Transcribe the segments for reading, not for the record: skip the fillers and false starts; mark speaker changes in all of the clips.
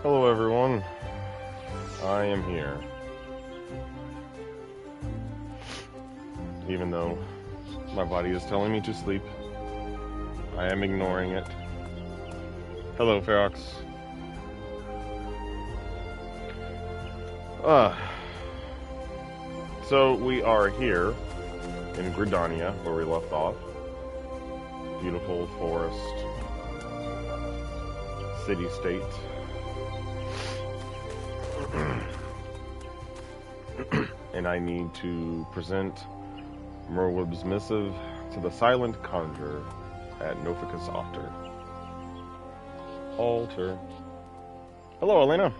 Speaker 1: Hello everyone, I am here. Even though my body is telling me to sleep, I am ignoring it. Hello Ferox. So we are here in Gridania, where we left off. Beautiful forest, city-state. And I need to present Merweb's missive to the Silent Conjurer at Noficus Altar. Hello, Elena.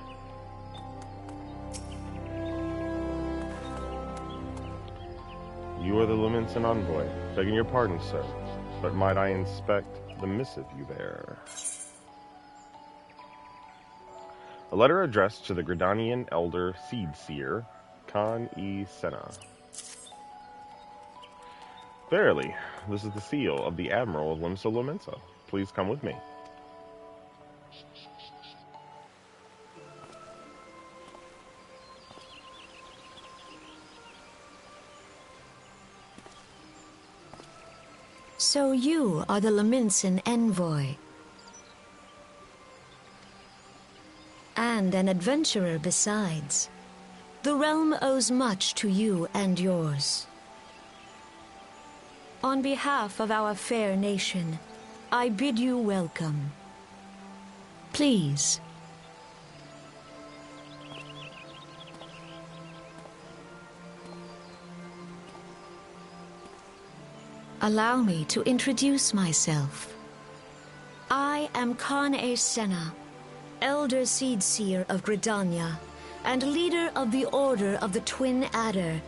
Speaker 1: You are the Lominsan Envoy. Begging your pardon, sir, but might I inspect the missive you bear? A letter addressed to the Gridanian elder seed seer, Khan E. Senna. Verily, this is the seal of the Admiral of Limsa Lominsa. Please come with me.
Speaker 2: So you are the Lominsan Envoy. And an adventurer besides. The realm owes much to you and yours. On behalf of our fair nation, I bid you welcome. Please. Allow me to introduce myself. I am Khan E. Senna, Elder Seed Seer of Gridania, and leader of the Order of the Twin Adder,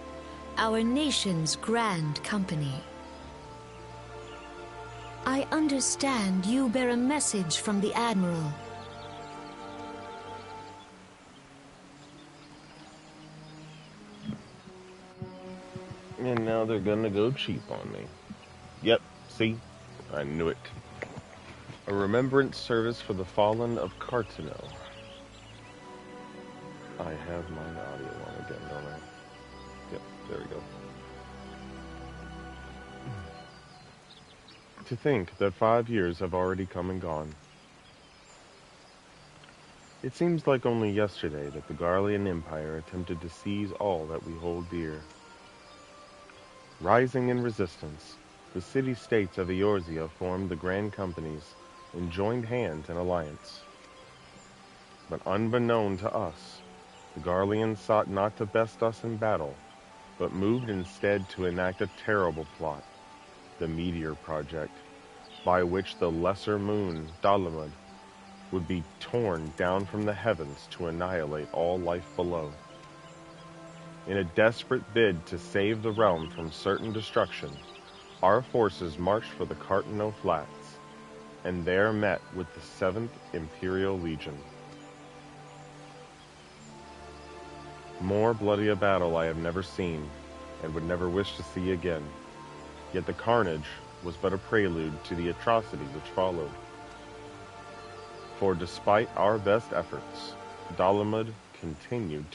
Speaker 2: our nation's grand company. I understand you bear a message from the Admiral.
Speaker 1: And now they're gonna go cheap on me. Yep, see? I knew it. A remembrance service for the fallen of Cartino. I have my audio on again, don't I? Yep, there we go. To think that 5 years have already come and gone. It seems like only yesterday that the Garlean Empire attempted to seize all that we hold dear. Rising in resistance, the city-states of Eorzea formed the Grand Companies and joined hands in alliance. But unbeknown to us, the Garleans sought not to best us in battle, but moved instead to enact a terrible plot, the Meteor Project, by which the lesser moon, Dalamud, would be torn down from the heavens to annihilate all life below. In a desperate bid to save the realm from certain destruction, our forces marched for the Cartino Flats, and there met with the 7th Imperial Legion. More bloody a battle I have never seen, and would never wish to see again. Yet the carnage was but a prelude to the atrocity which followed. For despite our best efforts, Dalamud continued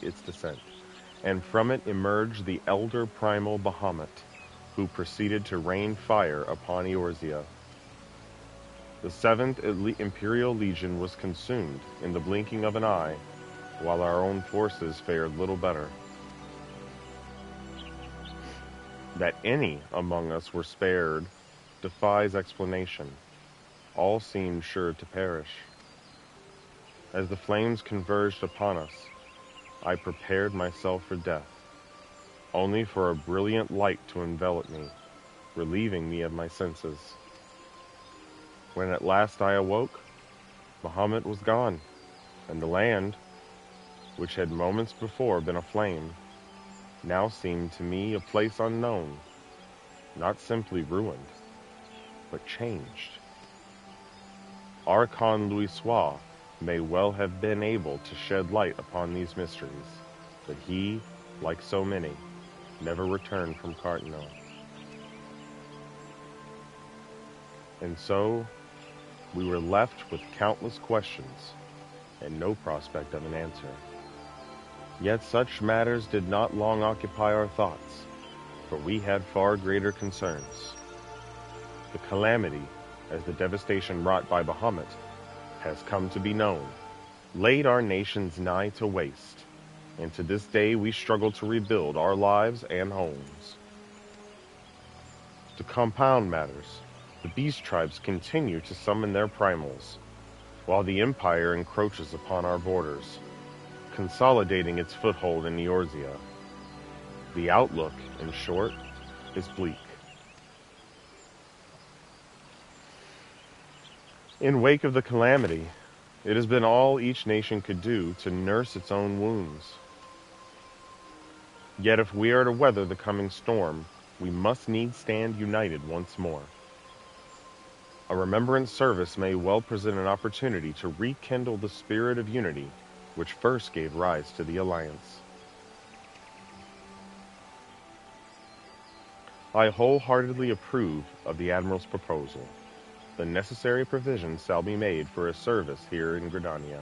Speaker 1: its descent, and from it emerged the elder primal Bahamut, who proceeded to rain fire upon Eorzea. The 7th Imperial Legion was consumed in the blinking of an eye, while our own forces fared little better. That any among us were spared defies explanation. All seemed sure to perish. As the flames converged upon us, I prepared myself for death, only for a brilliant light to envelop me, relieving me of my senses. When at last I awoke, Bahamut was gone, and the land, which had moments before been aflame, now seemed to me a place unknown, not simply ruined, but changed. Archon Louisoix may well have been able to shed light upon these mysteries, but he, like so many, never returned from Cartino. And so, we were left with countless questions and no prospect of an answer. Yet such matters did not long occupy our thoughts, for we had far greater concerns. The calamity, as the devastation wrought by Bahamut has come to be known, laid our nations nigh to waste, and to this day we struggle to rebuild our lives and homes. To compound matters, the beast tribes continue to summon their primals, while the Empire encroaches upon our borders, consolidating its foothold in Eorzea. The outlook, in short, is bleak. In wake of the calamity, it has been all each nation could do to nurse its own wounds. Yet if we are to weather the coming storm, we must needs stand united once more. A remembrance service may well present an opportunity to rekindle the spirit of unity which first gave rise to the Alliance. I wholeheartedly approve of the Admiral's proposal. The necessary provisions shall be made for a service here in Gridania.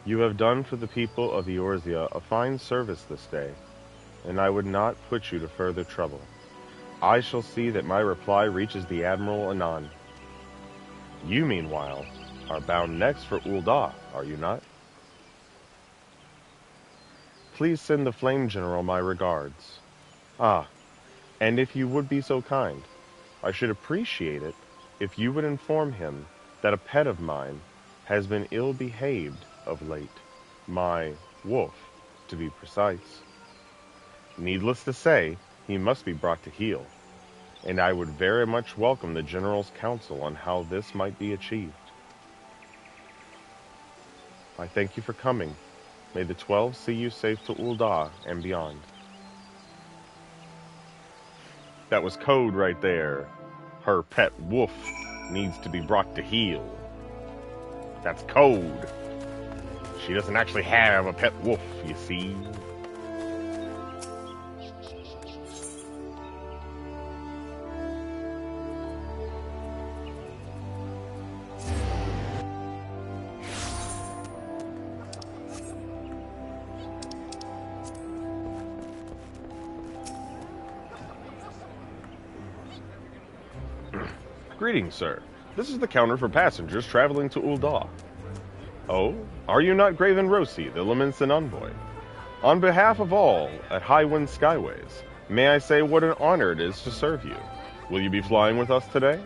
Speaker 1: You have done for the people of Eorzea a fine service this day, and I would not put you to further trouble. I shall see that my reply reaches the Admiral anon. You, meanwhile, are bound next for Ul'dah, are you not? Please send the Flame General my regards. Ah, and if you would be so kind, I should appreciate it if you would inform him that a pet of mine has been ill-behaved of late. My wolf, to be precise. Needless to say, he must be brought to heel, and I would very much welcome the General's counsel on how this might be achieved. I thank you for coming. May the 12 see you safe to Ul'dah and beyond. That was code right there. Her pet wolf needs to be brought to heel. That's code. She doesn't actually have a pet wolf, you see. Greetings, sir. This is the counter for passengers traveling to Ul'dah. Oh, are you not Graven Rosi, the Lominsan Envoy? On behalf of all at Highwind Skyways, may I say what an honor it is to serve you. Will you be flying with us today?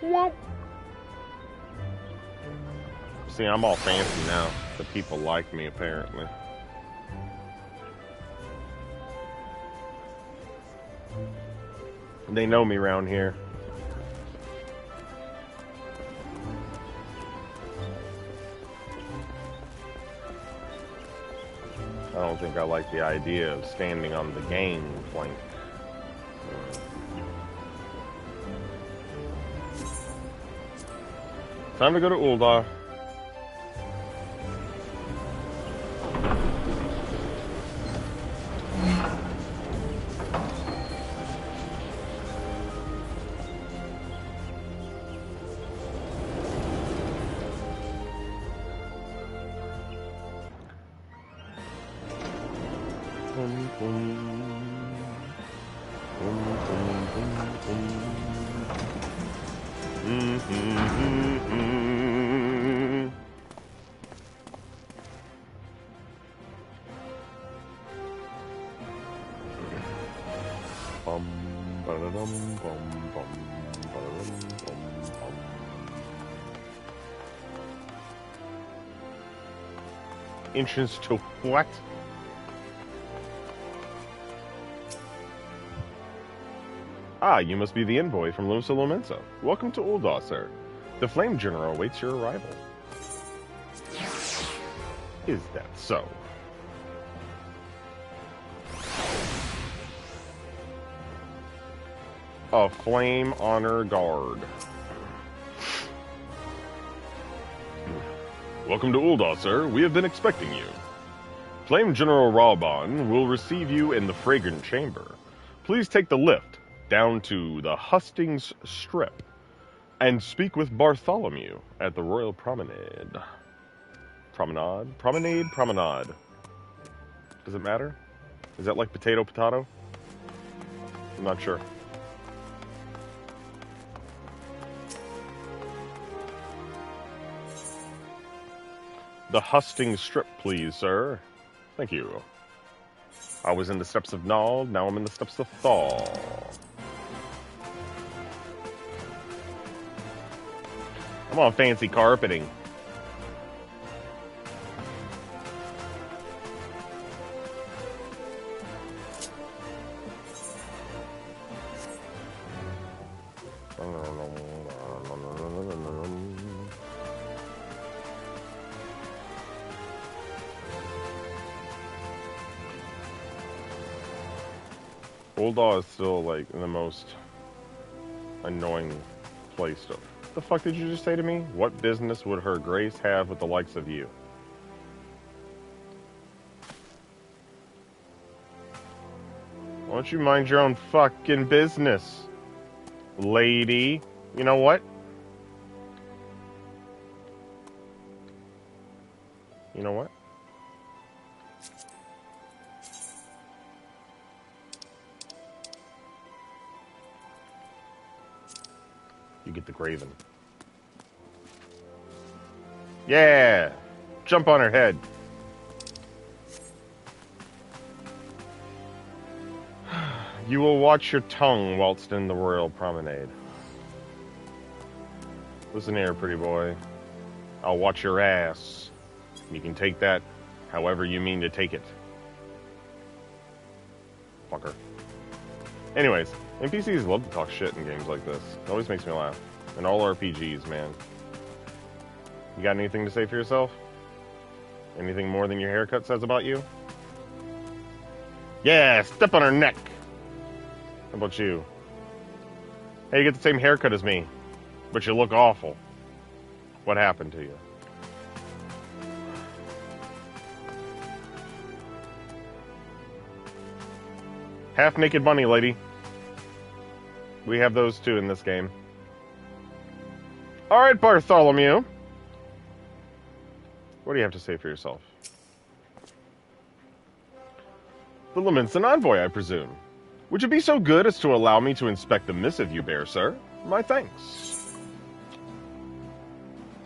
Speaker 1: Whoop. See, I'm all fancy now. The people like me, apparently. They know me around here. I don't think I like the idea of standing on the gangplank. Time to go to Ul'dah. inches to what? Ah, you must be the Envoy from Lominsan. Welcome to Ul'dah, sir. The Flame General awaits your arrival. Is that so? A Flame Honor Guard. Welcome to Ul'dah, sir. We have been expecting you. Flame General Raubon will receive you in the Fragrant Chamber. Please take the lift down to the Hustings Strip and speak with Bartholomew at the Royal Promenade. Promenade? Does it matter? Is that like potato? I'm not sure. The Hustings Strip, please, sir. Thank you. I was in the steps of Nald, now I'm in the steps of Thaw. I'm on fancy carpeting. Ul'dah is still, like, the most annoying place to... What the fuck did you just say to me? What business would Her Grace have with the likes of you? Why don't you mind your own fucking business, lady? You know what? You know what? You get the Graven. Yeah! Jump on her head. You will watch your tongue whilst in the Royal Promenade. Listen here, pretty boy. I'll watch your ass. You can take that however you mean to take it. Fucker. Anyways, NPCs love to talk shit in games like this. It always makes me laugh. And all RPGs, man. You got anything to say for yourself? Anything more than your haircut says about you? Yeah, step on her neck! How about you? Hey, you get the same haircut as me, but you look awful. What happened to you? Half-naked bunny lady. We have those too in this game. Alright, Bartholomew. What do you have to say for yourself? The Lominsan Envoy, I presume. Would you be so good as to allow me to inspect the missive you bear, sir? My thanks.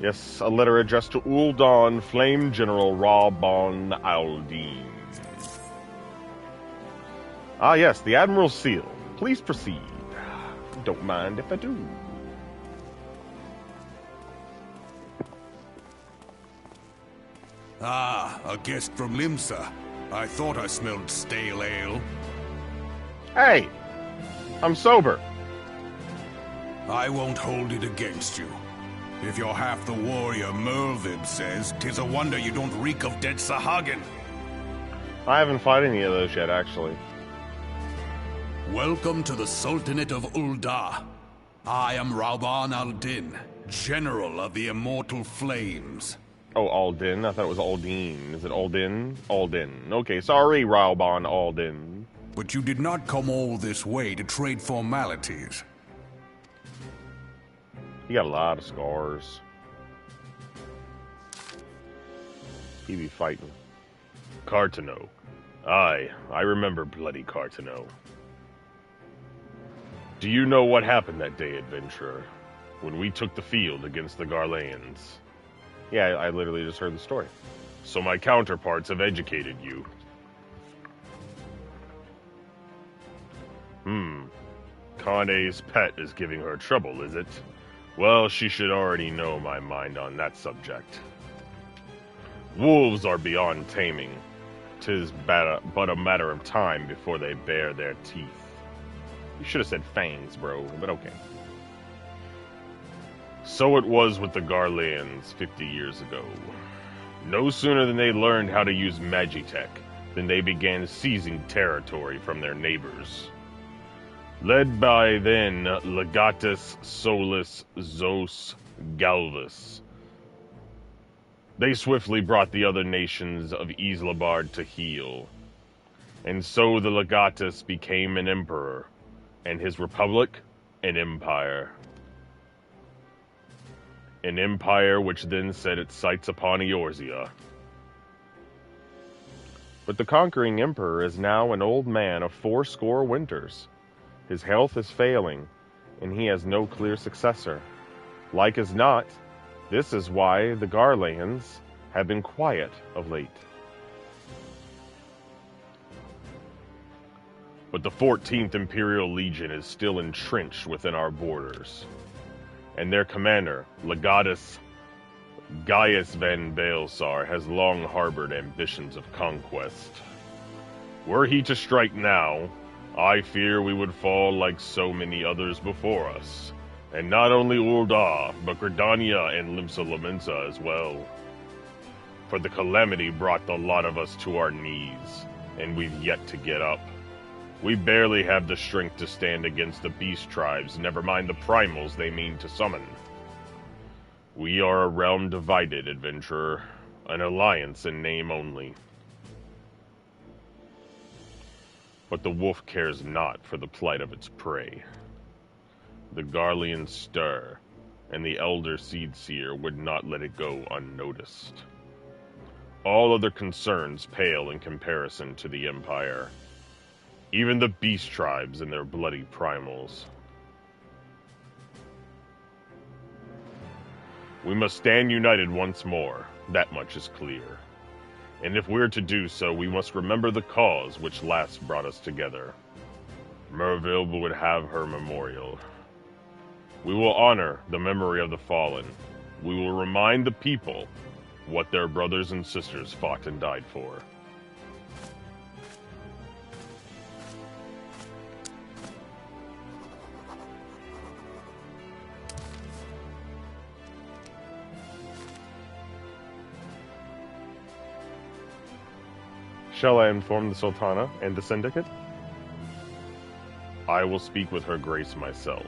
Speaker 1: Yes, a letter addressed to Ul'dah Flame General Raubon Aldine. Ah, yes, the Admiral's seal. Please proceed. Don't mind if I do.
Speaker 3: Ah, a guest from Limsa. I thought I smelled stale ale.
Speaker 1: Hey! I'm sober.
Speaker 3: I won't hold it against you. If you're half the warrior Merlvib says, 'tis a wonder you don't reek of dead Sahagin.
Speaker 1: I haven't fought any of those yet, actually.
Speaker 3: Welcome to the Sultanate of Ul'dah. I am Raubon Aldin, General of the Immortal Flames.
Speaker 1: Oh, Aldin? I thought it was Aldine. Is it Aldin? Aldin. Okay, sorry, Raubon Aldin.
Speaker 3: But you did not come all this way to trade formalities.
Speaker 1: He got a lot of scars. He be fighting. Cartano. Aye, I remember bloody Cartano. Do you know what happened that day, adventurer? When we took the field against the Garleans? Yeah, I literally just heard the story. So my counterparts have educated you. Kane's pet is giving her trouble, is it? Well, she should already know my mind on that subject. Wolves are beyond taming. 'Tis but a matter of time before they bare their teeth. You should have said fangs, bro, but okay. So it was with the Garleans 50 years ago. No sooner than they learned how to use Magitech than they began seizing territory from their neighbors. Led by then Legatus Solus Zos Galvus, they swiftly brought the other nations of Islabard to heel. And so the Legatus became an emperor, and his republic an empire. An empire which then set its sights upon Eorzea. But the conquering emperor is now an old man of 80 winters. His health is failing, and he has no clear successor. Like as not, this is why the Garleans have been quiet of late. But the 14th Imperial Legion is still entrenched within our borders, and their commander, Legatus Gaius van Baelsar, has long harbored ambitions of conquest. Were he to strike now, I fear we would fall like so many others before us, and not only Ul'dah, but Gridania and Lominsan as well. For the calamity brought the lot of us to our knees, and we've yet to get up. We barely have the strength to stand against the beast tribes, never mind the primals they mean to summon. We are a realm divided, adventurer, an alliance in name only. But the wolf cares not for the plight of its prey. The Garleans stir, and the elder Seedseer would not let it go unnoticed. All other concerns pale in comparison to the Empire. Even the beast tribes and their bloody primals. We must stand united once more, that much is clear. And if we're to do so, we must remember the cause which last brought us together. Merville would have her memorial. We will honor the memory of the fallen. We will remind the people what their brothers and sisters fought and died for. Shall I inform the Sultana and the Syndicate? I will speak with her grace myself.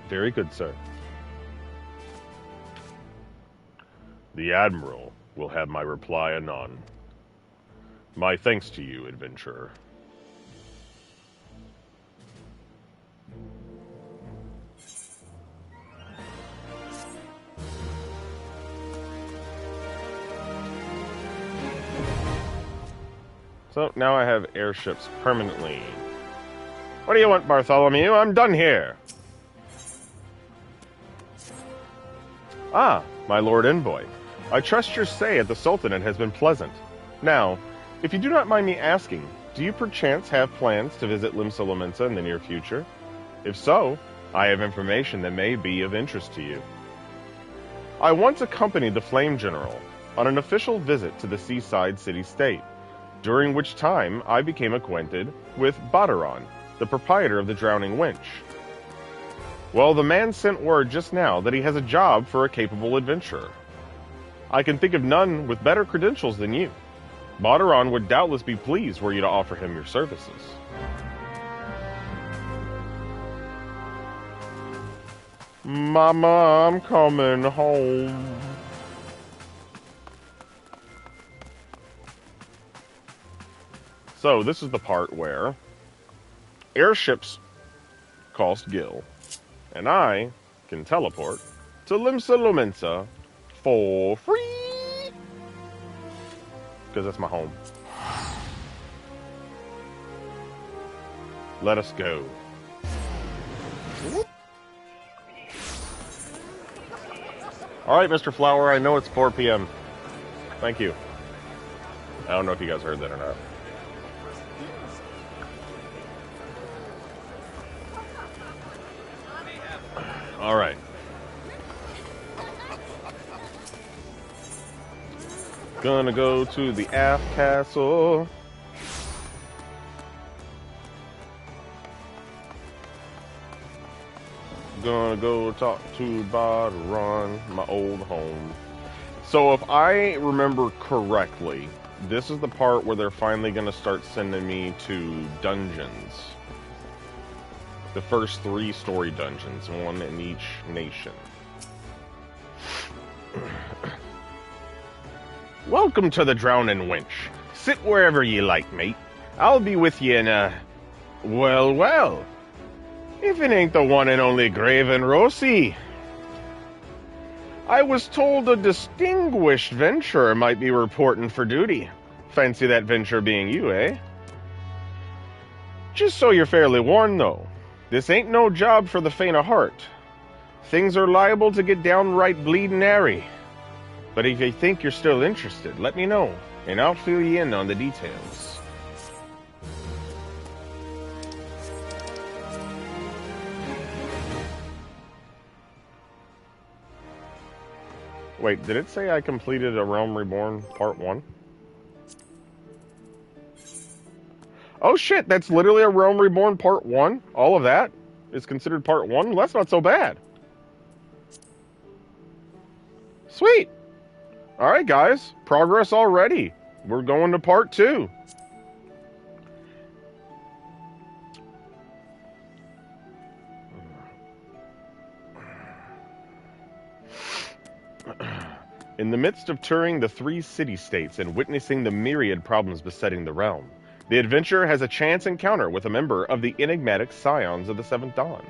Speaker 1: Very good, sir. The Admiral will have my reply anon. My thanks to you, adventurer. So now I have airships permanently. What do you want, Bartholomew? I'm done here. Ah, my Lord Envoy. I trust your stay at the Sultanate has been pleasant. Now, if you do not mind me asking, do you perchance have plans to visit Lominsan in the near future? If so, I have information that may be of interest to you. I once accompanied the Flame General on an official visit to the seaside city-state, during which time I became acquainted with Badaron, the proprietor of the Drowning Wench. Well, the man sent word just now that he has a job for a capable adventurer. I can think of none with better credentials than you. Badaron would doubtless be pleased were you to offer him your services. Mama, I'm coming home. So, this is the part where airships cost Gil, and I can teleport to Lominsan for free, because that's my home. Let us go. Alright, Mr. Flower, I know it's 4 p.m. Thank you. I don't know if you guys heard that or not. Alright. Gonna go to the Aft Castle. Gonna go talk to Badron, my old home. So if I remember correctly, this is the part where they're finally gonna start sending me to dungeons. The first 3 story dungeons, 1 in each nation. Welcome to the Drowning Wench. Sit wherever ye like, mate. I'll be with ye in a... well. If it ain't the one and only Graven Rossi. I was told a distinguished venturer might be reporting for duty. Fancy that venture being you, eh? Just so you're fairly warned, though. This ain't no job for the faint of heart. Things are liable to get downright bleedin' airy. But if you think you're still interested, let me know, and I'll fill you in on the details. Wait, did it say I completed A Realm Reborn Part 1? Oh shit, that's literally A Realm Reborn Part 1? All of that is considered Part 1? Well, that's not so bad. Sweet! Alright guys, progress already. We're going to Part 2. In the midst of touring the 3 city-states and witnessing the myriad problems besetting the realm, the adventurer has a chance encounter with a member of the enigmatic Scions of the Seventh Dawn.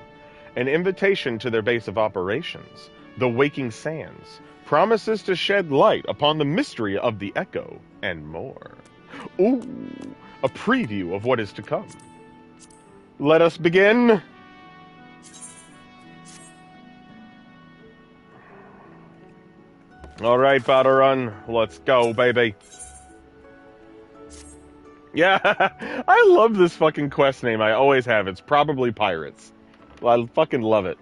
Speaker 1: An invitation to their base of operations, the Waking Sands, promises to shed light upon the mystery of the Echo, and more. Ooh, a preview of what is to come. Let us begin! Alright, Batarun, let's go, baby. Yeah, I love this fucking quest name. I always have. It's probably Pirates. Well, I fucking love it.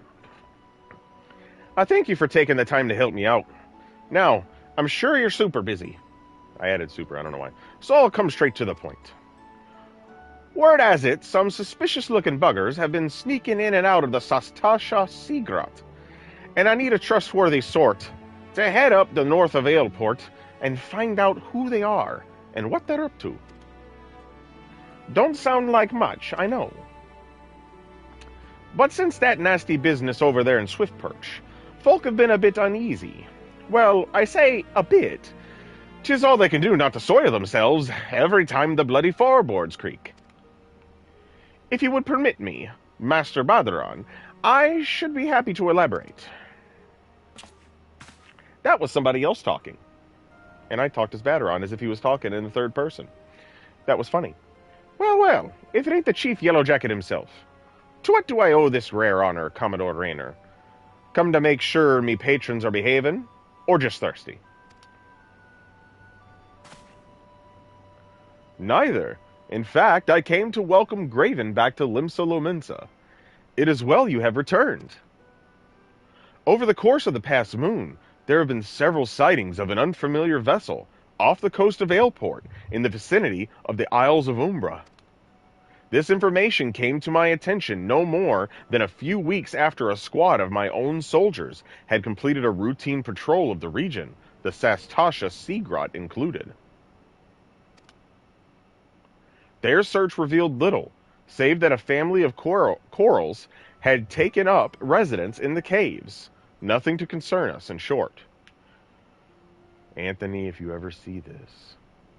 Speaker 1: I thank you for taking the time to help me out. Now, I'm sure you're super busy. I added super, I don't know why. So I'll come straight to the point. Word has it, some suspicious-looking buggers have been sneaking in and out of the Sastasha Sea Grot. And I need a trustworthy sort to head up the north of Aleport and find out who they are and what they're up to. Don't sound like much, I know. But since that nasty business over there in Swiftperch, folk have been a bit uneasy. Well, I say a bit. 'Tis all they can do not to soil themselves every time the bloody floorboards creak. If you would permit me, Master Badron, I should be happy to elaborate. That was somebody else talking. And I talked as Badron as if he was talking in the third person. That was funny. Well, if it ain't the Chief Yellowjacket himself. To what do I owe this rare honor, Commodore Raynor? Come to make sure me patrons are behaving, or just thirsty? Neither. In fact, I came to welcome Graven back to Limsa Lominsa. It is well you have returned. Over the course of the past moon, there have been several sightings of an unfamiliar vessel off the coast of Aleport in the vicinity of the Isles of Umbra. This information came to my attention no more than a few weeks after a squad of my own soldiers had completed a routine patrol of the region, the Sastasha Sea Grot included. Their search revealed little, save that a family of corals had taken up residence in the caves. Nothing to concern us, in short. Anthony, if you ever see this,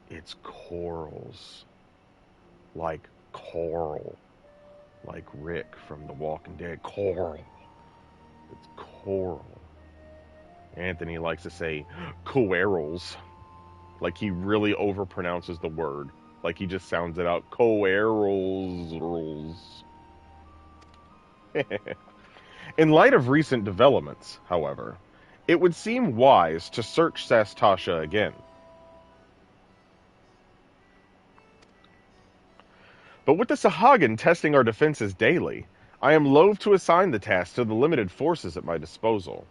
Speaker 1: it's corals. Like coral. Like Rick from The Walking Dead. Coral. It's coral. Anthony likes to say coerals. Like he really overpronounces the word. Like he just sounds it out. Coerals. In light of recent developments, however, it would seem wise to search Sastasha again. But with the Sahagin testing our defenses daily, I am loath to assign the task to the limited forces at my disposal.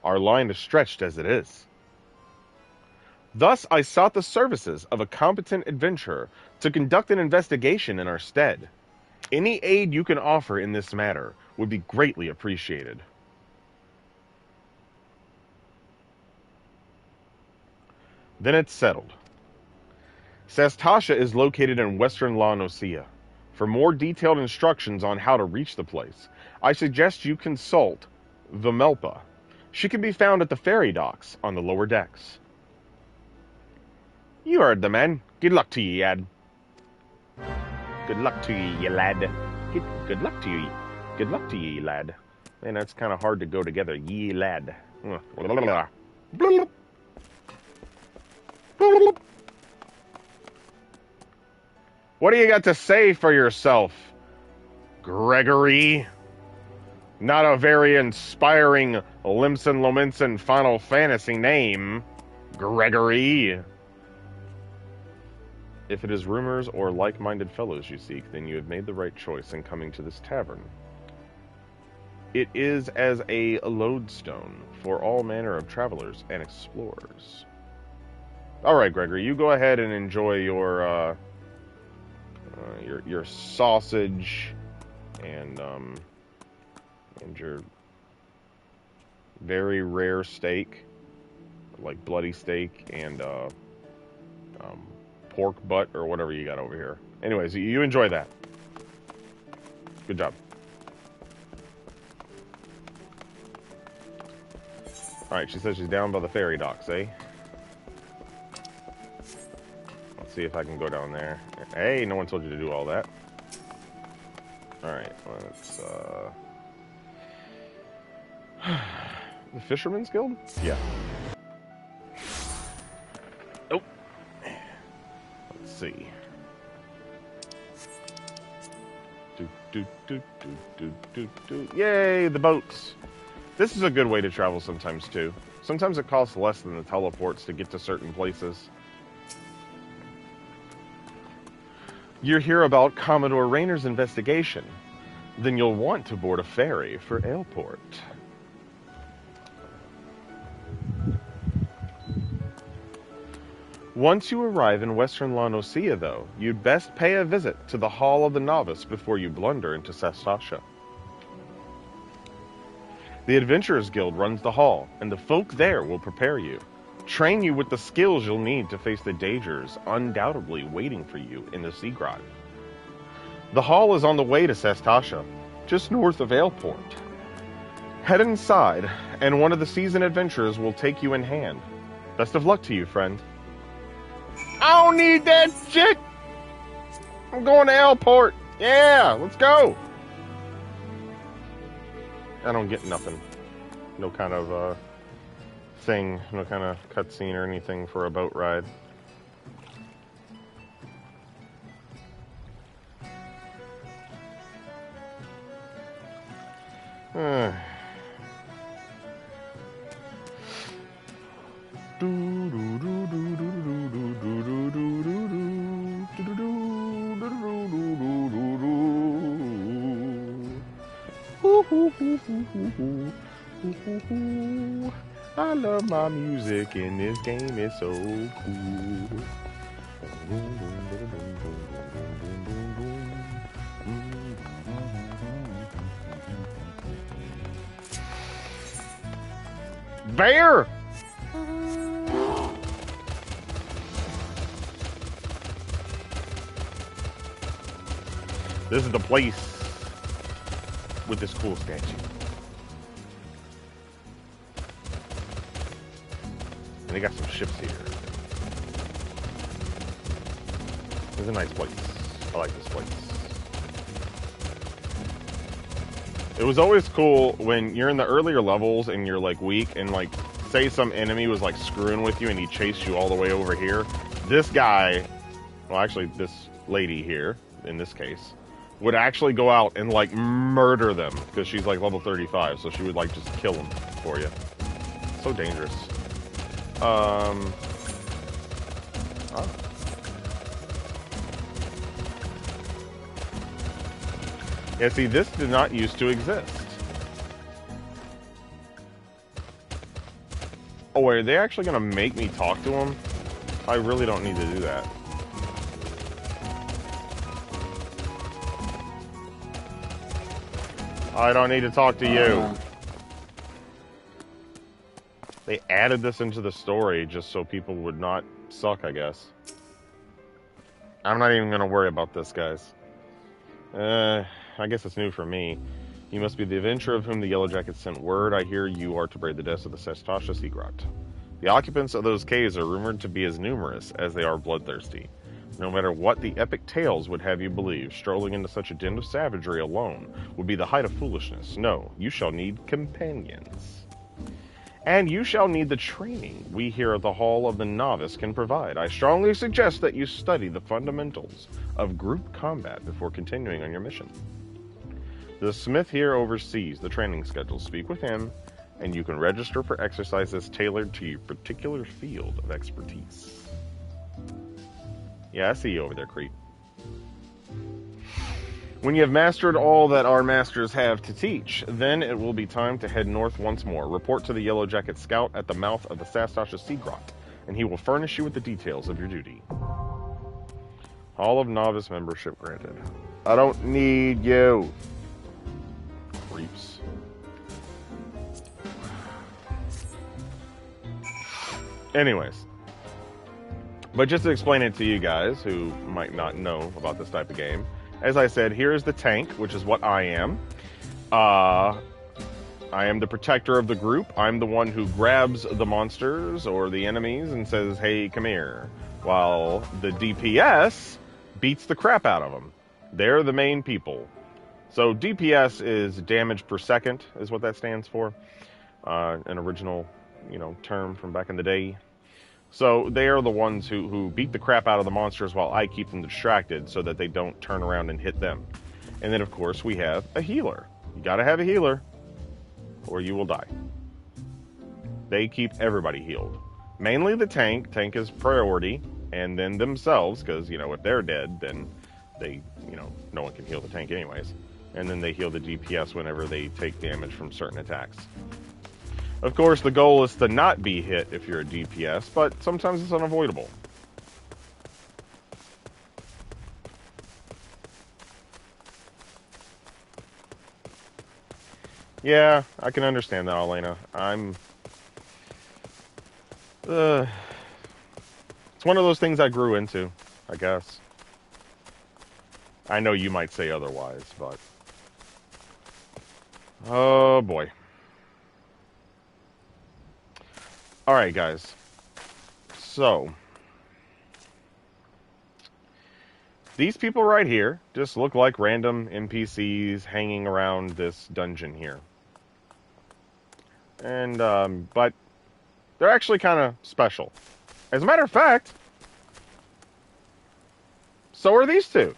Speaker 1: Our line is stretched as it is. Thus, I sought the services of a competent adventurer to conduct an investigation in our stead. Any aid you can offer in this matter would be greatly appreciated. Then it's settled. Sastasha is located in western La Nocia. For more detailed instructions on how to reach the place, I suggest you consult Vimelpa. She can be found at the ferry docks on the lower decks. You heard the man. Good luck to you, lad. Good luck to you, lad. Good luck to you. Good luck to you, lad. Man, that's kind of hard to go together. Ye lad. What do you got to say for yourself, Gregory? Not a very inspiring Lominsan Final Fantasy name, Gregory. If it is rumors or like-minded fellows you seek, then you have made the right choice in coming to this tavern. It is as a lodestone for all manner of travelers and explorers. All right, Gregory, you go ahead and enjoy your sausage and your very rare steak, like bloody steak and pork butt or whatever you got over here. Anyways, you enjoy that. Good job. Alright, she says she's down by the ferry docks, eh? Let's see if I can go down there. Hey, no one told you to do all that. Alright, let's, the Fisherman's Guild? Yeah. Oh. Let's see. Yay, the boats! This is a good way to travel sometimes, too. Sometimes it costs less than the teleports to get to certain places. You hear about Commodore Rayner's investigation. Then you'll want to board a ferry for Aleport. Once you arrive in western La Nocia, though, you'd best pay a visit to the Hall of the Novice before you blunder into Sastasha. The Adventurers Guild runs the hall, and the folk there will prepare you, train you with the skills you'll need to face the dangers undoubtedly waiting for you in the Sea Grot. The hall is on the way to Sastasha, just north of Aleport. Head inside, and one of the seasoned adventurers will take you in hand. Best of luck to you, friend. I don't need that shit! I'm going to Aleport! Yeah, let's go! I don't get nothing. No kind of, thing, no kind of cutscene or anything for a boat ride. I love my music in this game, it's so cool. Bear! This is the place with this cool statue. And they got some ships here. It's a nice place. I like this place. It was always cool when you're in the earlier levels and you're like weak and like say some enemy was like screwing with you and he chased you all the way over here. This guy, well actually this lady here in this case, would actually go out and like murder them because she's like level 35, so she would like just kill them for you. So dangerous. Oh. Yeah, see, this did not used to exist. Oh, wait, are they actually gonna make me talk to him? I really don't need to do that. I don't need to talk to you. They added this into the story just so people would not suck, I guess. I'm not even going to worry about this, guys. I guess it's new for me. You must be the adventurer of whom the Yellow Jackets sent word. I hear you are to brave the depths of the Sestasha Sea Grot. The occupants of those caves are rumored to be as numerous as they are bloodthirsty. No matter what the epic tales would have you believe, strolling into such a den of savagery alone would be the height of foolishness. No, you shall need companions. And you shall need the training we here at the Hall of the Novice can provide. I strongly suggest that you study the fundamentals of group combat before continuing on your mission. The smith here oversees the training schedule. Speak with him, and you can register for exercises tailored to your particular field of expertise. Yeah, I see you over there, creep. When you have mastered all that our masters have to teach, then it will be time to head north once more. Report to the Yellow Jacket Scout at the mouth of the Sestasha Sea Grot, and he will furnish you with the details of your duty. Hall of Novice membership granted. I don't need you. Creeps. Anyways. But just to explain it to you guys who might not know about this type of game, as I said, here is the tank, which is what I am. I am the protector of the group. I'm the one who grabs the monsters or the enemies and says, hey, come here. While the DPS beats the crap out of them. They're the main people. So DPS is damage per second, is what that stands for. An original, term from back in the day. So they are the ones who beat the crap out of the monsters while I keep them distracted so that they don't turn around and hit them. And then, of course, we have a healer. You gotta have a healer, or you will die. They keep everybody healed. Mainly the tank. Tank is priority, and then themselves, because, if they're dead, then they, no one can heal the tank anyways. And then they heal the DPS whenever they take damage from certain attacks. Of course, the goal is to not be hit if you're a DPS, but sometimes it's unavoidable. Yeah, I can understand that, Elena. It's one of those things I grew into, I guess. I know you might say otherwise, but... oh, boy. Alright, guys. So... these people right here just look like random NPCs hanging around this dungeon here. And, but they're actually kind of special. As a matter of fact, so are these two.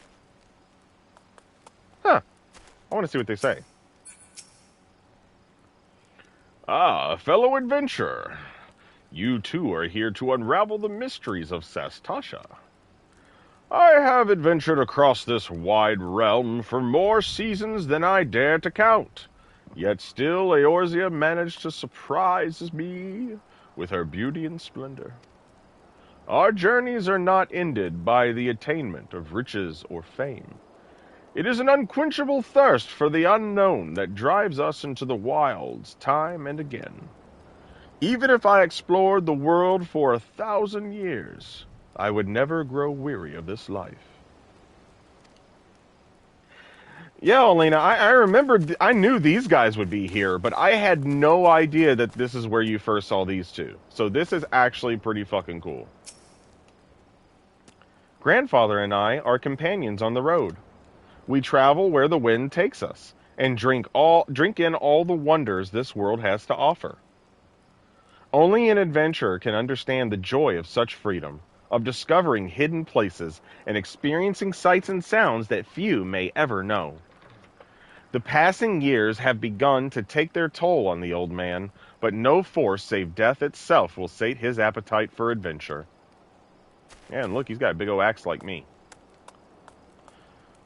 Speaker 1: Huh. I want to see what they say. Ah, fellow adventurer. You too are here to unravel the mysteries of Sestasha. I have adventured across this wide realm for more seasons than I dare to count. Yet still Eorzea managed to surprise me with her beauty and splendor. Our journeys are not ended by the attainment of riches or fame. It is an unquenchable thirst for the unknown that drives us into the wilds time and again. Even if I explored the world for 1,000 years, I would never grow weary of this life. Yeah, Elena, I remembered, I knew these guys would be here, but I had no idea that this is where you first saw these two. So this is actually pretty fucking cool. Grandfather and I are companions on the road. We travel where the wind takes us, and drink in all the wonders this world has to offer. Only an adventurer can understand the joy of such freedom, of discovering hidden places and experiencing sights and sounds that few may ever know. The passing years have begun to take their toll on the old man, but no force save death itself will sate his appetite for adventure. Yeah, and look, he's got a big old axe like me.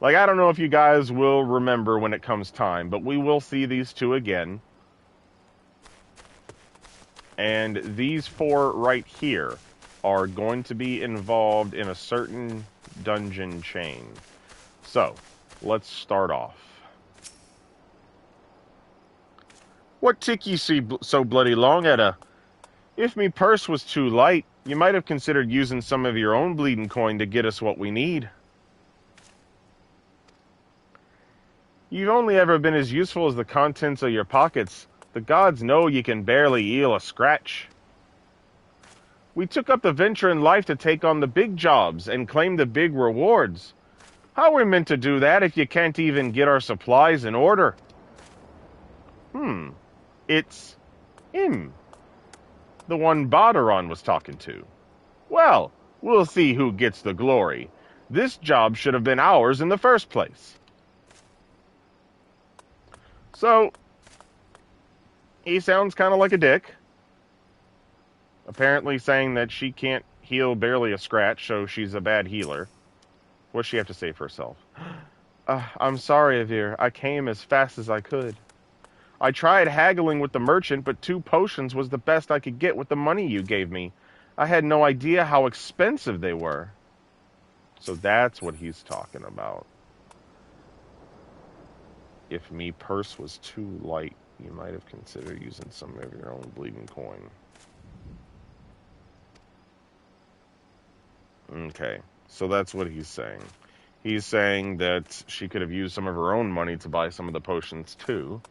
Speaker 1: Like, I don't know if you guys will remember when it comes time, but we will see these two again. And these four right here are going to be involved in a certain dungeon chain. So, let's start off. What took ye so bloody long, Edda? If me purse was too light, you might have considered using some of your own bleeding coin to get us what we need. You've only ever been as useful as the contents of your pockets. The gods know you can barely heal a scratch. We took up the venture in life to take on the big jobs and claim the big rewards. How are we meant to do that if you can't even get our supplies in order? It's him. The one Baderon was talking to. Well, we'll see who gets the glory. This job should have been ours in the first place. So, he sounds kind of like a dick. Apparently saying that she can't heal barely a scratch, so she's a bad healer. What's she have to say for herself? I'm sorry, Avir. I came as fast as I could. I tried haggling with the merchant, but 2 potions was the best I could get with the money you gave me. I had no idea how expensive they were. So that's what he's talking about. If me purse was too light, you might have considered using some of your own bleeding coin. Okay, so that's what he's saying. He's saying that she could have used some of her own money to buy some of the potions too.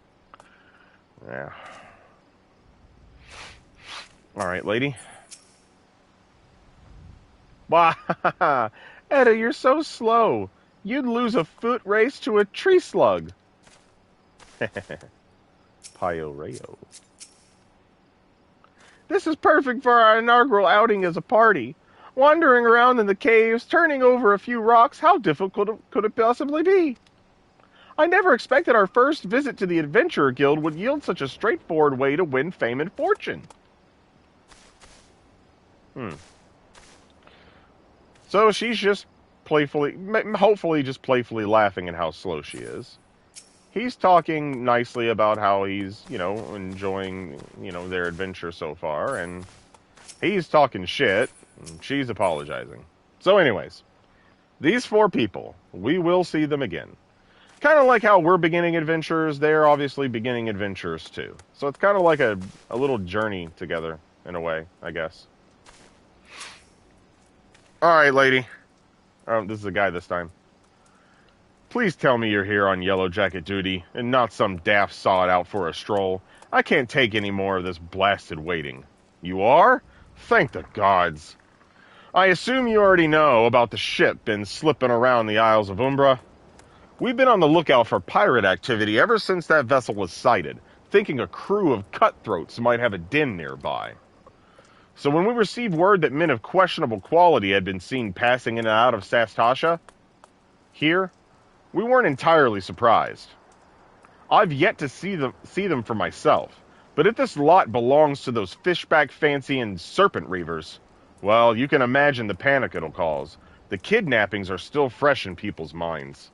Speaker 1: Yeah. Alright, lady. Bah! Edda, you're so slow. You'd lose a foot race to a tree slug. Pio Rayo. This is perfect for our inaugural outing as a party. Wandering around in the caves, turning over a few rocks, how difficult could it possibly be? I never expected our first visit to the Adventurer Guild would yield such a straightforward way to win fame and fortune. So she's just hopefully just playfully laughing at how slow she is. He's talking nicely about how he's, enjoying, their adventure so far, and he's talking shit, and she's apologizing. So anyways, these 4 people, we will see them again. Kind of like how we're beginning adventures, they're obviously beginning adventures too. So it's kind of like a little journey together, in a way, I guess. Alright, lady. Oh, this is a guy this time. Please tell me you're here on Yellow Jacket duty, and not some daft sod out for a stroll. I can't take any more of this blasted waiting. You are? Thank the gods. I assume you already know about the ship been slipping around the Isles of Umbra. We've been on the lookout for pirate activity ever since that vessel was sighted, thinking a crew of cutthroats might have a den nearby. So when we received word that men of questionable quality had been seen passing in and out of Sastasha, here, we weren't entirely surprised. I've yet to see them for myself, but if this lot belongs to those fishback fancy and serpent reavers, well, you can imagine the panic it'll cause. The kidnappings are still fresh in people's minds.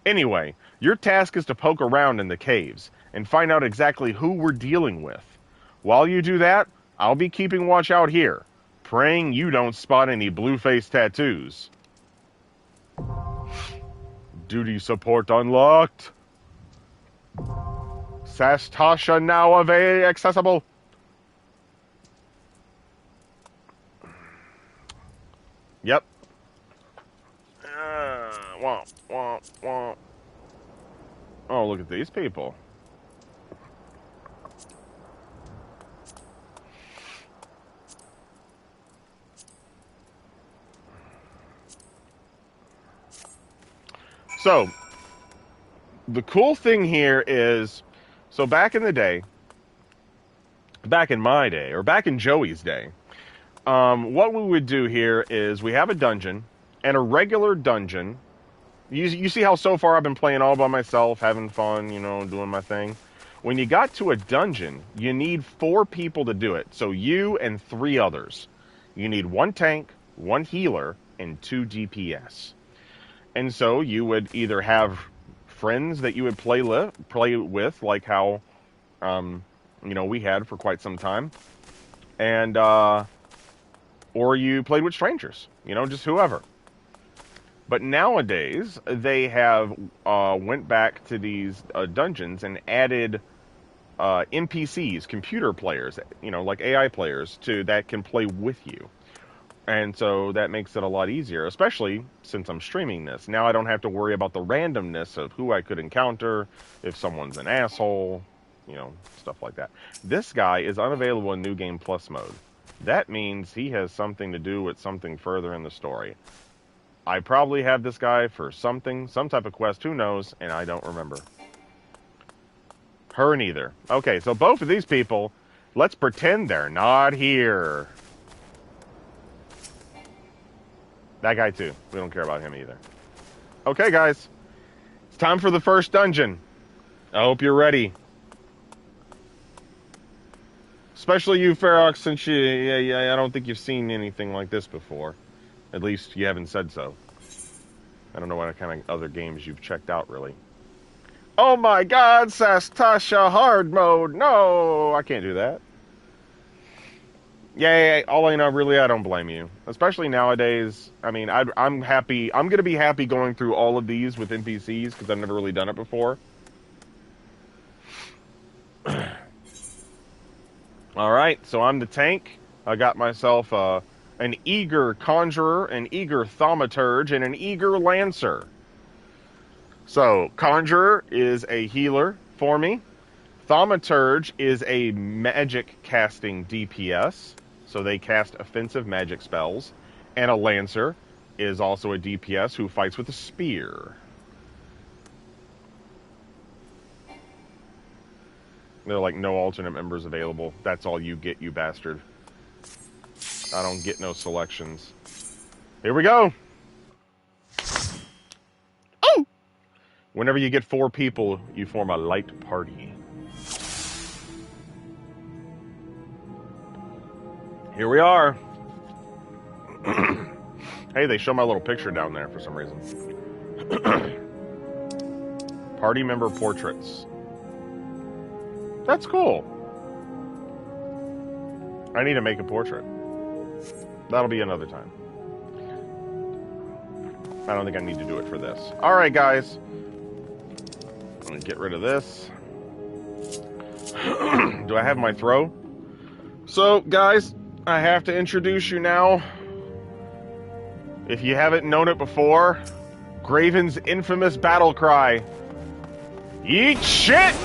Speaker 1: Anyway, your task is to poke around in the caves and find out exactly who we're dealing with. While you do that, I'll be keeping watch out here, praying you don't spot any blue-face tattoos. Duty support unlocked. Sastasha now accessible. Yep. Womp, womp, womp. Oh, look at these people. So, the cool thing here is, so back in the day, back in my day, or back in Joey's day, what we would do here is we have a dungeon, and a regular dungeon. You see how so far I've been playing all by myself, having fun, doing my thing. When you got to a dungeon, you need 4 people to do it. So you and 3 others. You need 1 tank, 1 healer, and 2 DPS. And so you would either have friends that you would play with, like how, we had for quite some time. And, or you played with strangers, you know, just whoever. But nowadays, they have went back to these dungeons and added NPCs, computer players, you know, like AI players, that can play with you. And so that makes it a lot easier, especially since I'm streaming this. Now I don't have to worry about the randomness of who I could encounter, if someone's an asshole, you know, stuff like that. This guy is unavailable in New Game Plus mode. That means he has something to do with something further in the story. I probably have this guy for something, some type of quest, who knows, and I don't remember. Her neither. Okay, so both of these people, let's pretend they're not here. That guy too. We don't care about him either. Okay, guys. It's time for the first dungeon. I hope you're ready. Especially you, Ferox, since I don't think you've seen anything like this before. At least you haven't said so. I don't know what kind of other games you've checked out, really. Oh my god, Sastasha hard mode. No, I can't do that. Yeah, all I know, really, I don't blame you. Especially nowadays. I mean, I'm happy. I'm going to be happy going through all of these with NPCs because I've never really done it before. Alright, so I'm the tank. I got myself an eager conjurer, an eager thaumaturge, and an eager lancer. So, conjurer is a healer for me. Thaumaturge is a magic casting DPS, so they cast offensive magic spells. And a lancer is also a DPS who fights with a spear. They're like, no alternate members available. That's all you get, you bastard. I don't get no selections. Here we go! Oh! Whenever you get 4 people, you form a light party. Here we are. Hey, they show my little picture down there for some reason. Party member portraits. That's cool. I need to make a portrait. That'll be another time. I don't think I need to do it for this. Alright, guys. I'm going to get rid of this. Do I have my throw? So, guys, I have to introduce you now. If you haven't known it before, Graven's infamous battle cry. Eat shit!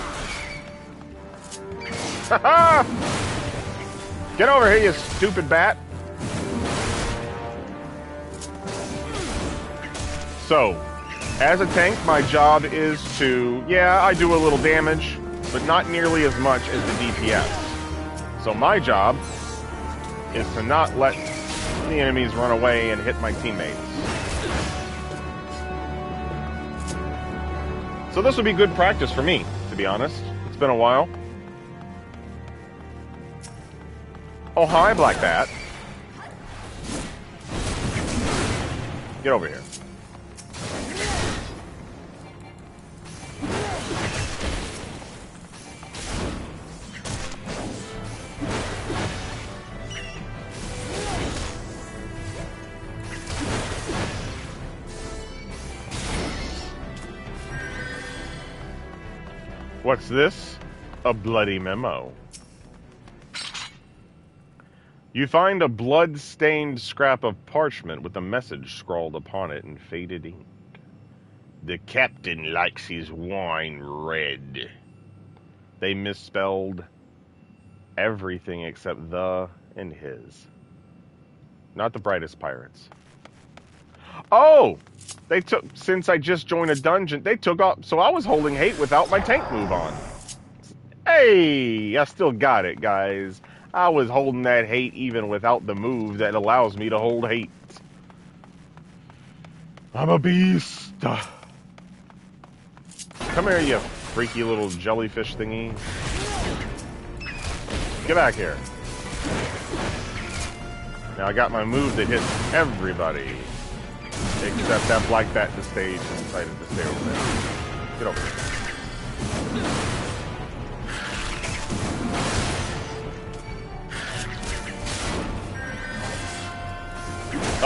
Speaker 1: Get over here, you stupid bat. So, as a tank, my job is to, I do a little damage, but not nearly as much as the DPS. So my job is to not let the enemies run away and hit my teammates. So this will be good practice for me, to be honest. It's been a while. Oh, hi, Black Bat. Get over here. What's this? A bloody memo. You find a blood-stained scrap of parchment with a message scrawled upon it in faded ink. The captain likes his wine red. They misspelled everything except the and his. Not the brightest pirates. Oh! They took, since I just joined a dungeon, they took off, so I was holding hate without my tank move on. Hey! I still got it, guys. I was holding that hate even without the move that allows me to hold hate. I'm a beast. Come here, you freaky little jellyfish thingy. Get back here. Now I got my move that hits everybody. Except that Black Bat in the stage decided to stay over there. Get over here.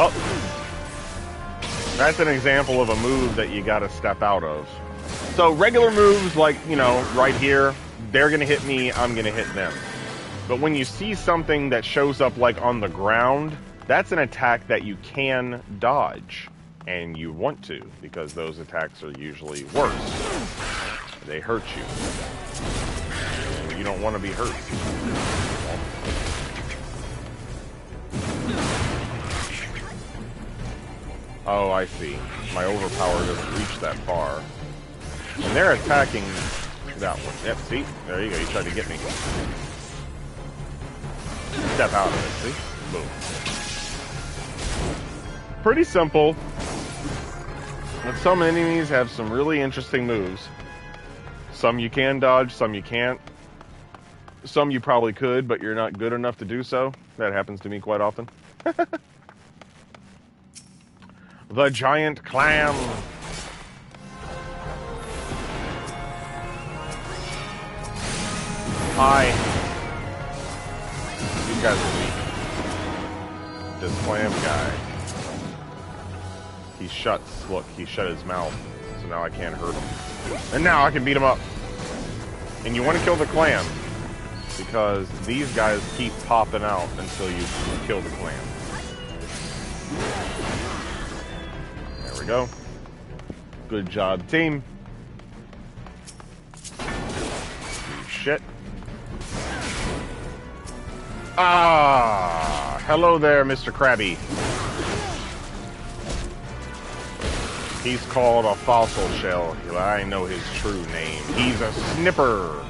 Speaker 1: Oh. That's an example of a move that you gotta step out of. So regular moves like, you know, right here, they're gonna hit me, I'm gonna hit them. But when you see something that shows up like on the ground, that's an attack that you can dodge. And you want to, because those attacks are usually worse. They hurt you. And you don't want to be hurt. Oh, I see. My overpower doesn't reach that far. And they're attacking that one. Yep, see? There you go. You tried to get me. Step out of it, see? Boom. Pretty simple. But some enemies have some really interesting moves. Some you can dodge, some you can't. Some you probably could, but you're not good enough to do so. That happens to me quite often. The giant clam. Hi. These guys are weak. This clam guy. He shuts. Look, he shut his mouth. So now I can't hurt him. And now I can beat him up. And you want to kill the clam. Because these guys keep popping out until you kill the clam. There we go. Good job, team. Shit. Ah! Hello there, Mr. Krabby. He's called a fossil shell. I know his true name. He's a snipper.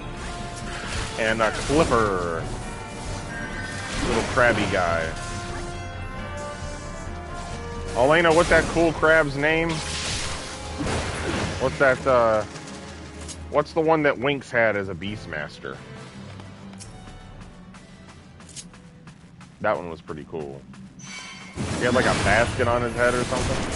Speaker 1: And a clipper. Little crabby guy. Elena, what's that cool crab's name? What's that, what's the one that Winx had as a Beastmaster? That one was pretty cool. He had like a basket on his head or something.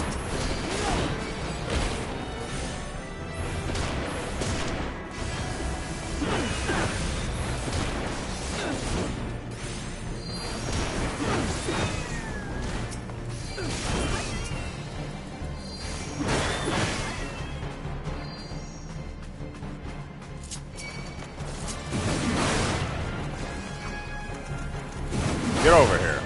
Speaker 1: Get over here.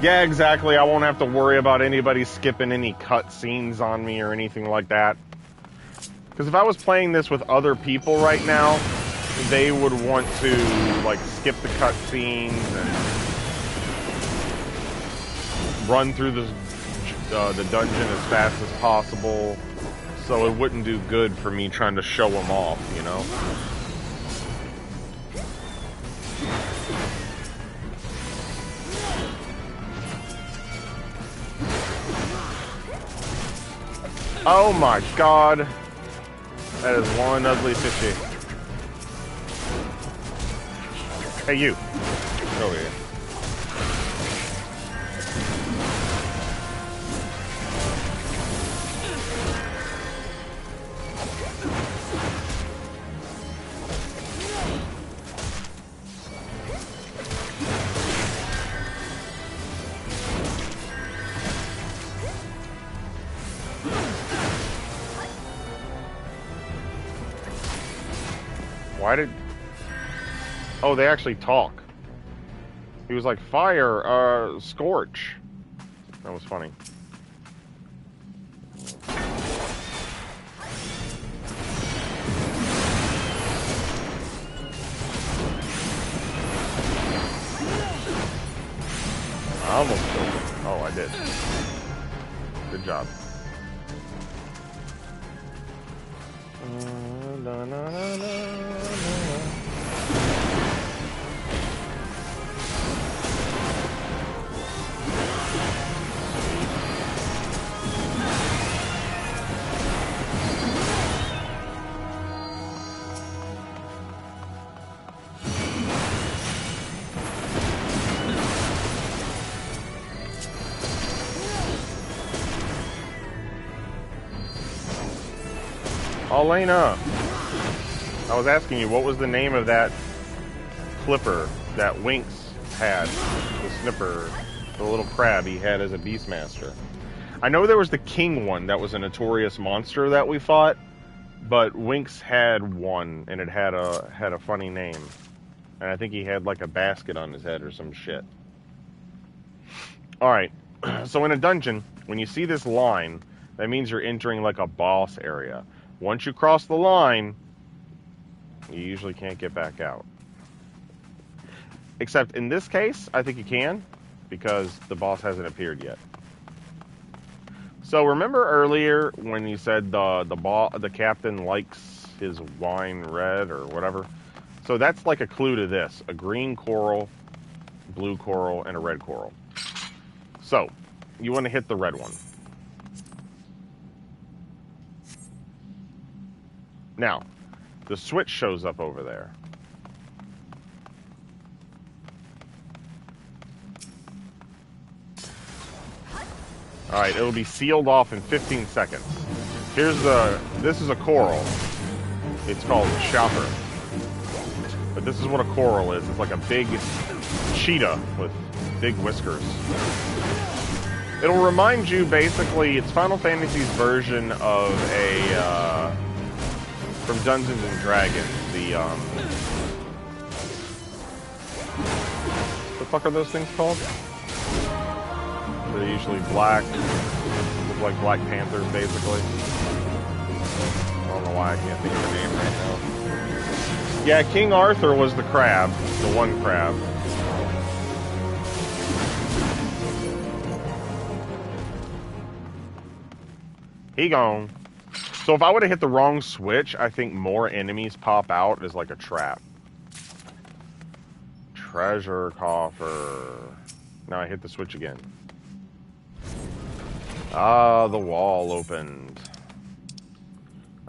Speaker 1: Yeah, exactly. I won't have to worry about anybody skipping any cutscenes on me or anything like that. Because if I was playing this with other people right now, they would want to, like, skip the cutscenes and run through the dungeon as fast as possible. So it wouldn't do good for me trying to show them off, you know? Oh my god. That is one ugly fishy. Hey, you. Get over here. Why did... Oh, they actually talk. He was like, fire, scorch. That was funny. I almost killed him. Oh, I did. Good job. Na, na, na, na. Elena! I was asking you, what was the name of that clipper that Winks had? The snipper, the little crab he had as a Beastmaster. I know there was the king one that was a notorious monster that we fought, but Winks had one, and it had a funny name. And I think he had like a basket on his head or some shit. Alright, so in a dungeon, when you see this line, that means you're entering like a boss area. Once you cross the line, you usually can't get back out. Except in this case, I think you can, because the boss hasn't appeared yet. So remember earlier when you said the captain likes his wine red or whatever? So that's like a clue to this. A green coral, blue coral, and a red coral. So, you want to hit the red one. Now, the switch shows up over there. Alright, it'll be sealed off in 15 seconds. This is a coral. It's called Shopper. But this is what a coral is. It's like a big cheetah with big whiskers. It'll remind you, basically, it's Final Fantasy's version of from Dungeons and Dragons, the fuck are those things called? They're usually black, look like Black Panthers, basically. I don't know why I can't think of the name right now. Yeah, King Arthur was the crab, the one crab. He gone. So if I would have hit the wrong switch, I think more enemies pop out as like a trap. Treasure coffer. Now I hit the switch again. Ah, the wall opened.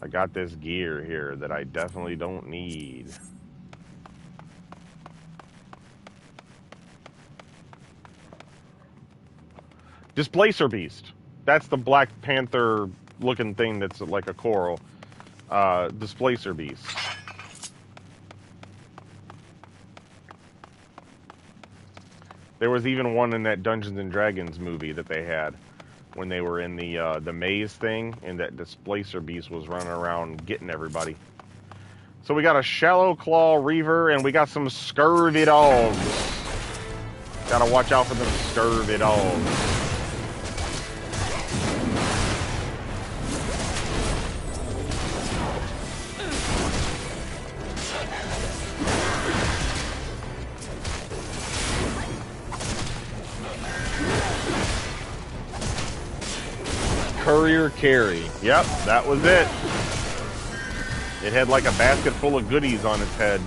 Speaker 1: I got this gear here that I definitely don't need. Displacer Beast. That's the Black Panther looking thing that's like a coral. Displacer Beast. There was even one in that Dungeons and Dragons movie that they had when they were in the maze thing, and that Displacer Beast was running around getting everybody. So we got a Shallow Claw Reaver, and we got some Scurvy Dogs. Gotta watch out for them Scurvy Dogs. Courier Carry. Yep, that was it. It had like a basket full of goodies on its head.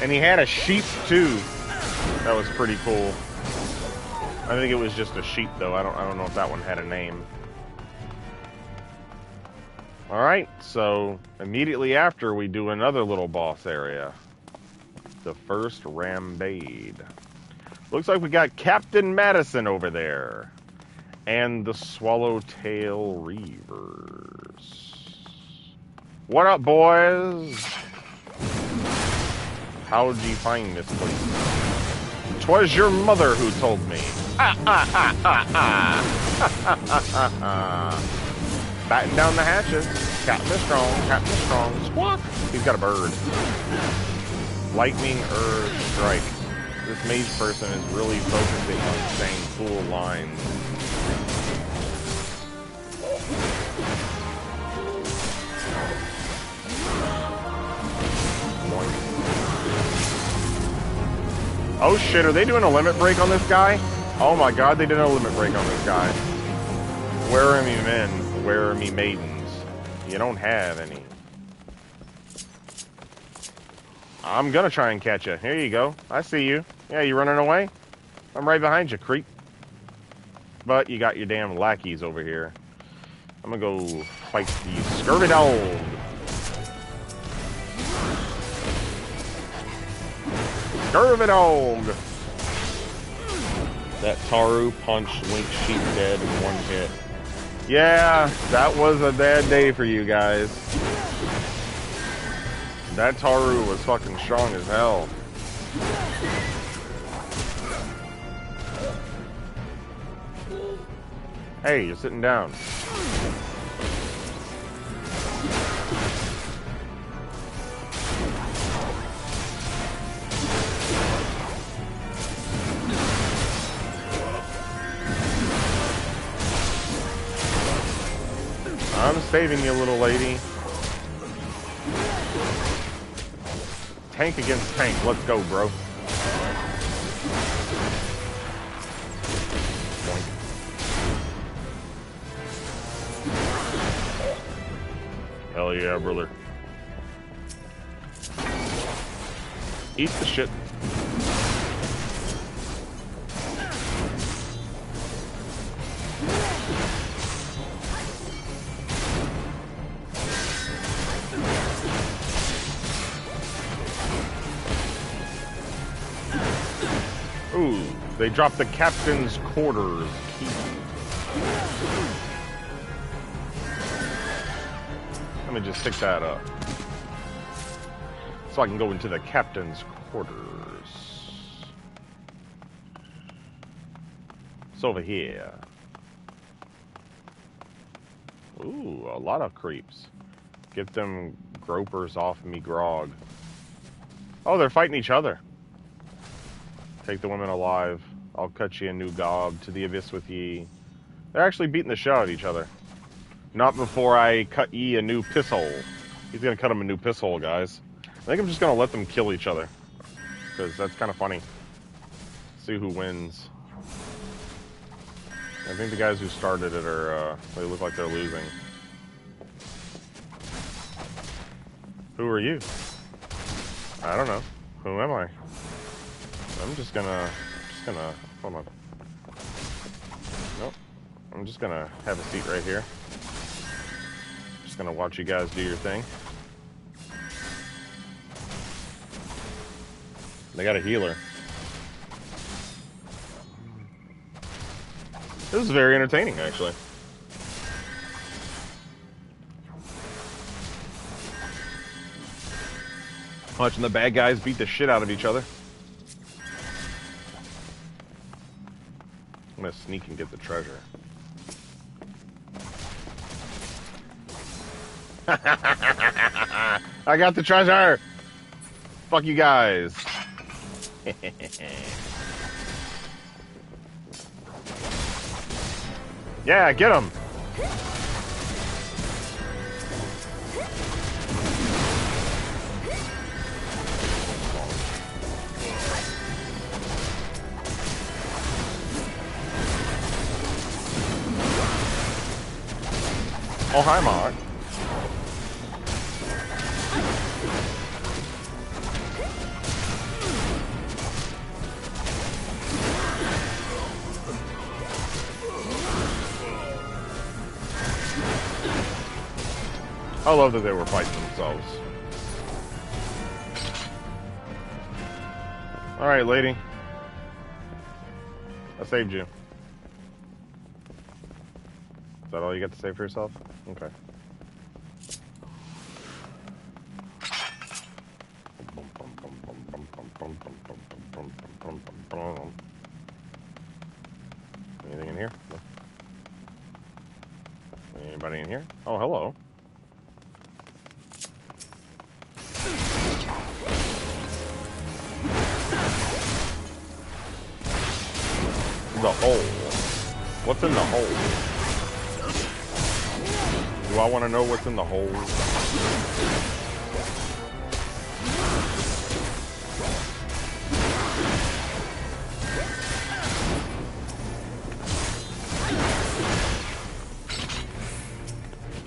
Speaker 1: And he had a sheep too. That was pretty cool. I think it was just a sheep though. I don't know if that one had a name. Alright, so immediately after we do another little boss area. The first Rambade. Looks like we got Captain Madison over there. And the Swallowtail Reavers. What up, boys? How'd you find this place? 'Twas your mother who told me. Batten down the hatches. Captain is strong, Captain is strong. Squawk! He's got a bird. Lightning Strike. This maze person is really focusing on saying cool lines. Oh shit, are they doing a limit break on this guy? Oh my god, they did a limit break on this guy. Where are me men? Where are me maidens? You don't have any. I'm gonna try and catch you. Here you go. I see you. Yeah, you running away? I'm right behind you, creep. But you got your damn lackeys over here. I'm gonna go fight the Scurvy Dog. Scurvy Dog! That Taru punched Link Sheep dead in one hit. Yeah, that was a bad day for you guys. That Taru was fucking strong as hell. Hey, you're sitting down. I'm saving you, little lady. Tank against tank. Let's go, bro. Hell yeah, brother. Eat the shit. Ooh, they dropped the captain's quarters key. Let me just stick that up. So I can go into the captain's quarters. It's over here. Ooh, a lot of creeps. Get them gropers off me, grog. Oh, they're fighting each other. Take the women alive. I'll cut ye a new gob to the abyss with ye. They're actually beating the shit out of each other. Not before I cut ye a new piss hole. He's gonna cut him a new piss hole, guys. I think I'm just gonna let them kill each other. Because that's kind of funny. See who wins. I think the guys who started it are, they look like they're losing. Who are you? I don't know. Who am I? I'm just gonna, hold on. Nope. I'm just gonna have a seat right here. Just gonna watch you guys do your thing. They got a healer. This is very entertaining, actually. Watching the bad guys beat the shit out of each other. I'm gonna sneak and get the treasure. I got the treasure! Fuck you guys. Yeah, get him! Oh, hi, Mark. I love that they were fighting themselves. Alright, lady. I saved you. Is that all you got to say for yourself? Okay. Anything in here? No. Anybody in here? Oh, hello. The hole. What's in the hole? Do I want to know what's in the hole?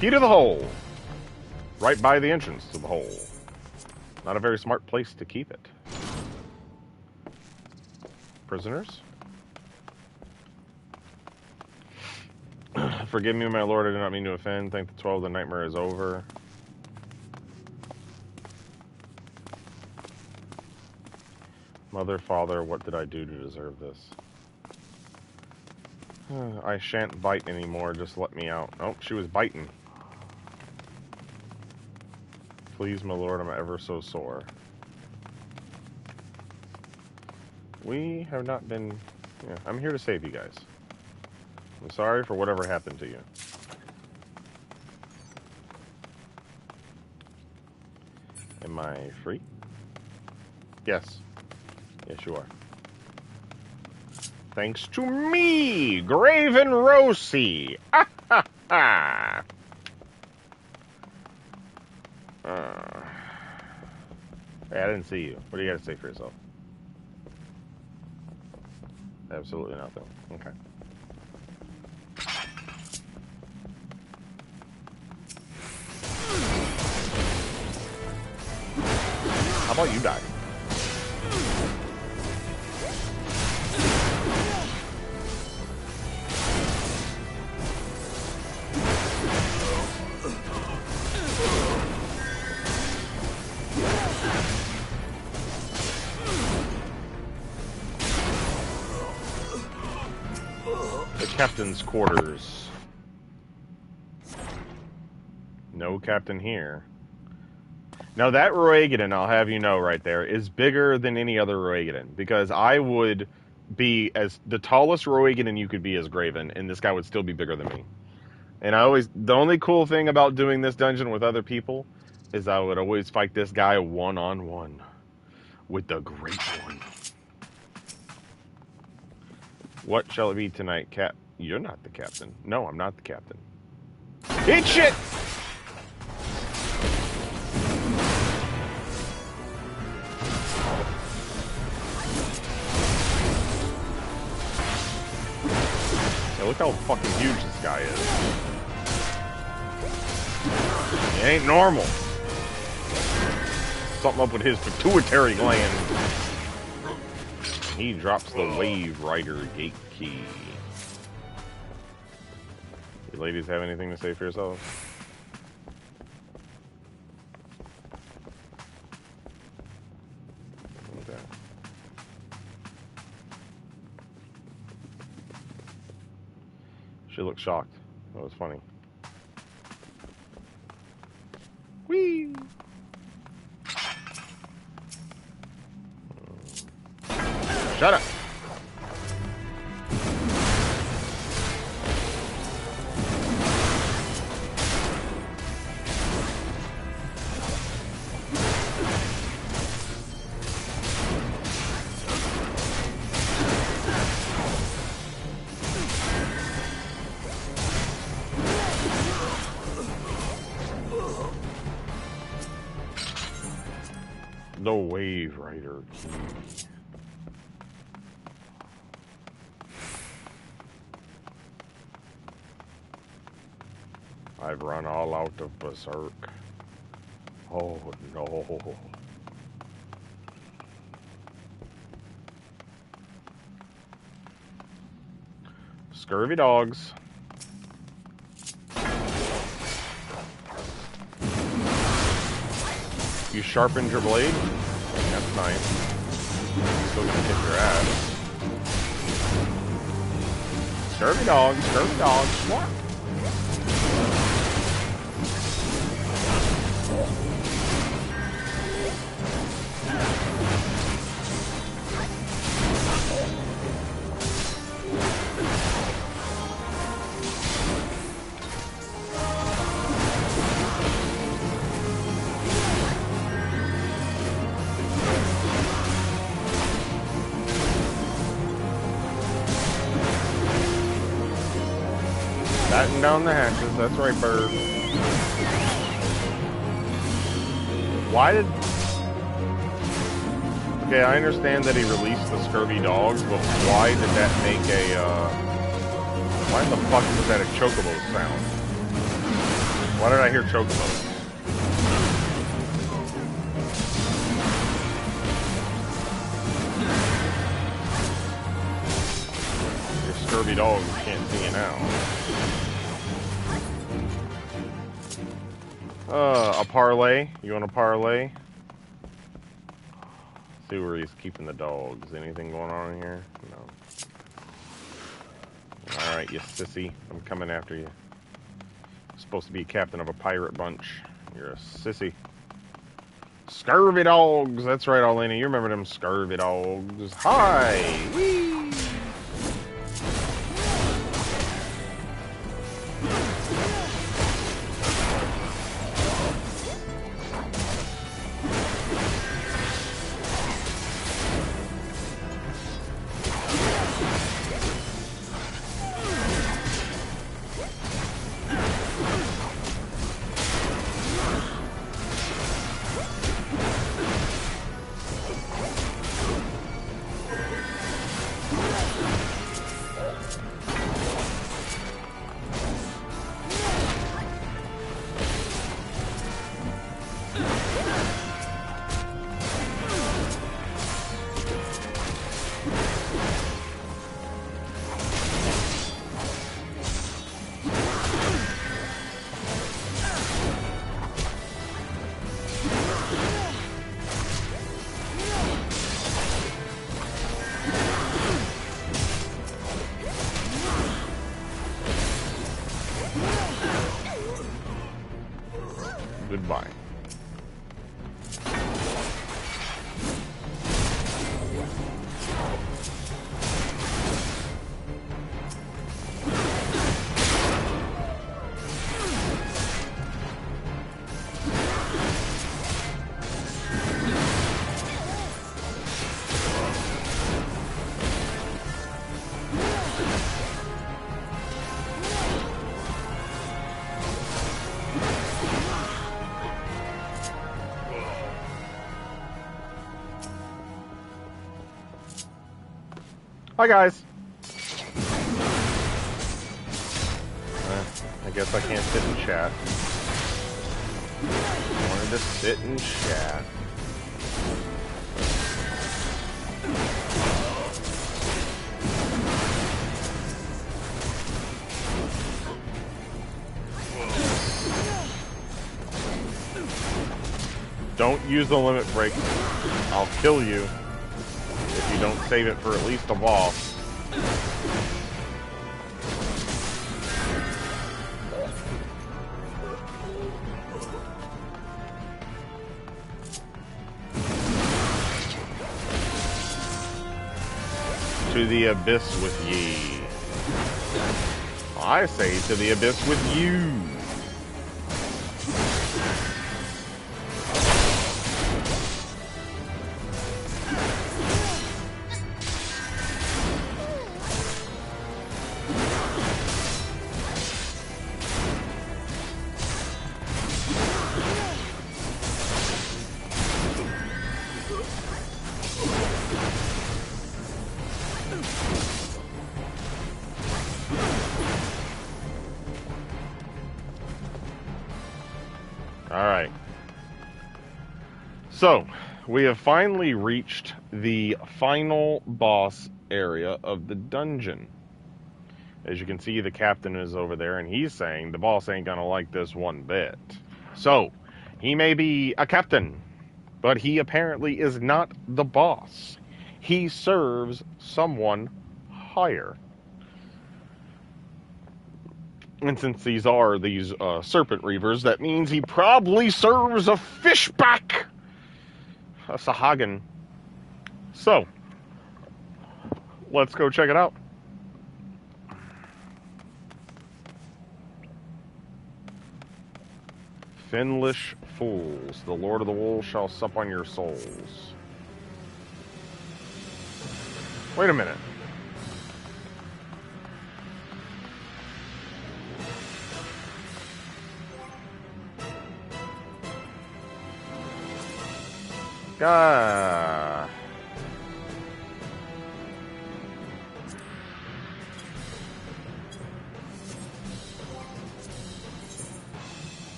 Speaker 1: Key to the hole. Right by the entrance to the hole. Not a very smart place to keep it. Prisoners? Forgive me, my lord, I do not mean to offend. Thank the 12, the nightmare is over. Mother, father, what did I do to deserve this? I shan't bite anymore, just let me out. Oh, she was biting. Please, my lord, I'm ever so sore. We have not been... Yeah, I'm here to save you guys. I'm sorry for whatever happened to you. Am I free? Yes. Yes, you are. Thanks to me, Graven Rosie. Ah, ha, ha. Hey, I didn't see you. What do you got to say for yourself? Absolutely nothing. Okay. How about you die? The captain's quarters. No captain here. Now that Roegadin, I'll have you know right there, is bigger than any other Roegadin. Because I would be as the tallest Roegadin you could be as Graven, and this guy would still be bigger than me. And the only cool thing about doing this dungeon with other people is I would always fight this guy one-on-one with the Great One. What shall it be tonight, Cap? You're not the captain. No, I'm not the captain. Eat shit! Yeah, look how fucking huge this guy is. It ain't normal. Something up with his pituitary gland. He drops the Wave Rider gate key. You ladies have anything to say for yourselves? Okay. She looked shocked. That was funny. Whee! Shut up! The Wave Rider key. I've run all out of Berserk. Oh no. Scurvy dogs. You sharpened your blade? That's nice. Still gonna hit your ass. Scurvy dogs, scurvy dogs. What? Batten down the hatches, that's right, bird. Why did... Okay, I understand that he released the scurvy dogs, but why did that make a, Why the fuck was that a chocobo sound? Why did I hear chocobos? Your scurvy dogs can't see you now. A parlay? You want a parlay? See where he's keeping the dogs. Anything going on in here? No. Alright, you sissy. I'm coming after you. Supposed to be captain of a pirate bunch. You're a sissy. Scurvy dogs! That's right, Alena. You remember them scurvy dogs. Hi! Whee! Goodbye. Hi, guys. I guess I can't sit and chat. I wanted to sit and chat. Don't use the limit break. I'll kill you if you don't save it for at least a boss. To the abyss with ye. I say to the abyss with you. Alright. So, we have finally reached the final boss area of the dungeon. As you can see, the captain is over there, and he's saying the boss ain't gonna like this one bit. So, he may be a captain, but he apparently is not the boss. He serves someone higher. And since these are these serpent reavers, that means he probably serves a fishback, a Sahagin. So, let's go check it out. Finlish fools, the Lord of the Wolves shall sup on your souls. Wait a minute.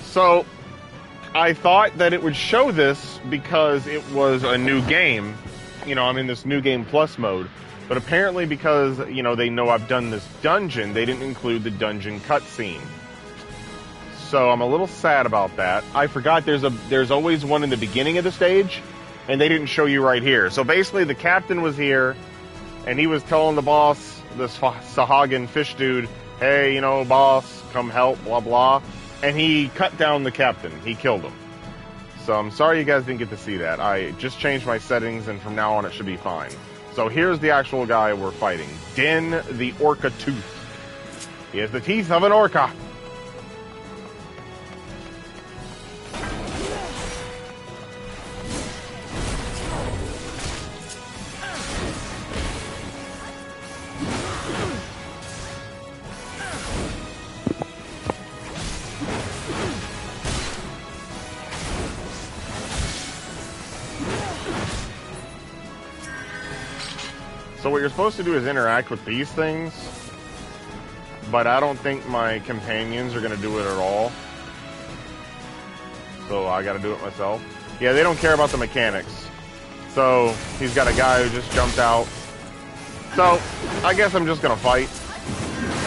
Speaker 1: So, I thought that it would show this because it was a new game. You know, I'm in this new game plus mode. But apparently because, you know, they know I've done this dungeon, they didn't include the dungeon cutscene. So I'm a little sad about that. I forgot there's always one in the beginning of the stage, and they didn't show you right here. So basically, the captain was here, and he was telling the boss, this Sahagin fish dude, hey, you know, boss, come help, blah, blah. And he cut down the captain. He killed him. So I'm sorry you guys didn't get to see that. I just changed my settings, and from now on it should be fine. So here's the actual guy we're fighting. Din the Orca Tooth. He has the teeth of an orca. So what you're supposed to do is interact with these things, but I don't think my companions are going to do it at all. So I got to do it myself. Yeah, they don't care about the mechanics. So he's got a guy who just jumped out. So I guess I'm just going to fight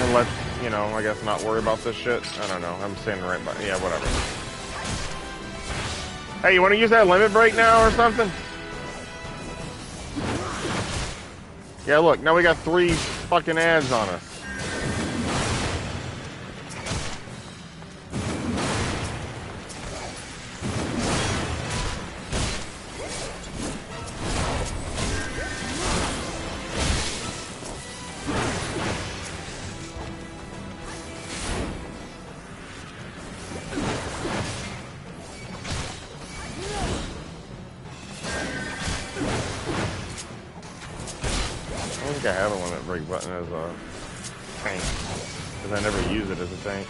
Speaker 1: and let, you know, I guess not worry about this shit. I don't know. I'm standing right by. Yeah, whatever. Hey, you want to use that limit break now or something? Yeah, look, now we got 3 fucking ads on us. I have a limit break button as a tank, because I never use it as a tank.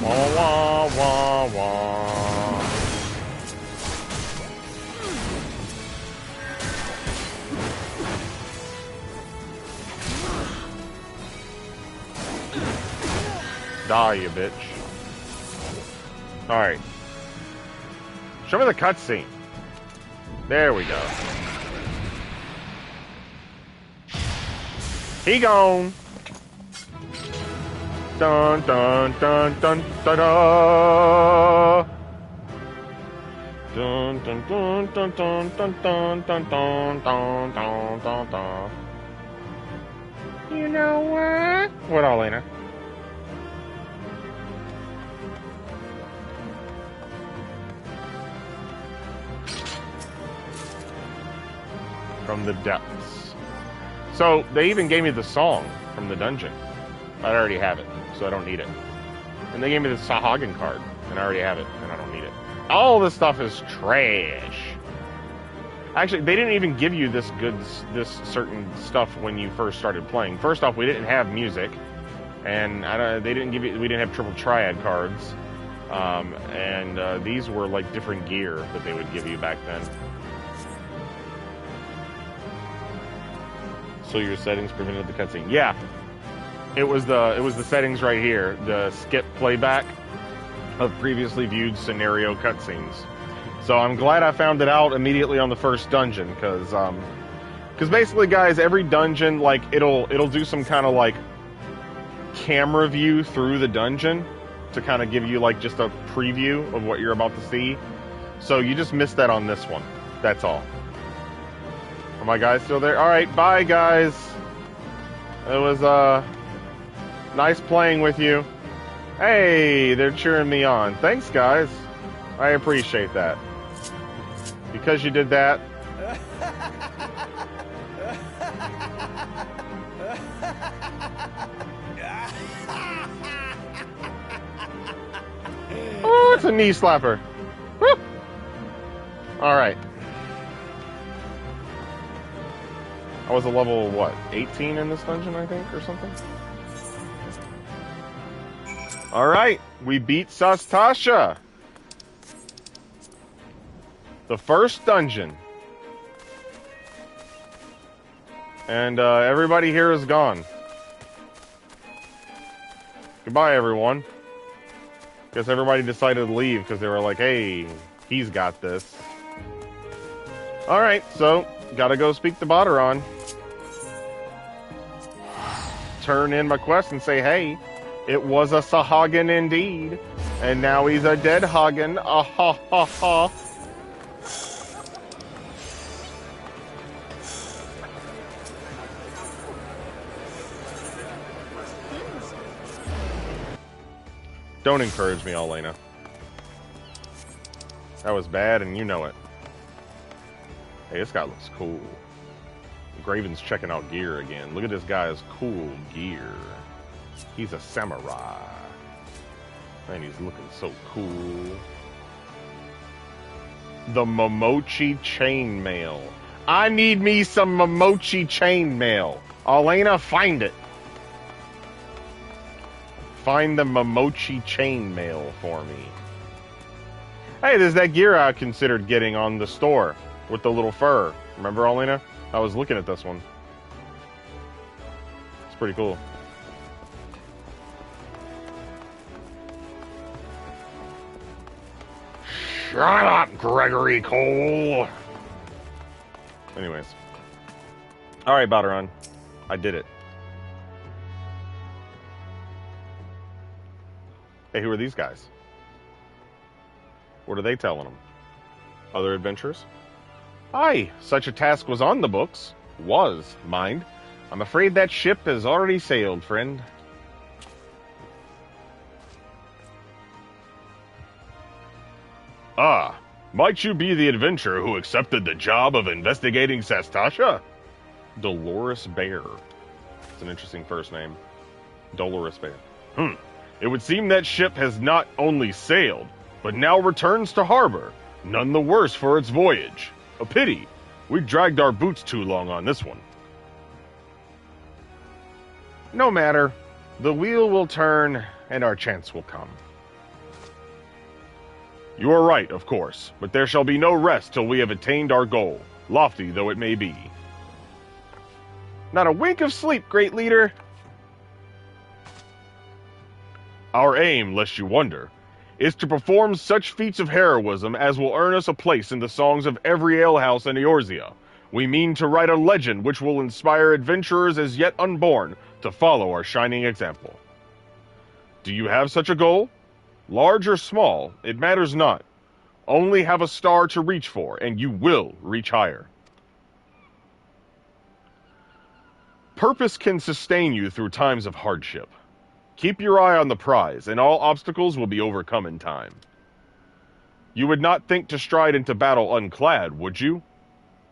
Speaker 1: Wah wah wah wah. Die, you bitch. Alright. Show me the cutscene. There we go. He gone. Dun dun dun dun da da. Dun dun dun dun dun dun dun dun dun dun dun dun dun. You know what? What, Elena? From the depths. So they even gave me the song from the dungeon. I already have it, so I don't need it. And they gave me the Sahagin card, and I already have it, and I don't need it. All this stuff is trash. Actually, they didn't even give you this certain stuff when you first started playing. First off, we didn't have music, and we didn't have triple triad cards, and these were like different gear that they would give you back then. So your settings prevented the cutscene. Yeah, it was the settings right here. The skip playback of previously viewed scenario cutscenes. So I'm glad I found it out immediately on the first dungeon, because basically, guys, every dungeon, like it'll do some kind of like camera view through the dungeon to kind of give you like just a preview of what you're about to see. So you just missed that on this one. That's all. Are my guys still there? Alright, bye guys. It was nice playing with you. Hey, they're cheering me on. Thanks guys. I appreciate that. Because you did that. Oh, it's a knee slapper. Woo! Alright. I was a level, what, 18 in this dungeon, I think, or something? Alright, we beat Sastasha. The first dungeon. And everybody here is gone. Goodbye, everyone. Guess everybody decided to leave because they were like, hey, He's got this. Alright, so, gotta go speak to Baderon. Turn in my quest and say, hey, it was a Sahagin indeed. And now he's a dead Hagen. Ah ha ha ha. Don't encourage me, Elena. That was bad, and you know it. Hey, this guy looks cool. Graven's checking out gear again. Look at this guy's cool gear. He's a samurai. Man, he's looking so cool. The Momochi chainmail. I need me some Momochi chainmail. Elena, find it. Find the Momochi chainmail for me. Hey, there's that gear I considered getting on the store with the little fur. Remember, Elena? I was looking at this one. It's pretty cool. Shut up, Gregory Cole! Anyways. Alright, Baderon. I did it. Hey, who are these guys? What are they telling them? Other adventures? Aye, such a task was on the books. Was, mind. I'm afraid that ship has already sailed, friend. Ah, might you be the adventurer who accepted the job of investigating Sastasha? Dolores Bear. It's an interesting first name. Dolores Bear. It would seem that ship has not only sailed, but now returns to harbor, none the worse for its voyage. A pity. We dragged our boots too long on this one. No matter. The wheel will turn, and our chance will come. You are right, of course, but there shall be no rest till we have attained our goal, lofty though it may be. Not a wink of sleep, great leader. Our aim, lest you wonder, is to perform such feats of heroism as will earn us a place in the songs of every alehouse in Eorzea. We mean to write a legend which will inspire adventurers as yet unborn to follow our shining example. Do you have such a goal? Large or small, it matters not. Only have a star to reach for, and you will reach higher. Purpose can sustain you through times of hardship. Keep your eye on the prize, and all obstacles will be overcome in time. You would not think to stride into battle unclad, would you?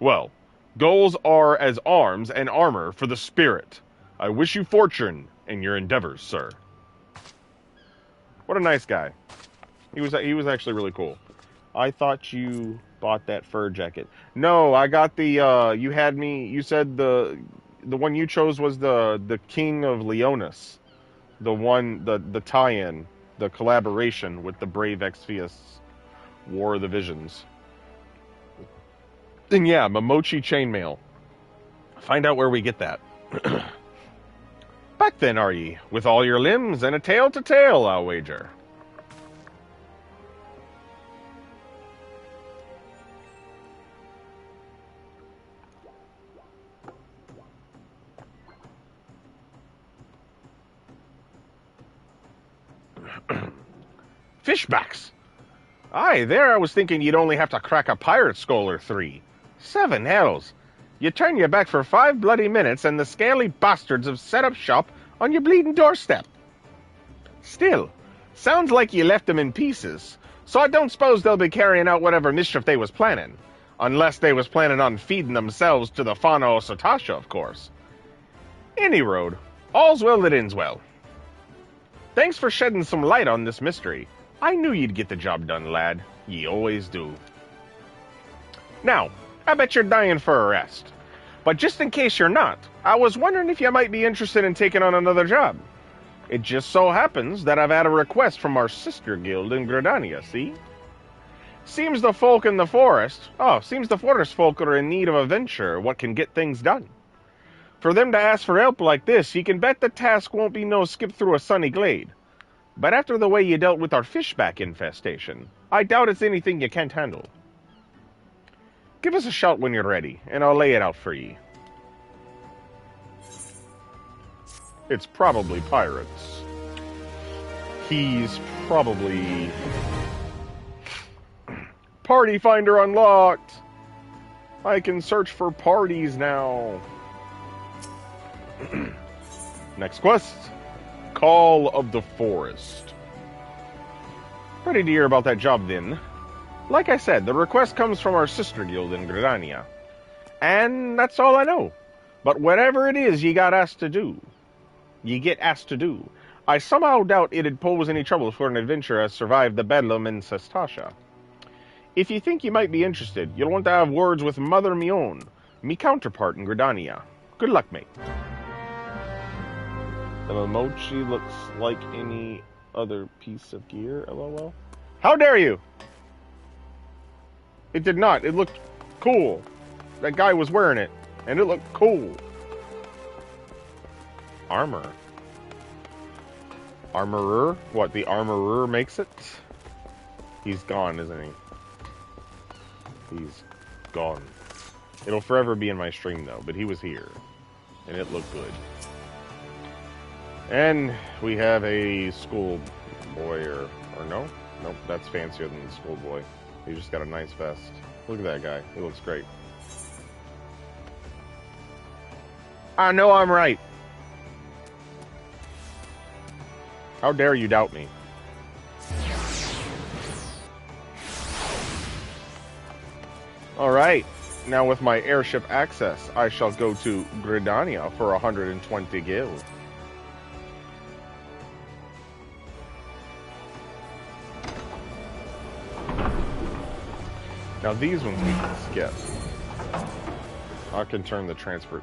Speaker 1: Well, goals are as arms and armor for the spirit. I wish you fortune in your endeavors, sir. What a nice guy. He was actually really cool. I thought you bought that fur jacket. No, I got the, you said the one you chose was the King of Leonis. The one, the tie-in, the collaboration with the Brave Exvius War of the Visions. And yeah, Momochi chainmail. Find out where we get that. Back then, are ye, with all your limbs and a tail to tail, I'll wager. Fishbacks! Aye, there I was thinking you'd only have to crack a pirate skull or 3. 7 hells! You turn your back for 5 bloody minutes and the scaly bastards have set up shop on your bleeding doorstep. Still, sounds like you left them in pieces, so I don't suppose they'll be carrying out whatever mischief they was planning. Unless they was planning on feeding themselves to the fauna o Satasha, of course. Any road, all's well that ends well. Thanks for shedding some light on this mystery. I knew you'd get the job done, lad. Ye always do. Now, I bet you're dying for a rest. But just in case you're not, I was wondering if you might be interested in taking on another job. It just so happens that I've had a request from our sister guild in Gridania, see? Seems the forest folk are in need of a venture what can get things done. For them to ask for help like this, you can bet the task won't be no skip through a sunny glade. But after the way you dealt with our fishback infestation, I doubt it's anything you can't handle. Give us a shout when you're ready, and I'll lay it out for ye. It's probably pirates. He's probably... Party finder unlocked! I can search for parties now. Next quest. Call of the Forest. Ready to hear about that job then. Like I said, the request comes from our sister guild in Gridania. And that's all I know. But whatever it is you get asked to do, I somehow doubt it'd pose any trouble for an adventurer as survived the Bedlam in Sestasha. If you think you might be interested, you'll want to have words with Mother Mion, me counterpart in Gridania. Good luck, mate. The Momochi looks like any other piece of gear, lol. How dare you! It did not. It looked cool. That guy was wearing it, and it looked cool. Armor. Armorer? What, the armorer makes it? He's gone, isn't he? He's gone. It'll forever be in my stream, though, but he was here. And it looked good. And we have a schoolboy, or no? Nope, that's fancier than the schoolboy. He just got a nice vest. Look at that guy. He looks great. I know I'm right. How dare you doubt me? Alright, now with my airship access, I shall go to Gridania for 120 gil. Now these ones we can skip. I can turn the transport...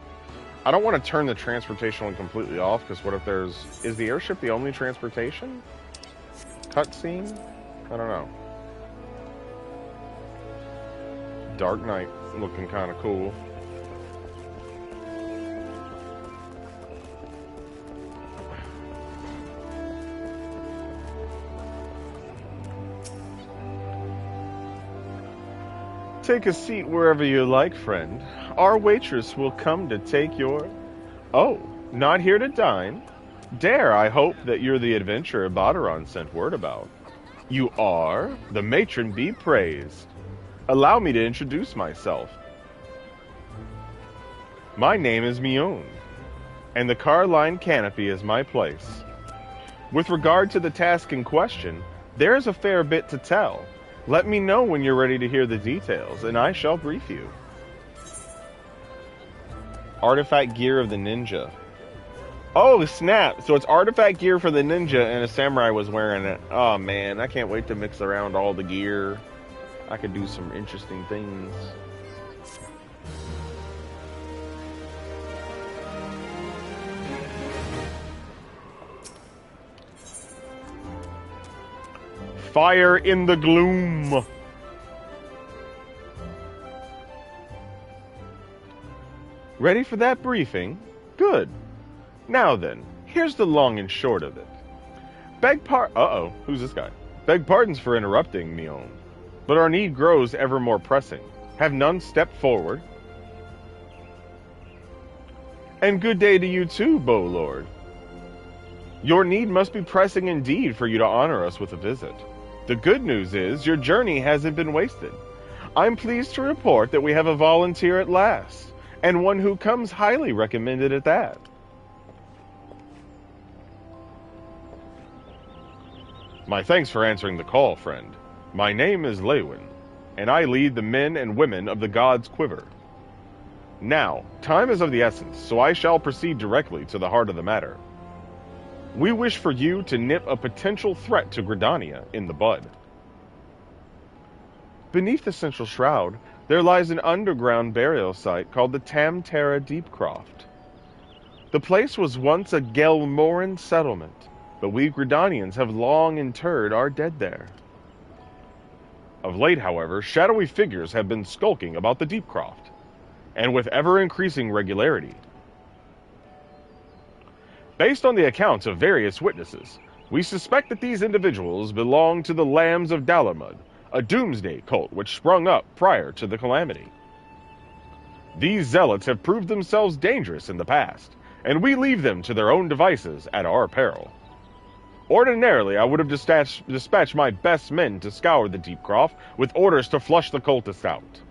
Speaker 1: I don't want to turn the transportation one completely off, because what if there's... Is the airship the only transportation? Cutscene? I don't know. Dark Knight looking kind of cool. Take a seat wherever you like, friend. Our waitress will come to take your... Oh, not here to dine? Dare I hope that you're the adventurer Badaron sent word about. You are? The matron be praised. Allow me to introduce myself. My name is Mion, and the car line canopy is my place. With regard to the task in question, there's a fair bit to tell. Let me know when you're ready to hear the details, and I shall brief you. Artifact gear of the ninja. Oh, snap! So it's artifact gear for the ninja, and a samurai was wearing it. Oh, man, I can't wait to mix around all the gear. I could do some interesting things. Fire in the gloom. Ready for that briefing? Good. Now then, here's the long and short of it. Uh-oh, who's this guy? Beg pardons for interrupting, Mion, but our need grows ever more pressing. Have none stepped forward? And good day to you too, Bow Lord. Your need must be pressing indeed for you to honor us with a visit. The good news is your journey hasn't been wasted. I'm pleased to report that we have a volunteer at last, and one who comes highly recommended at that. My thanks for answering the call, friend. My name is Lewin, and I lead the men and women of the God's Quiver. Now, time is of the essence, so I shall proceed directly to the heart of the matter. We wish for you to nip a potential threat to Gridania in the bud. Beneath the central shroud, there lies an underground burial site called the Tamtara Deepcroft. The place was once a Gelmoran settlement, but we Gridanians have long interred our dead there. Of late, however, shadowy figures have been skulking about the Deepcroft, and with ever-increasing regularity. Based on the accounts of various witnesses, we suspect that these individuals belong to the Lambs of Dalamud, a doomsday cult which sprung up prior to the calamity. These zealots have proved themselves dangerous in the past, and we leave them to their own devices at our peril. Ordinarily, I would have dispatched my best men to scour the Deepcroft with orders to flush the cultists out.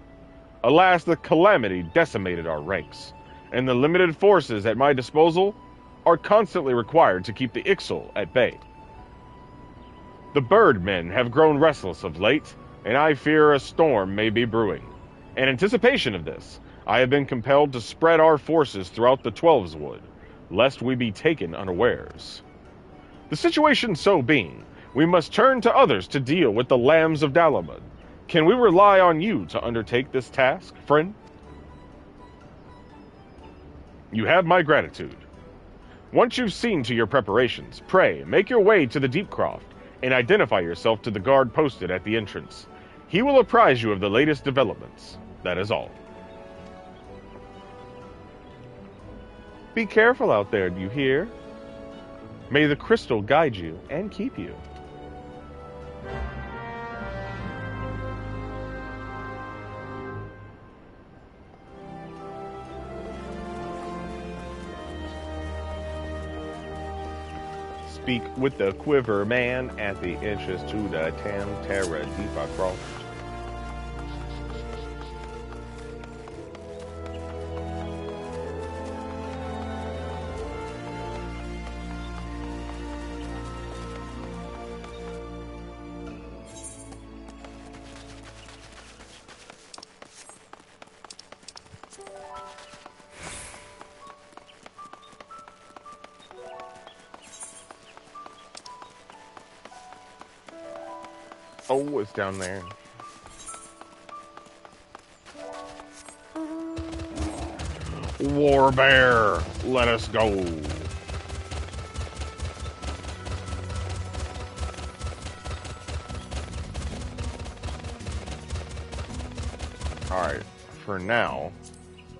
Speaker 1: Alas, the calamity decimated our ranks, and the limited forces at my disposal are constantly required to keep the Ixal at bay. The Birdmen have grown restless of late, and I fear a storm may be brewing. In anticipation of this, I have been compelled to spread our forces throughout the Twelveswood, lest we be taken unawares. The situation so being, we must turn to others to deal with the Lambs of Dalamud. Can we rely on you to undertake this task, friend? You have my gratitude. Once you've seen to your preparations, pray, make your way to the Deepcroft and identify yourself to the guard posted at the entrance. He will apprise you of the latest developments. That is all. Be careful out there, do you hear? May the crystal guide you and keep you. Speak with the quiver man at the entrance to the Terra Deepcroft. Oh, it's down there. War Bear, let us go. Alright, for now,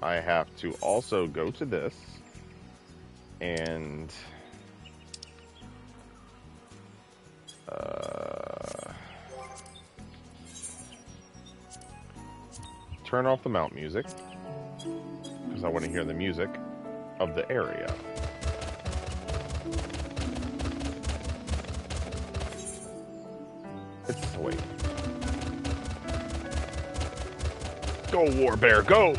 Speaker 1: I have to also go to this and turn off the mount music because I want to hear the music of the area. It's wait. Go, War Bear, go!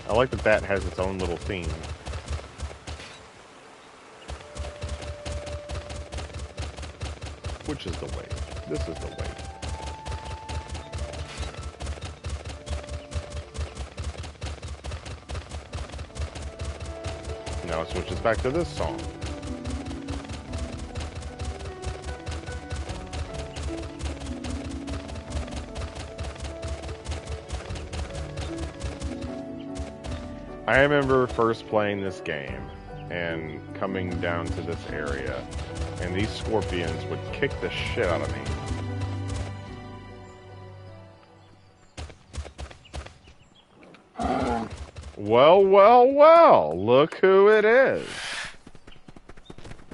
Speaker 1: I like that that has its own little theme. Which is the way? This is the way. Now it switches back to this song. I remember first playing this game and coming down to this area, and these scorpions would kick the shit out of me. Well, well, well, look who it is.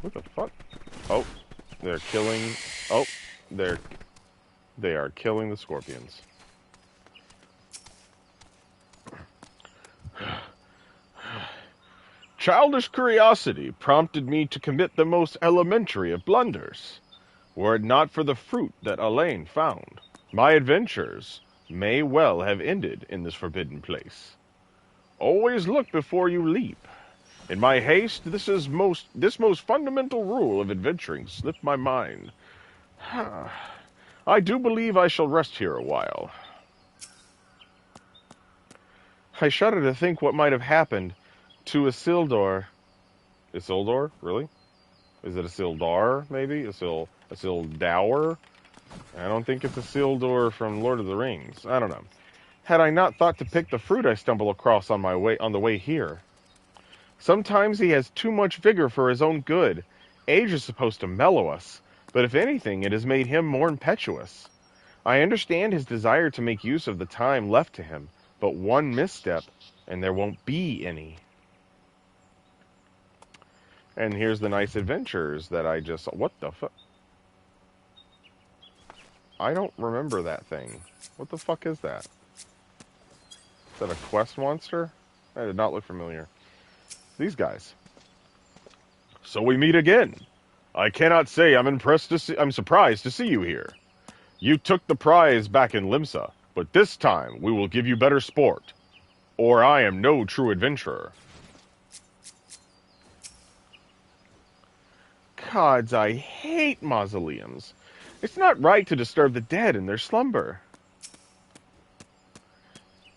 Speaker 1: What the fuck? Oh, they're killing, oh, they are killing the scorpions. Childish curiosity prompted me to commit the most elementary of blunders. Were it not for the fruit that Elaine found, my adventures may well have ended in this forbidden place. Always look before you leap. In my haste, this most fundamental rule of adventuring slipped my mind. I do believe I shall rest here a while. I shudder to think what might have happened to Isildur. Isildur? Really? Is it Isildur, maybe? Isildur? I don't think it's Isildur from Lord of the Rings. I don't know. Had I not thought to pick the fruit I stumble across on the way here. Sometimes he has too much vigor for his own good. Age is supposed to mellow us, but if anything, it has made him more impetuous. I understand his desire to make use of the time left to him, but one misstep, and there won't be any. And here's the nice adventures that I just... What the fuck? I don't remember that thing. What the fuck is that? Is that a quest monster? That did not look familiar. These guys. So we meet again. I cannot say I'm surprised to see you here. You took the prize back in Limsa, but this time we will give you better sport. Or I am no true adventurer. Gods, I hate mausoleums. It's not right to disturb the dead in their slumber.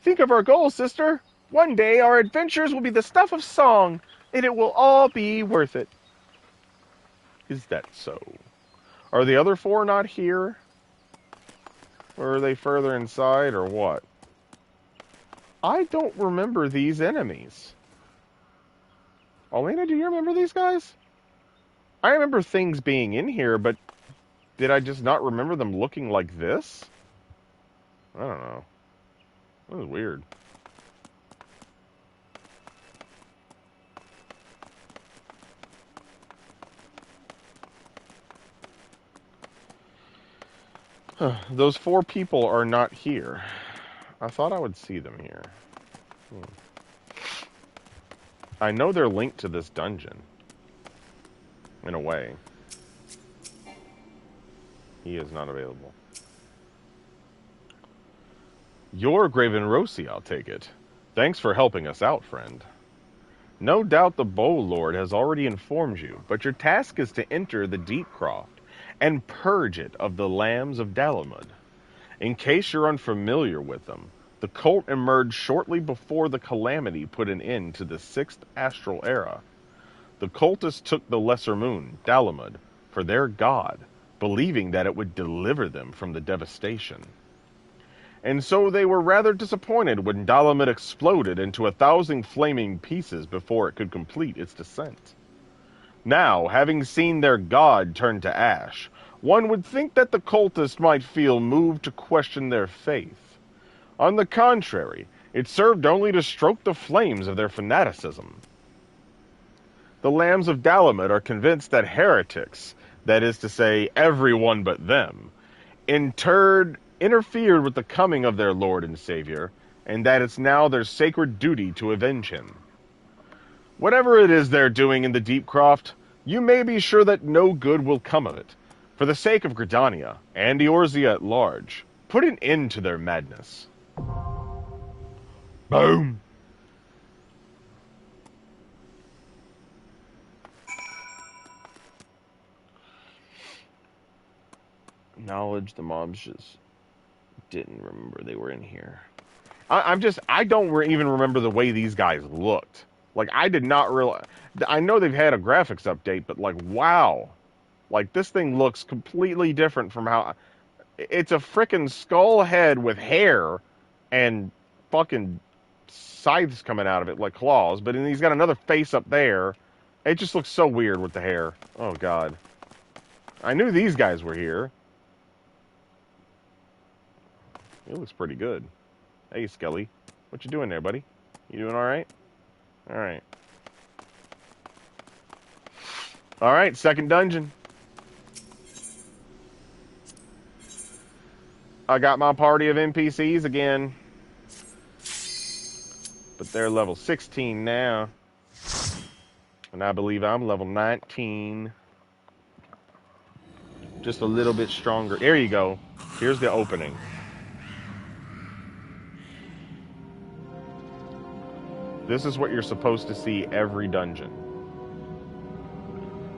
Speaker 1: Think of our goal, sister. One day our adventures will be the stuff of song, and it will all be worth it. Is that so? Are the other four not here? Or are they further inside, or what? I don't remember these enemies. Elena, do you remember these guys? I remember things being in here, but did I just not remember them looking like this? I don't know. That was weird. Those four people are not here. I thought I would see them here. I know they're linked to this dungeon. In a way. He is not available. You're Graven Rossi, I'll take it. Thanks for helping us out, friend. No doubt the Bow Lord has already informed you, but your task is to enter the Deepcroft and purge it of the Lambs of Dalamud. In case you're unfamiliar with them, the cult emerged shortly before the Calamity put an end to the 6th Astral Era. The cultists took the Lesser Moon, Dalamud, for their god, believing that it would deliver them from the devastation. And so they were rather disappointed when Dalamud exploded into 1,000 flaming pieces before it could complete its descent. Now, having seen their god turn to ash, one would think that the cultists might feel moved to question their faith. On the contrary, it served only to stoke the flames of their fanaticism. The Lambs of Dalamud are convinced that heretics, that is to say, everyone but them, interfered with the coming of their Lord and Savior, and that it's now their sacred duty to avenge him. Whatever it is they're doing in the Deepcroft, you may be sure that no good will come of it. For the sake of Gridania, and Eorzea at large, put an end to their madness. Boom! Knowledge the mobs just didn't remember they were in here. I don't even remember the way these guys looked. Like, I did not realize... I know they've had a graphics update, but, like, wow. Like, this thing looks completely different from how... It's a frickin' skull head with hair and fucking scythes coming out of it, like claws. But then he's got another face up there. It just looks so weird with the hair. Oh, God. I knew these guys were here. It looks pretty good. Hey, Skelly. What you doing there, buddy? You doing alright? Alright. Alright, second dungeon. I got my party of NPCs again. But they're level 16 now. And I believe I'm level 19. Just a little bit stronger. There you go. Here's the opening. This is what you're supposed to see every dungeon.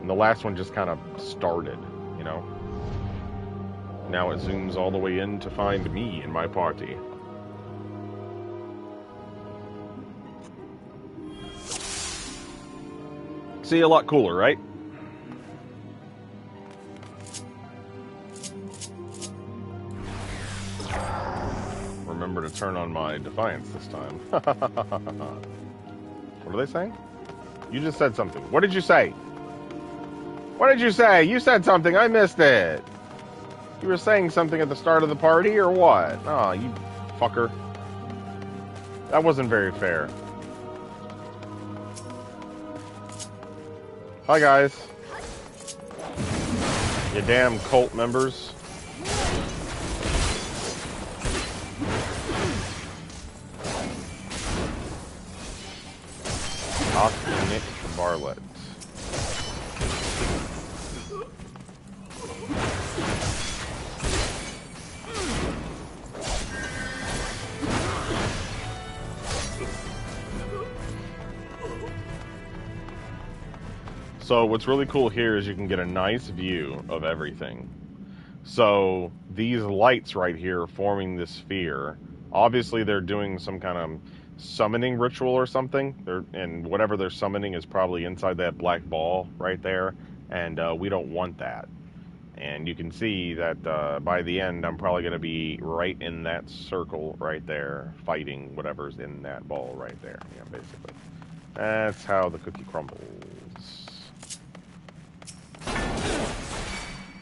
Speaker 1: And the last one just kind of started, you know? Now it zooms all the way in to find me and my party. See, a lot cooler, right? Remember to turn on my Defiance this time. What are they saying? You just said something. What did you say? What did you say? You said something. I missed it. You were saying something at the start of the party or what? Oh, you fucker. That wasn't very fair. Hi, guys. You damn cult members. Nick Barlett. So what's really cool here is you can get a nice view of everything. So these lights right here forming this sphere, obviously they're doing some kind of summoning ritual or something. And whatever they're summoning is probably inside that black ball right there. And we don't want that. And you can see that by the end, I'm probably going to be right in that circle right there, fighting whatever's in that ball right there. Yeah, basically. That's how the cookie crumbles.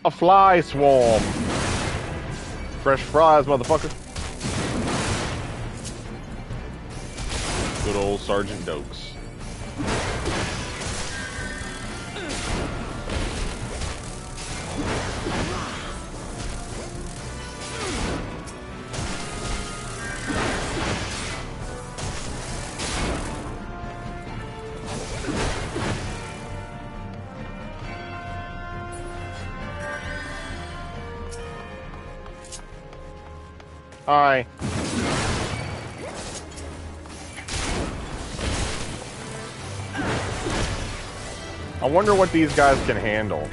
Speaker 1: A fly swarm. Fresh fries, motherfucker. Good old Sergeant Dokes. Hi. I wonder what these guys can handle.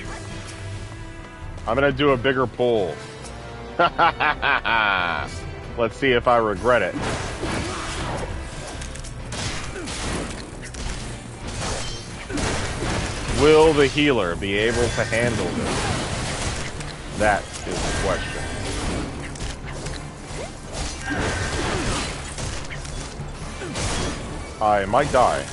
Speaker 1: I'm gonna do a bigger pull. Let's see if I regret it. Will the healer be able to handle this? That is the question. I might die.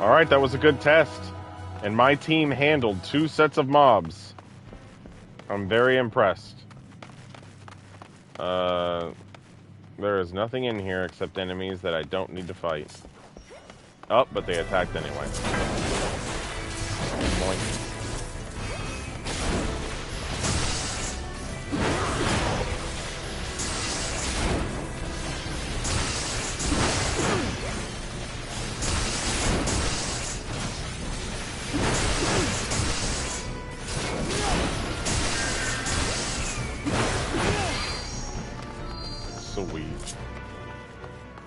Speaker 1: Alright, that was a good test. And my team handled 2 sets of mobs. I'm very impressed. There is nothing in here except enemies that I don't need to fight. Oh, but they attacked anyway. Boink.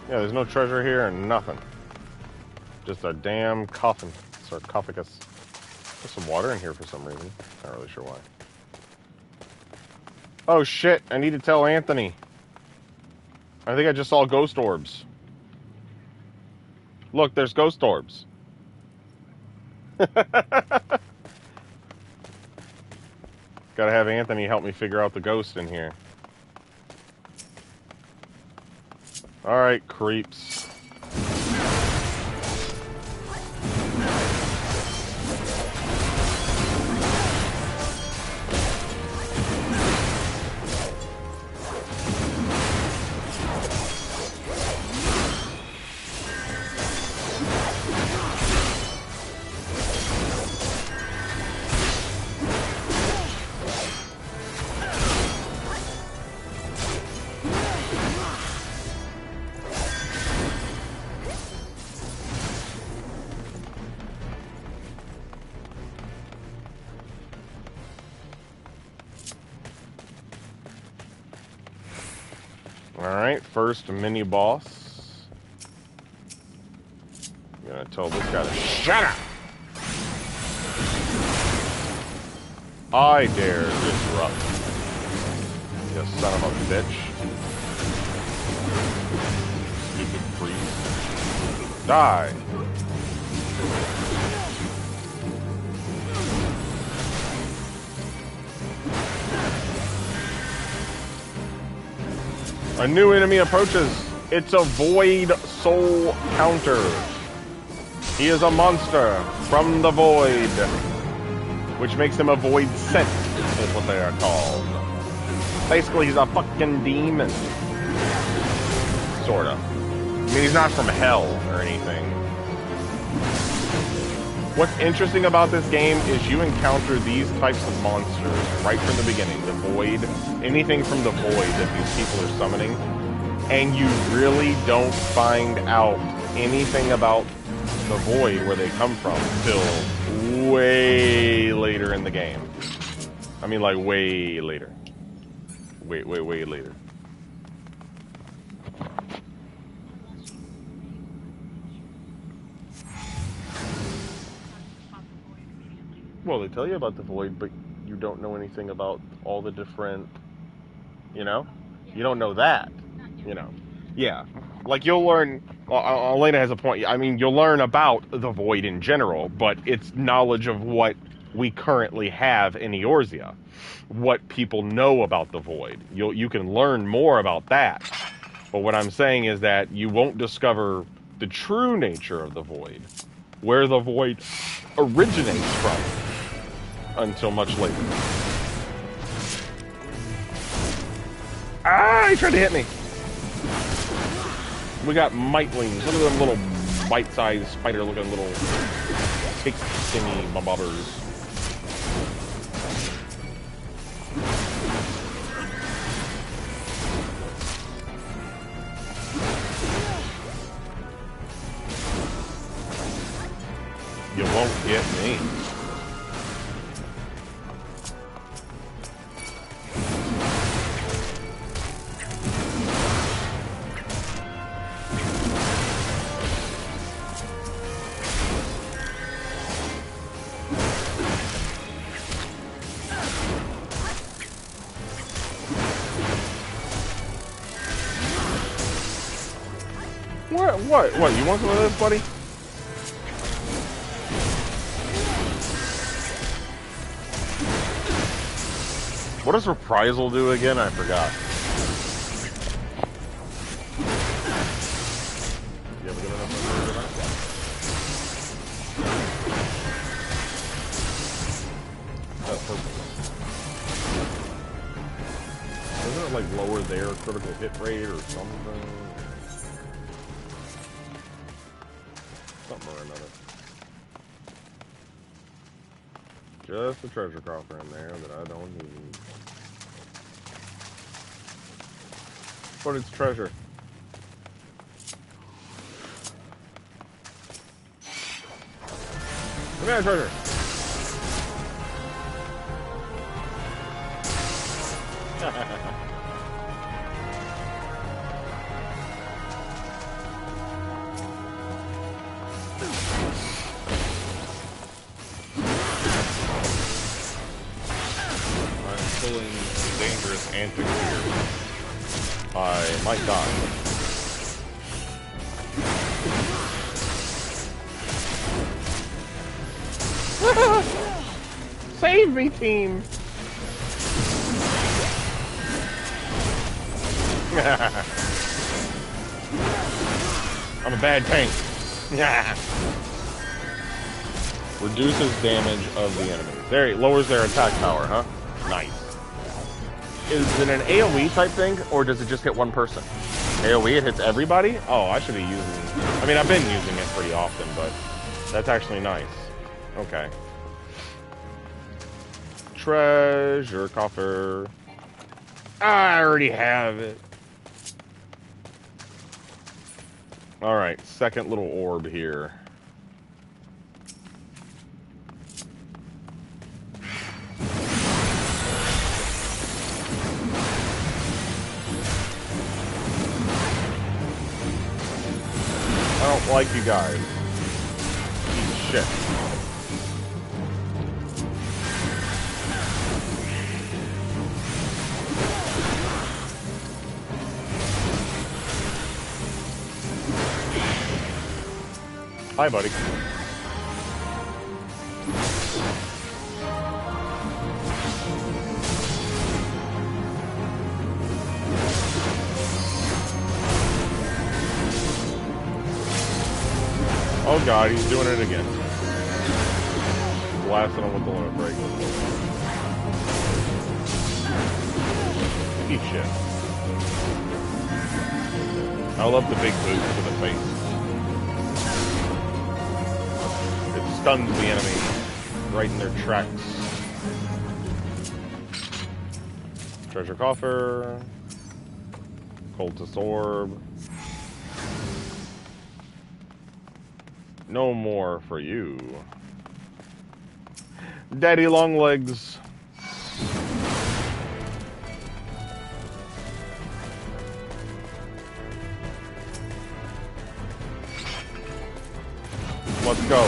Speaker 1: Yeah, there's no treasure here and nothing. Just a damn coffin. Sarcophagus. There's some water in here for some reason. Not really sure why. Oh shit, I need to tell Anthony. I think I just saw ghost orbs. Look, there's ghost orbs. Gotta have Anthony help me figure out the ghost in here. Alright, creeps. Alright, first mini boss. I'm gonna tell this guy to shut up! I dare disrupt. You son of a bitch. Stupid priest. Die! A new enemy approaches. It's a void soul counter. He is a monster from the void, which makes him a void scent, is what they are called. Basically, he's a fucking demon. Sorta. I mean, he's not from hell or anything. What's interesting about this game is you encounter these types of monsters right from the beginning. The void, anything from the void that these people are summoning. And you really don't find out anything about the void, where they come from, till way later in the game. I mean, like, way later. Way later. Well, they tell you about the void, but you don't know anything about all the different, you know? You don't know that, you know? Yeah. Like, you'll learn, Elena has a point, I mean, you'll learn about the void in general, but it's knowledge of what we currently have in Eorzea. What people know about the void. You can learn more about that. But what I'm saying is that you won't discover the true nature of the void, where the void originates from, until much later. Ah, he tried to hit me. We got mightlings. Look at them little bite-sized spider-looking little tick thingy bobbers. You won't get me. What? You want some of this, buddy? What does reprisal do again? I forgot. You have a good enough number for that? That's perfect. Doesn't it like lower their critical hit rate or something? Something or another. Just a treasure coffer in there that I don't need. But it's treasure. Come here, treasure. Dangerous antics here. I might die. Save me, team! I'm a bad tank. Reduces damage of the enemy. There, it lowers their attack power, huh? Nice. Is it an AoE type thing, or does it just hit one person? AoE, it hits everybody? Oh, I should be using... I mean, I've been using it pretty often, but that's actually nice. Okay. Treasure coffer. I already have it. Alright, second little orb here. I don't like you guys. Piece of shit. Hi, buddy. Oh god, he's doing it again. Blasting him with the limit break. Eat shit. I love the big boot to the face. It stuns the enemy right in their tracks. Treasure coffer. Cultist orb. No more for you. Daddy Longlegs. Let's go.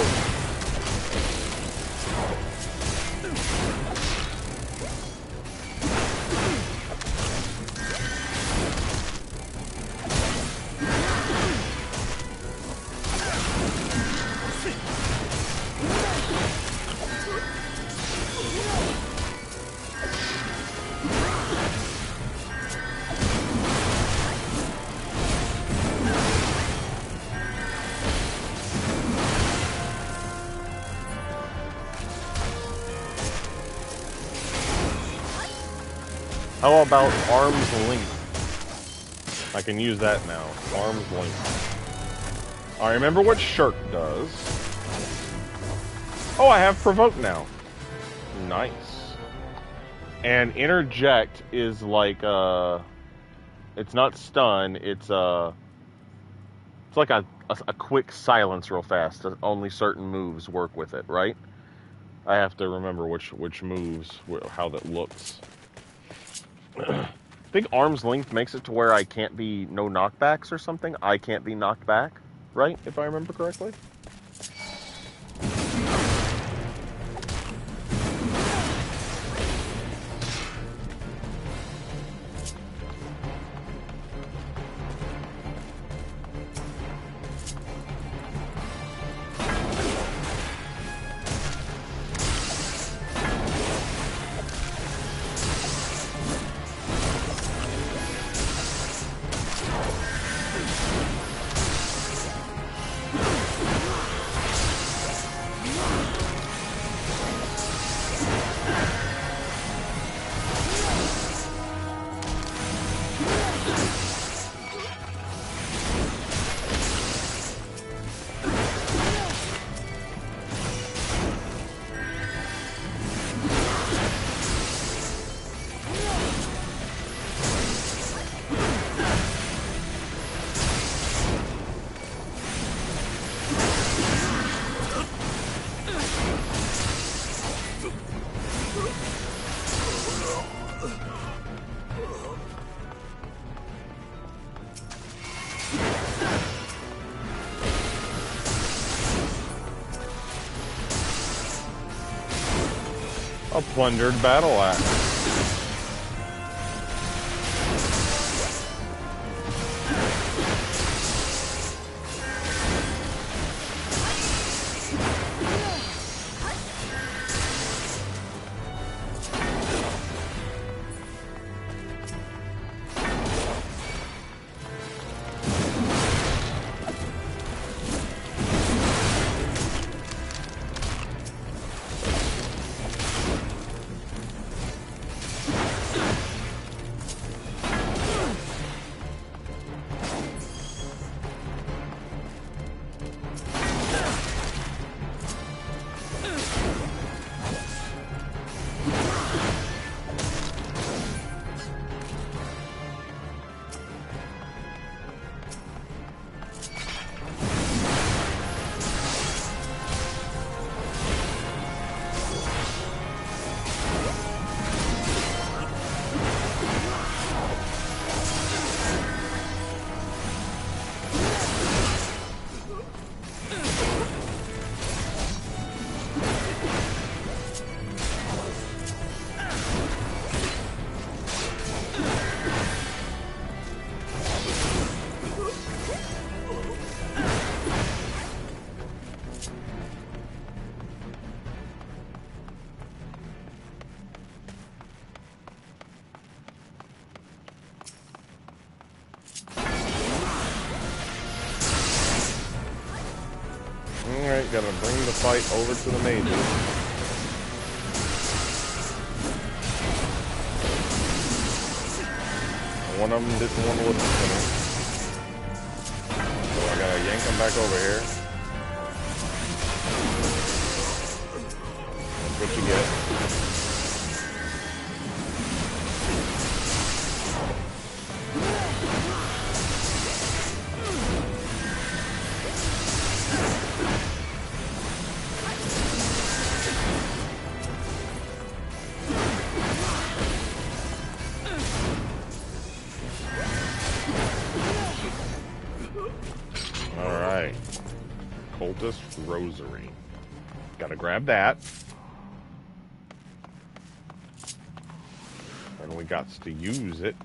Speaker 1: How about arm's length? I can use that now. Arm's length. I remember what Shirk does. Oh, I have provoke now. Nice. And interject is like it's not stun. It's like a quick silence real fast. Only certain moves work with it, right? I have to remember which moves, how that looks. I think arm's length makes it to where I can't be no knockbacks or something. I can't be knocked back, right? If I remember correctly. A plundered battle axe. gotta bring the fight over to the mages. One of them didn't want to listen to me. So I gotta yank him back over here. That's what you get. Alright. Cultist Rosary. Gotta grab that. And we got to use it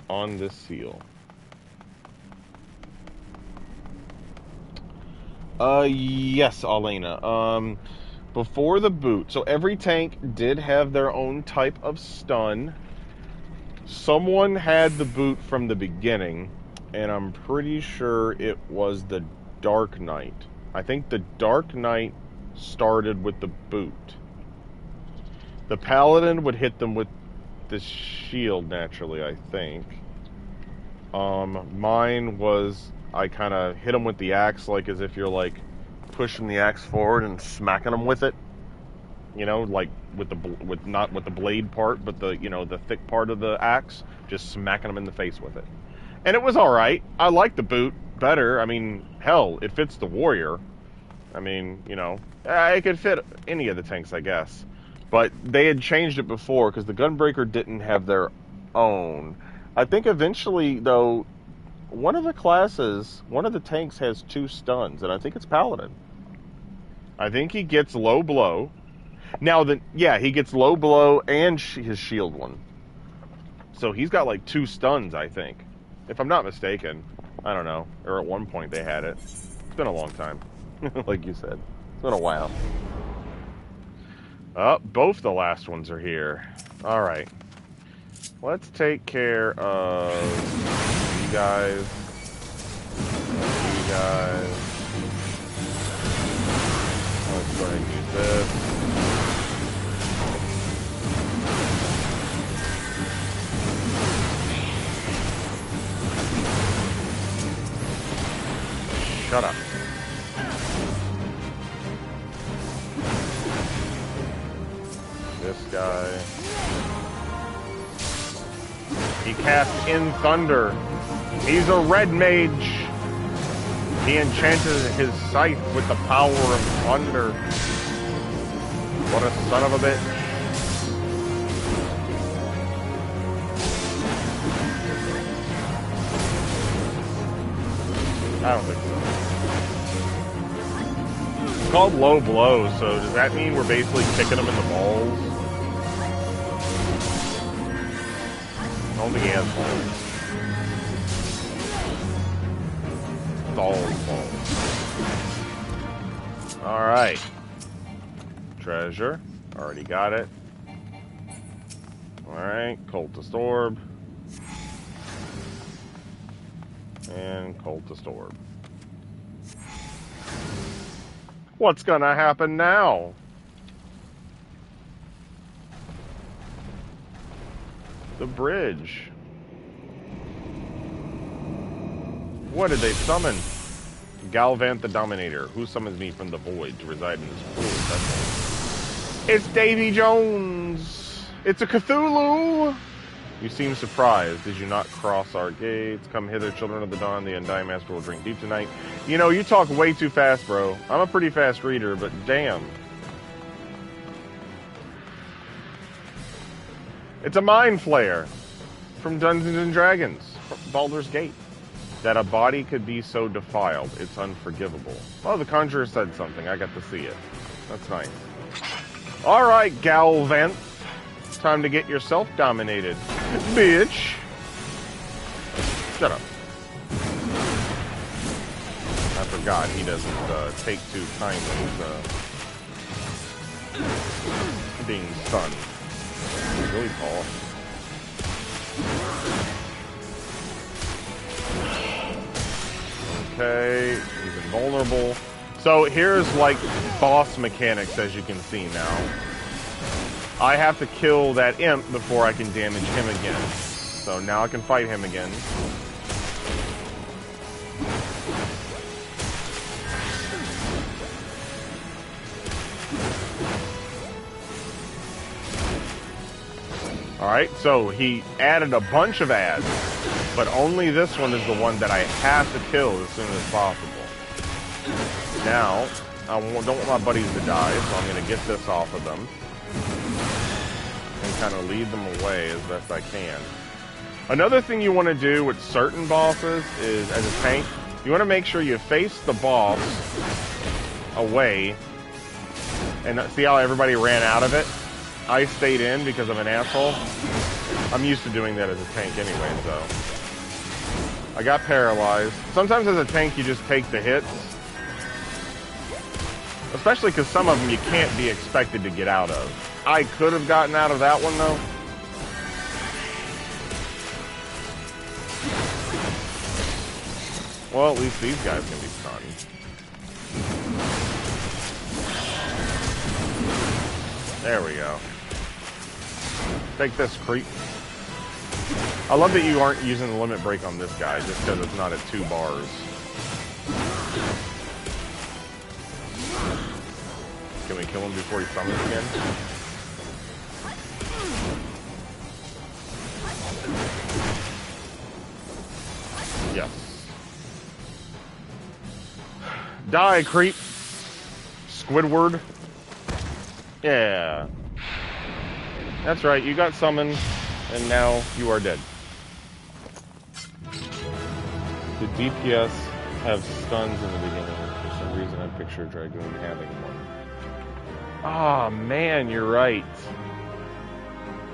Speaker 1: on this seal. Yes, Alena. Before the boot, so every tank did have their own type of stun. Someone had the boot from the beginning, and I'm pretty sure it was the Dark Knight. I think the Dark Knight started with the boot. The Paladin would hit them with the shield naturally, I think. Mine was, I kind of hit them with the axe, like as if you're like pushing the axe forward and smacking them with it. You know, like not with the blade part, but the, you know, the thick part of the axe, just smacking them in the face with it. And it was all right. I like the boot better. I mean, hell, it fits the warrior. I mean, you know, it could fit any of the tanks, I guess. But they had changed it before because the Gunbreaker didn't have their own. I think eventually, though, one of the tanks has 2 stuns, and I think it's Paladin. I think he gets low blow. Now, he gets low blow and his shield one. So he's got like 2 stuns, I think. If I'm not mistaken. I don't know. Or at one point they had it. It's been a long time. Like you said. It's been a while. Oh, both the last ones are here. Alright. Let's take care of you guys. You guys. Let's go ahead and use this. Shut up. This guy. He casts In Thunder. He's a red mage. He enchanted his scythe with the power of thunder. What a son of a bitch. I don't think so. It's called low blow, so does that mean we're basically kicking him in the balls? I don't think he has balls. Balls. Alright. Treasure. Already got it. Alright, Cultist Orb. And Cultist Orb. What's gonna happen now? The bridge. What did they summon? Galvant the Dominator. Who summons me from the void to reside in this cruel vessel? It's Davy Jones! It's a Cthulhu! You seem surprised. Did you not cross our gates? Come hither, children of the dawn. The Undying Master will drink deep tonight. You know, you talk way too fast, bro. I'm a pretty fast reader, but damn. It's a mind flare from Dungeons and Dragons, Baldur's Gate. That a body could be so defiled, it's unforgivable. Oh, the Conjurer said something. I got to see it. That's nice. Alright, Galvant. Time to get yourself dominated. Bitch! Shut up. I forgot he doesn't take too kindly being stunned. Really, Paul? Okay, he's invulnerable. So here's like boss mechanics, as you can see now. I have to kill that imp before I can damage him again. So now I can fight him again. Alright, so he added a bunch of ads, but only this one is the one that I have to kill as soon as possible. Now, I don't want my buddies to die, so I'm going to get this off of them. And kind of lead them away as best I can. Another thing you want to do with certain bosses is, as a tank, you want to make sure you face the boss away. And see how everybody ran out of it? I stayed in because I'm an asshole. I'm used to doing that as a tank anyway, so. I got paralyzed. Sometimes as a tank you just take the hits. Especially because some of them you can't be expected to get out of. I could have gotten out of that one though. Well, at least these guys can be stunned. There we go. Take this, creep. I love that you aren't using the limit break on this guy, just because it's not at 2 bars. Can we kill him before he summons again? Yes. Die, creep! Squidward. Yeah. That's right, you got summoned, and now you are dead. Did DPS have stuns in the beginning? For some reason I picture Dragoon having one. Ah, man, you're right.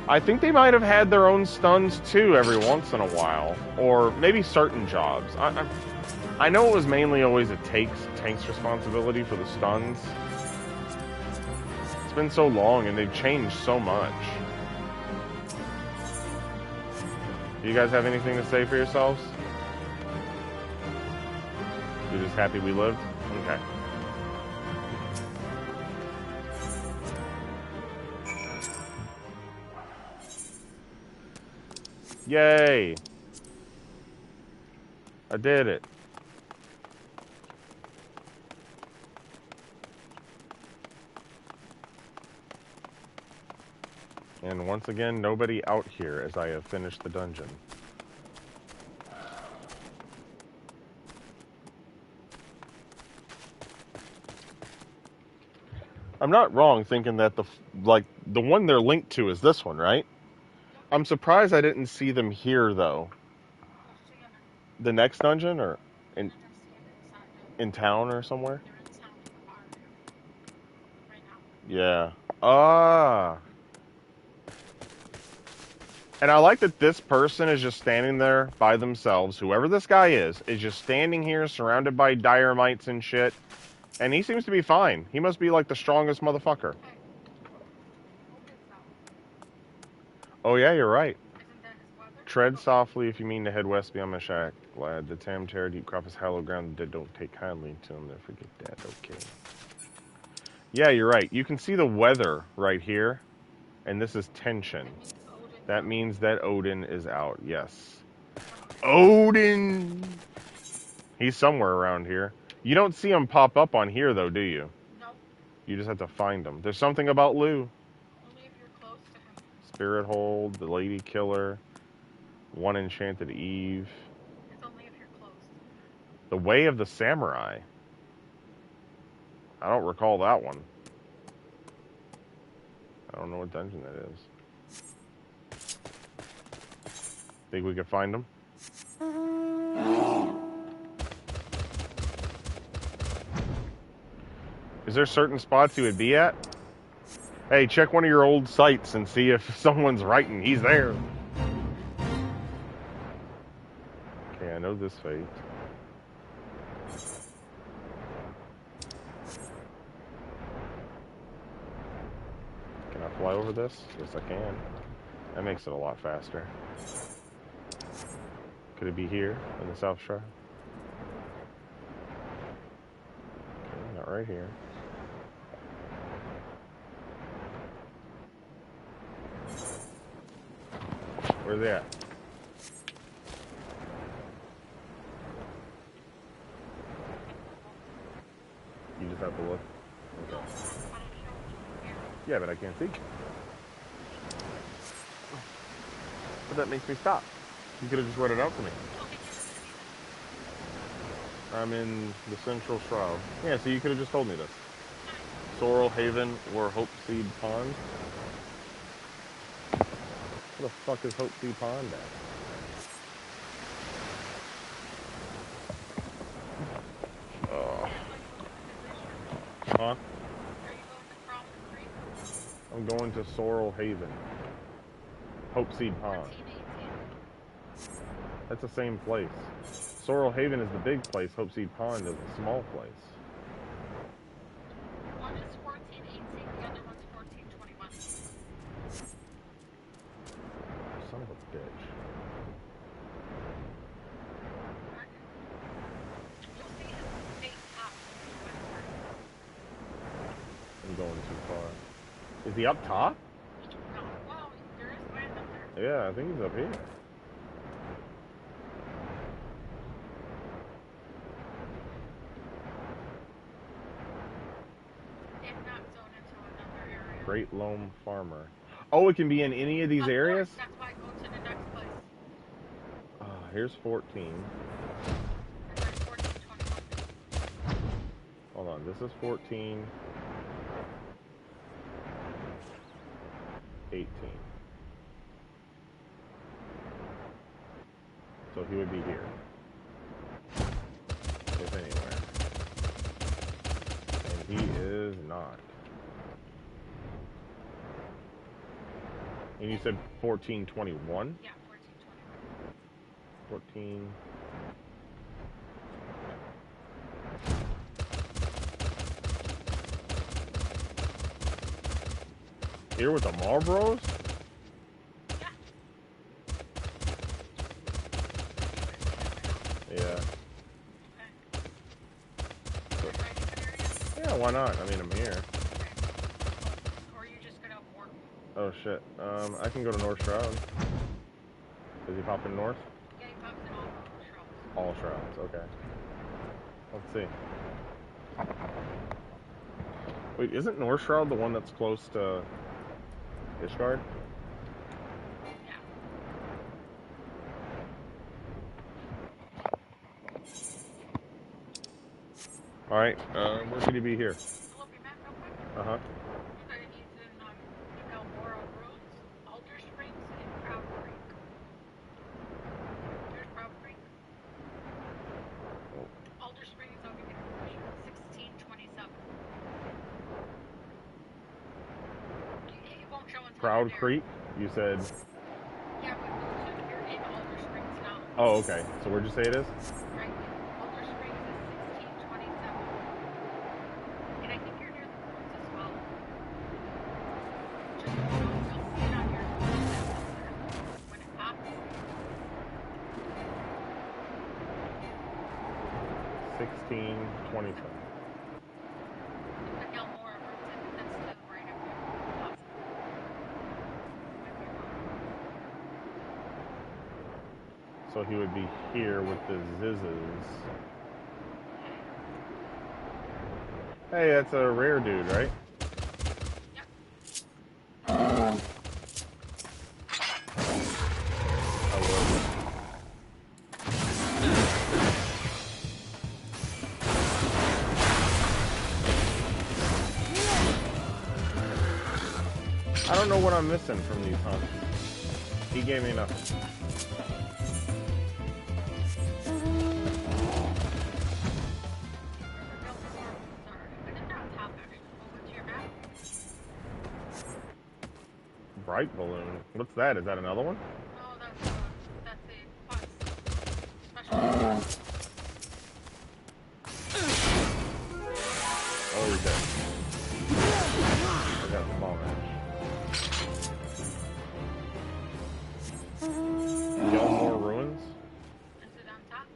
Speaker 1: I think they might have had their own stuns too every once in a while. Or maybe certain jobs. I know it was mainly always a tank's responsibility for the stuns. It's been so long and they've changed so much. Do you guys have anything to say for yourselves? You're just happy we lived? Okay. Yay! I did it. And once again, nobody out here as I have finished the dungeon. I'm not wrong thinking that the one they're linked to is this one, right? I'm surprised I didn't see them here though. The next dungeon or in town or somewhere? Yeah. Ah. And I like that this person is just standing there by themselves. Whoever this guy is just standing here surrounded by dire mites and shit. And he seems to be fine. He must be like the strongest motherfucker. Oh yeah, you're right. Tread softly if you mean to head west beyond my shack, lad. The Tam Terror deep crop is hallowed ground. The dead don't take kindly to them. They forget that. Okay. Yeah, you're right. You can see the weather right here. And this is tension. That means that Odin is out. Yes. Odin! He's somewhere around here. You don't see him pop up on here, though, do you? No. You just have to find him. There's something about Lou.
Speaker 4: Only if you're close to him.
Speaker 1: Spirit Hold, the Lady Killer, One Enchanted Eve.
Speaker 4: It's only if you're close.
Speaker 1: The Way of the Samurai. I don't recall that one. I don't know what dungeon that is. Think we could find him? Is there certain spots he would be at? Hey, check one of your old sites and see if someone's writing. He's there. Okay, I know this fate. Can I fly over this? Yes, I can. That makes it a lot faster. Could it be here in the South Shore? right here. Where's they at? You just have to look. Okay. Yeah, but I can't see. But that makes me stop. You could have just read it out to me. I'm in the Central Shroud. Yeah, so you could have just told me this. Sorrel Haven or Hopeseed Pond? Where the fuck is Hopeseed Pond at? Oh. Huh? I'm going to Sorrel Haven. Hopeseed Pond. That's the same place. Sorrel Haven is the big place. Hopeseed Pond is the small place.
Speaker 4: One is 1418, the other one's 1421.
Speaker 1: Son of a bitch.
Speaker 4: You'll see his face up.
Speaker 1: I'm going too far. Is he up top?
Speaker 4: No, well, there is land up there.
Speaker 1: Yeah, I think he's up here.
Speaker 4: If not zone into another area.
Speaker 1: Great Loam Farmer. Oh, it can be in any of these areas?
Speaker 4: That's why I go to the next place.
Speaker 1: Here's 14.
Speaker 4: And then 1421.
Speaker 1: Hold on, this is 14. 18. So he would be here. If anywhere. And he is not. And you said 1421?
Speaker 4: Yeah, 1421.
Speaker 1: 14. Here with the Marlboros? Yeah. Yeah, why not? I mean, I'm here.
Speaker 4: Or you just gonna warp.
Speaker 1: Oh shit. I can go to North Shroud. Is he popping north?
Speaker 4: Yeah, he pops in all shrouds.
Speaker 1: All shrouds, okay. Let's see. Wait, isn't North Shroud the one that's close to Ishgard?
Speaker 4: Yeah.
Speaker 1: Alright, where should he be here?
Speaker 4: Look your map real quick.
Speaker 1: Uh-huh.
Speaker 4: Okay, he's in Elmora Roads, Alder Springs, and Proud Creek. There's Proud Creek. Alder Springs over here. 1627. It won't show until
Speaker 1: Proud
Speaker 4: you're there.
Speaker 1: Creek? You said...
Speaker 4: Yeah, but you're in Alder Springs now.
Speaker 1: Oh, okay. So where'd you say it is?
Speaker 4: Right. Alder Springs is 1627. And I think you're near the ruins as well. Just you'll see it on your when it pops.
Speaker 1: 1627.
Speaker 4: The Elmora Roads, that's to the right of you.
Speaker 1: So he would be here with the Zizzes. Hey, that's a rare dude, right?
Speaker 4: Yep.
Speaker 1: I would. I don't know what I'm missing from these hunts. He gave me nothing. Bright balloon. What's that? Is that another one?
Speaker 4: Oh, that's a quest. Special.
Speaker 1: Oh, he's dead. I got a small match. Gilmore Ruins?
Speaker 4: Is it on top?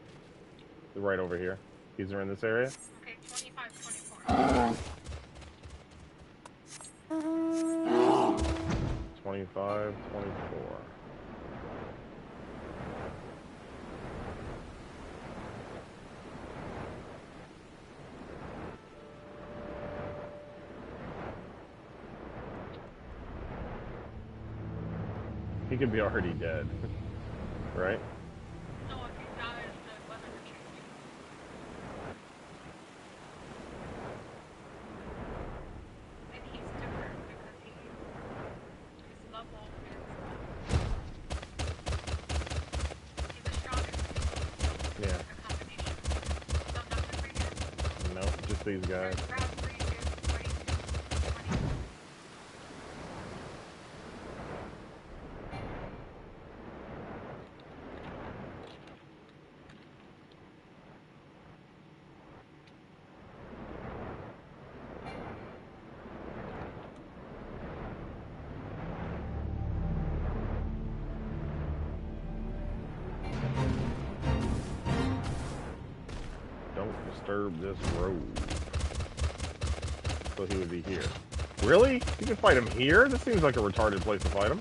Speaker 1: Right over here. These are in this area?
Speaker 4: Okay, 2524.
Speaker 1: $25, $24. He could be already dead, right?
Speaker 4: No, if he dies, the weather will change. And he's different because his level is he's a shaman.
Speaker 1: Yeah.
Speaker 4: A combination. So nothing for you.
Speaker 1: Nope, just these guys.
Speaker 4: Grab 3, 2, 22, 20.
Speaker 1: Don't disturb this road. So he would be here. Really? You can fight him here? This seems like a retarded place to fight him.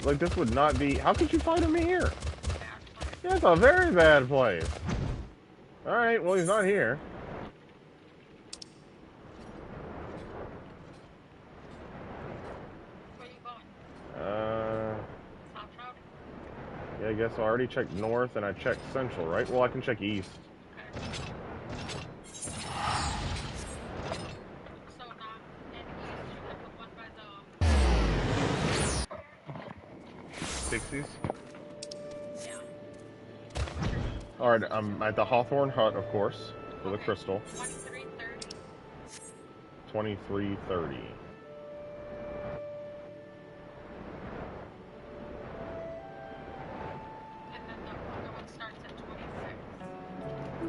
Speaker 1: Like, this would not be... How could you fight him here? Yeah, it's a very bad place. Alright, well, he's not here.
Speaker 4: Where you going?
Speaker 1: Uh...
Speaker 4: South Road?
Speaker 1: Yeah, I guess I already checked north and I checked central, right? Well, I can check east.
Speaker 4: Okay. So not in east, you like the one by the
Speaker 1: 60s?
Speaker 4: yeah.
Speaker 1: Alright, I'm at the Hawthorne Hut, of course, for the
Speaker 4: Okay.
Speaker 1: crystal.
Speaker 4: 2330.
Speaker 1: 2330.
Speaker 4: And then the other one starts at 26.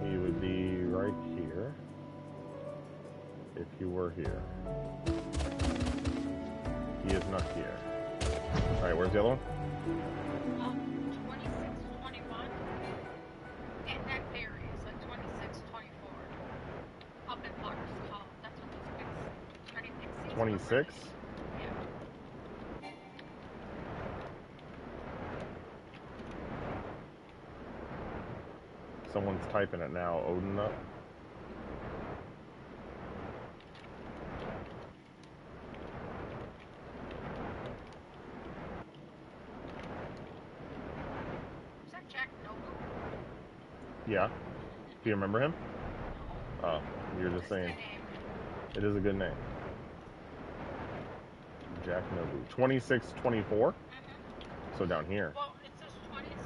Speaker 1: He would be right here. If he were here. He is not here. Alright, where's the other one?
Speaker 4: 26, 21. And that varies, like 26, 24. Up in Potter's Call. That's what those big pretty pixies.
Speaker 1: 26?
Speaker 4: Yeah.
Speaker 1: Someone's typing it now. Odin up.
Speaker 4: Is that Jack Noble?
Speaker 1: Yeah. Do you remember him? Oh, you're just
Speaker 4: That's the
Speaker 1: saying.
Speaker 4: name.
Speaker 1: It is a good name. Jack Nobu. 2624? So down here.
Speaker 4: Well, it says 26,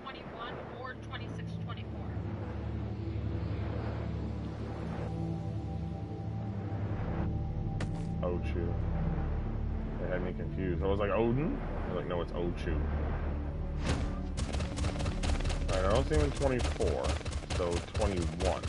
Speaker 4: 21, or 26, 24.
Speaker 1: Ochu. They had me confused. I was like, Odin? I was like, no, it's Ochu. Alright, I don't see him in 24. So 21.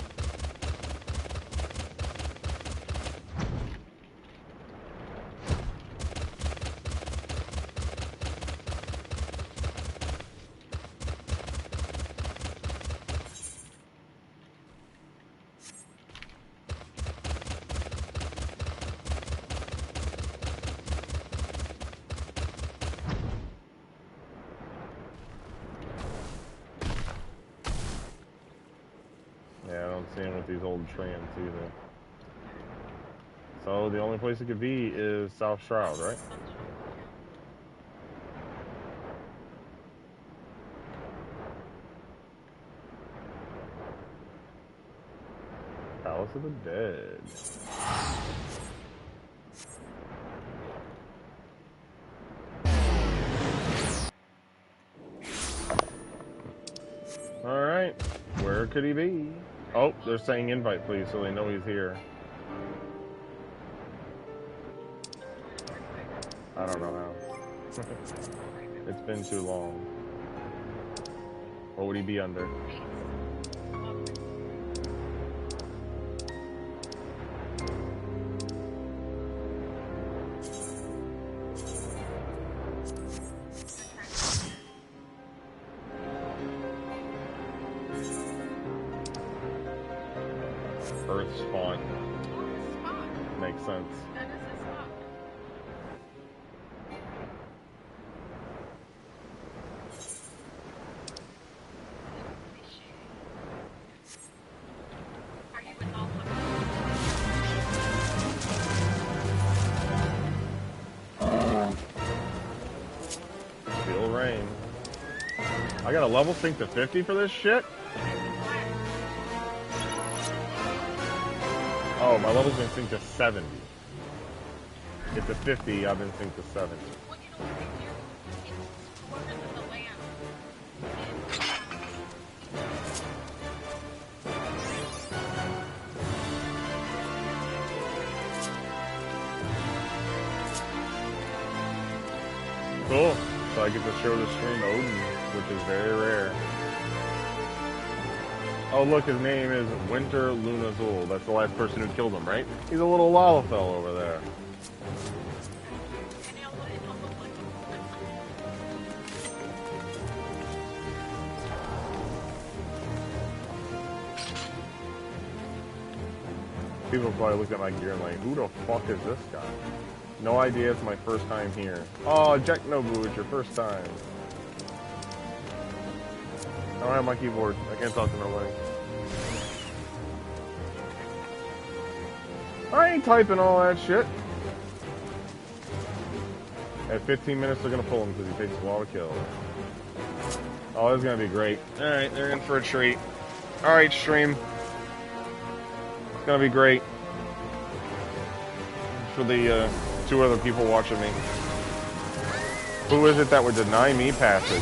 Speaker 1: Yeah, I don't see him with these old trams either. So the only place it could be is South Shroud, right? Palace of the Dead. Alright, where could he be? Oh, they're saying invite please, so they know he's here. I don't know how. It's been too long. What would he be under? Earth spawn.
Speaker 4: Oh, his spot.
Speaker 1: Makes sense.
Speaker 4: That is his spot. Are you in all
Speaker 1: Feel rain. I got a level sync to 50 for this shit? Oh, my level's been synced to 70. Get to 50, I've been synced to 70.
Speaker 4: Well, you know what they do? It's warmer than the land.
Speaker 1: Cool. So I get to show the stream Odin, which is very rare. Oh, look, his name is Winter Lunazul. That's the last person who killed him, right? He's a little Lalafell over there.
Speaker 4: And it'll look like
Speaker 1: People probably look at my gear and like, who the fuck is this guy? No idea, it's my first time here. Oh, Jack Nobu, it's your first time. I don't have my keyboard. I can't talk to nobody. I ain't typing all that shit. At 15 minutes, they're gonna pull him because he takes a while to kill. Oh, this is gonna be great. Alright, they're in for a treat. Alright, stream. It's gonna be great. For the, 2 other people watching me. Who is it that would deny me passage?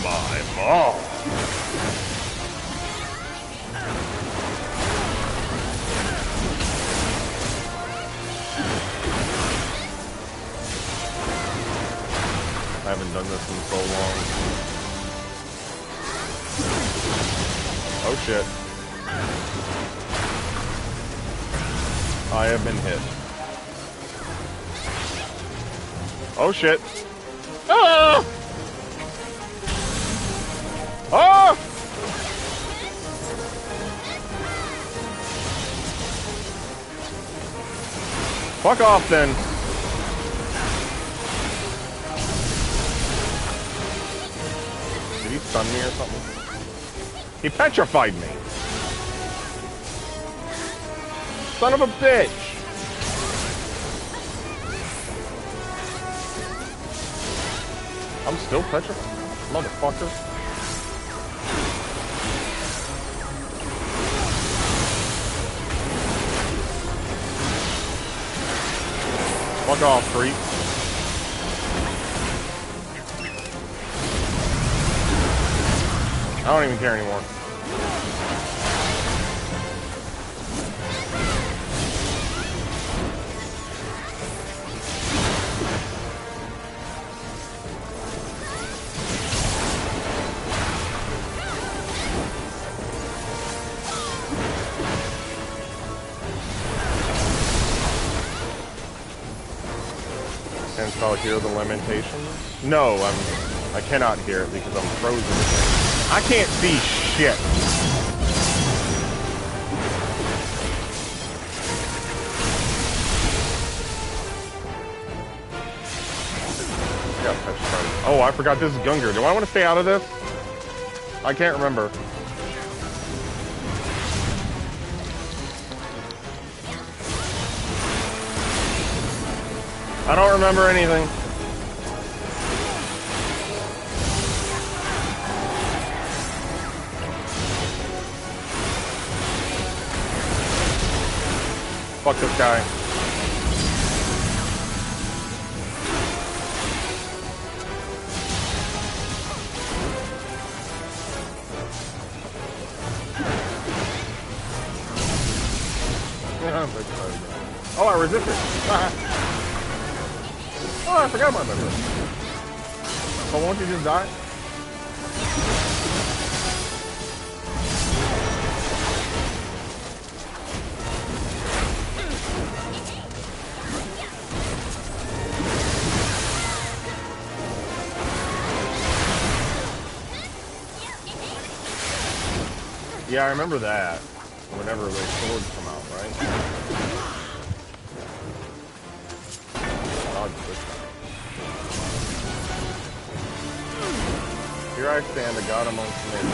Speaker 1: My mom. I haven't done this in so long. Oh shit. I have been hit. Oh shit. Ah! Ah! Fuck off then. Did he stun me or something? He petrified me. Son of a bitch. I'm still petrified, motherfucker. Fuck off, creep. I don't even care anymore. I'll hear the lamentations. No, I cannot hear it because I'm frozen. I can't see shit. Oh, I forgot this is Gungar. Do I want to stay out of this? I can't remember. I don't remember anything. Fuck this guy. Oh, I resisted. Oh, I forgot about that. Oh, won't you just die? Yeah, I remember that. whenever those swords come out, right? Dodge this time. Here I stand, a god amongst men.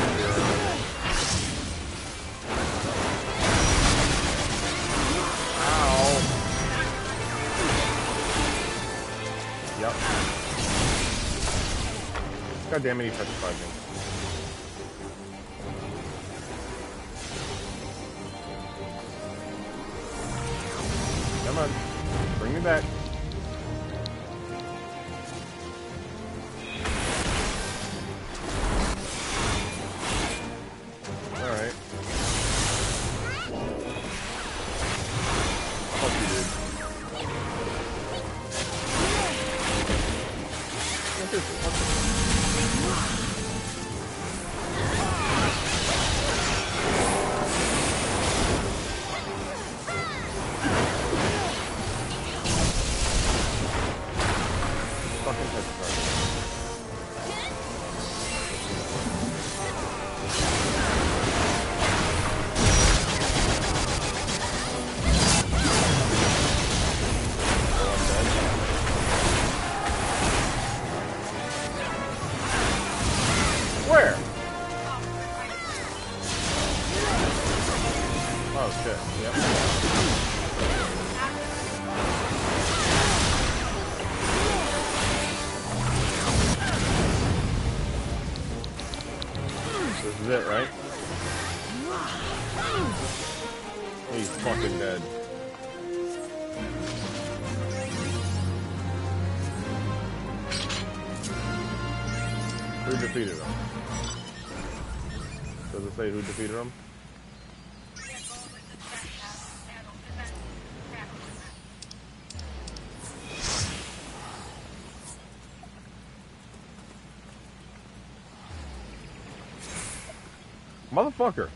Speaker 1: Ow! Yep. God damn it, he petrified me. Come on. Bring me back. Alright. Fuck you, dude. What's this? Fucking petrified. Where? Oh shit, yep. This is it, right? He's fucking dead. Who defeated him? Does it say who defeated him? Motherfucker.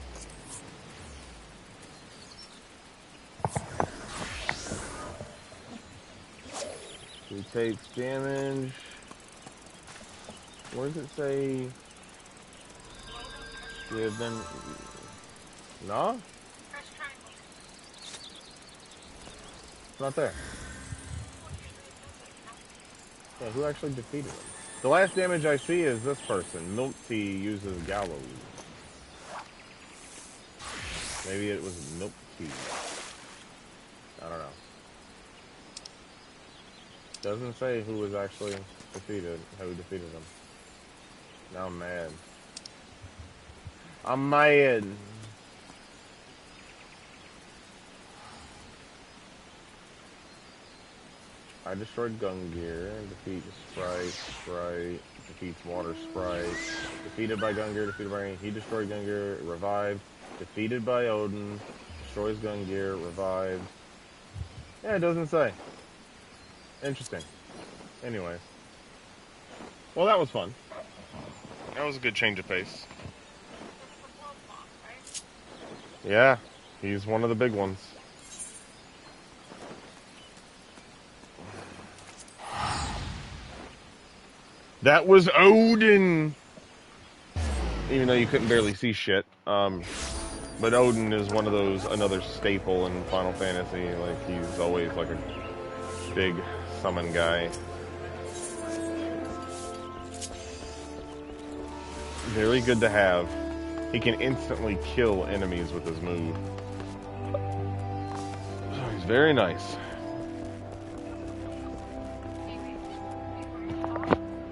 Speaker 1: He takes damage. Where does it say? Give them. No? It's not there. Yeah, who actually defeated him? The last damage I see is this person. Milk Tea uses gallows. Maybe it was Milk Tea. I don't know. Doesn't say who was actually defeated, who defeated him. Now I'm mad. I'm mad. I destroyed Gungear. Defeat Sprite. Defeats Water Sprite. Defeated by Gungear. Defeated by... He destroyed Gungear. Revived. Defeated by Odin. Destroys Gungear. Revived. Yeah, it doesn't say. Interesting. Anyways. Well, that was fun. That was a good change of pace. Yeah, he's one of the big ones. That was Odin! Even though you couldn't barely see shit. But Odin is one of those, another staple in Final Fantasy. Like, he's always like a big summon guy. Very good to have. He can instantly kill enemies with his move. He's very nice.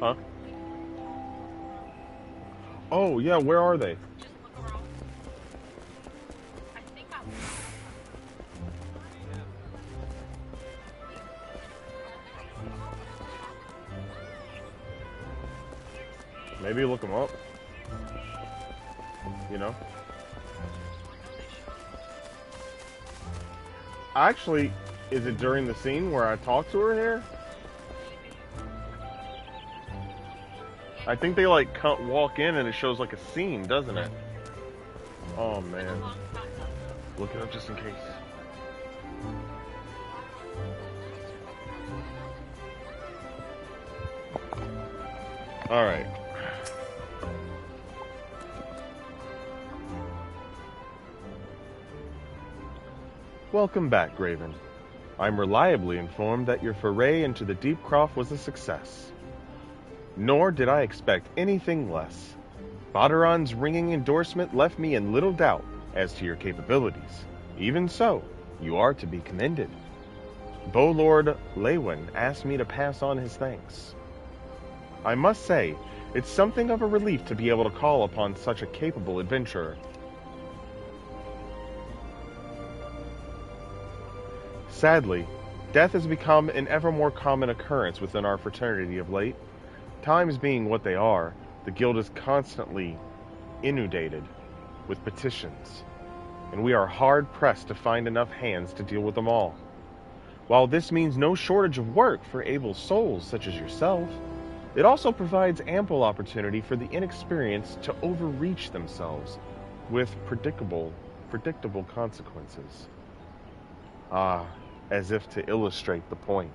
Speaker 1: Huh? Oh, yeah, where are they? Maybe look them up. You know? Actually, is it during the scene where I talk to her here? I think they like walk in and it shows like a scene, doesn't it? Oh man. Look it up just in case. Alright. Welcome back, Graven. I'm reliably informed that your foray into the Deep Croft was a success. Nor did I expect anything less. Baderon's ringing endorsement left me in little doubt as to your capabilities. Even so, you are to be commended. Lord Lewin asked me to pass on his thanks. I must say, it's something of a relief to be able to call upon such a capable adventurer. Sadly, death has become an ever more common occurrence within our fraternity of late. Times being what they are, the guild is constantly inundated with petitions, and we are hard-pressed to find enough hands to deal with them all. While this means no shortage of work for able souls such as yourself, it also provides ample opportunity for the inexperienced to overreach themselves with predictable consequences. As if to illustrate the point.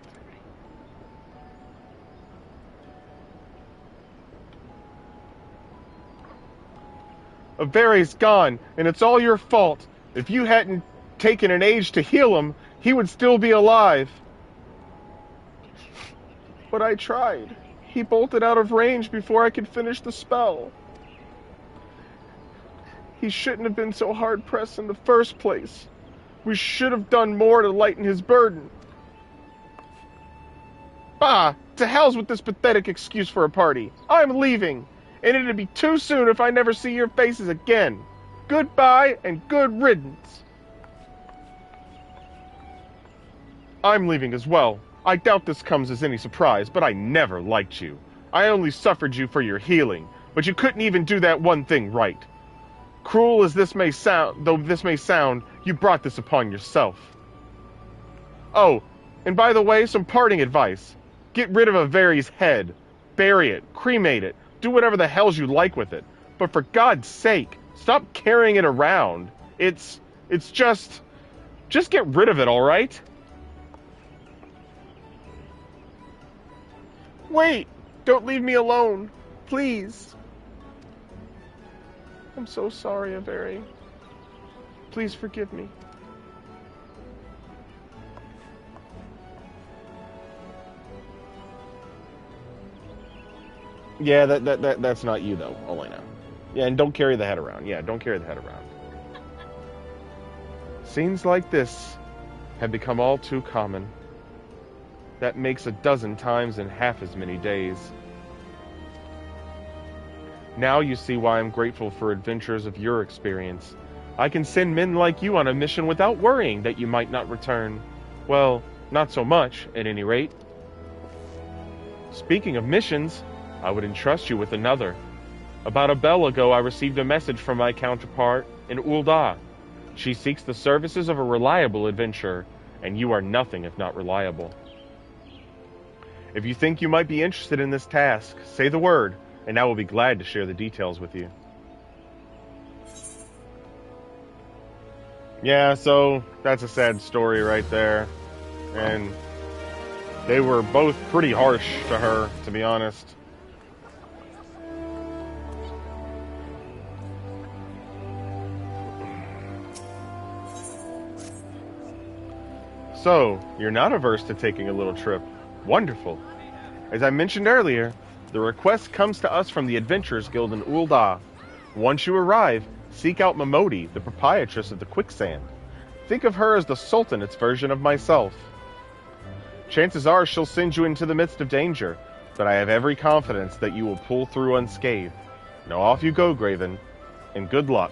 Speaker 1: Avery's gone, and it's all your fault. If you hadn't taken an age to heal him, he would still be alive. But I tried. He bolted out of range before I could finish the spell. He shouldn't have been so hard-pressed in the first place. We should have done more to lighten his burden. Bah! To hell's with this pathetic excuse for a party. I'm leaving, and it'd be too soon if I never see your faces again. Goodbye and good riddance. I'm leaving as well. I doubt this comes as any surprise, but I never liked you. I only suffered you for your healing, but you couldn't even do that one thing right. Cruel as this may sound, you brought this upon yourself. Oh, and by the way, some parting advice. Get rid of Avery's head. Bury it, cremate it, do whatever the hells you like with it. But for God's sake, stop carrying it around. It's just get rid of it, all right? Wait, don't leave me alone, please. I'm so sorry, Avery. Please forgive me. Yeah, that's not you, though, Elena. Yeah, and don't carry the head around. Yeah, don't carry the head around. Scenes like this have become all too common. That makes 12 times in half as many days. Now you see why I'm grateful for adventures of your experience. I can send men like you on a mission without worrying that you might not return. Well, not so much, at any rate. Speaking of missions, I would entrust you with another. About a bell ago, I received a message from my counterpart in Ul'dah. She seeks the services of a reliable adventurer, and you are nothing if not reliable. If you think you might be interested in this task, say the word, and I will be glad to share the details with you. Yeah, so that's a sad story right there. And they were both pretty harsh to her, to be honest. So, you're not averse to taking a little trip. Wonderful. As I mentioned earlier, the request comes to us from the Adventurers Guild in Ul'dah. Once you arrive, seek out Momodi, the proprietress of the Quicksand. Think of her as the Sultan's version of myself. Chances are she'll send you into the midst of danger, but I have every confidence that you will pull through unscathed. Now off you go, Graven, and good luck.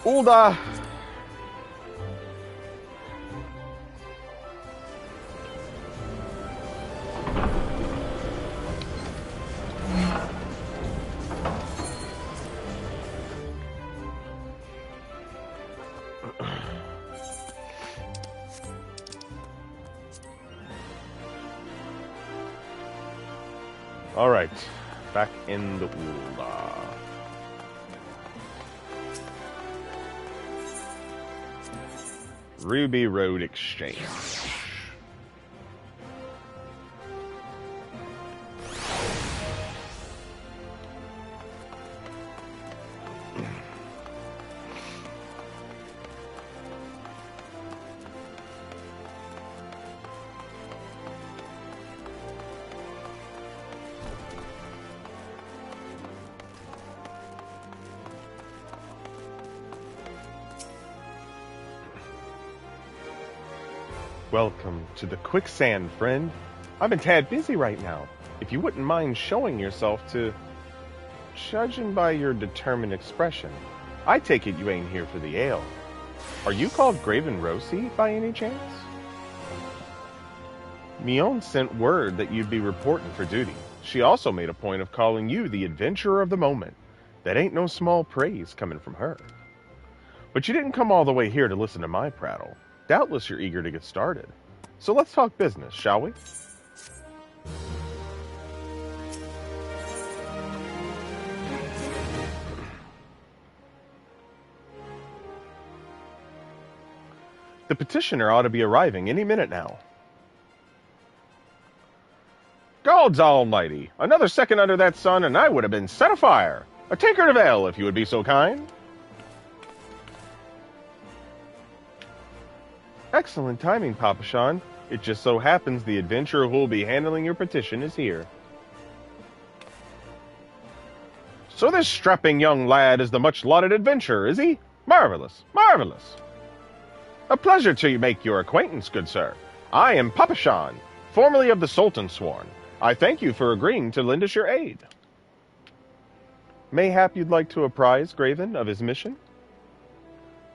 Speaker 1: Ul'dah! Alright, back in the Ul'dah. Ruby Road Exchange. Welcome to the quicksand, friend. I'm a tad busy right now. If you wouldn't mind showing yourself to... Judging by your determined expression, I take it you ain't here for the ale. Are you called Graven Rosie by any chance? Mion sent word that you'd be reporting for duty. She also made a point of calling you the adventurer of the moment. That ain't no small praise coming from her. But you didn't come all the way here to listen to my prattle. Doubtless you're eager to get started. So let's talk business, shall we? The petitioner ought to be arriving any minute now. Gods almighty! Another second under that sun and I would have been set afire! A tankard of ale, if you would be so kind. Excellent timing, Papashan. It just so happens the adventurer who will be handling your petition is here. So this strapping young lad is the much-lauded adventurer, is he? Marvelous, marvelous. A pleasure to make your acquaintance, good sir. I am Papashan, formerly of the Sultan Sworn. I thank you for agreeing to lend us your aid. Mayhap you'd like to apprise Graven of his mission?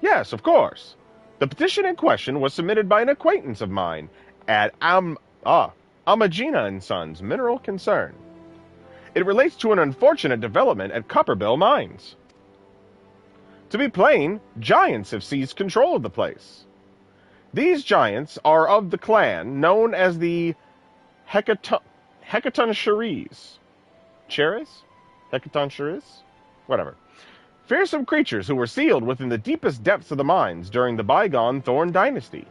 Speaker 1: Yes, of course. The petition in question was submitted by an acquaintance of mine at Amagina & Sons Mineral Concern. It relates to an unfortunate development at Copperbell Mines. To be plain, giants have seized control of the place. These giants are of the clan known as the Hecaton Cheries. Hecaton Cheries? Whatever. Fearsome creatures who were sealed within the deepest depths of the mines during the bygone Thorn Dynasty.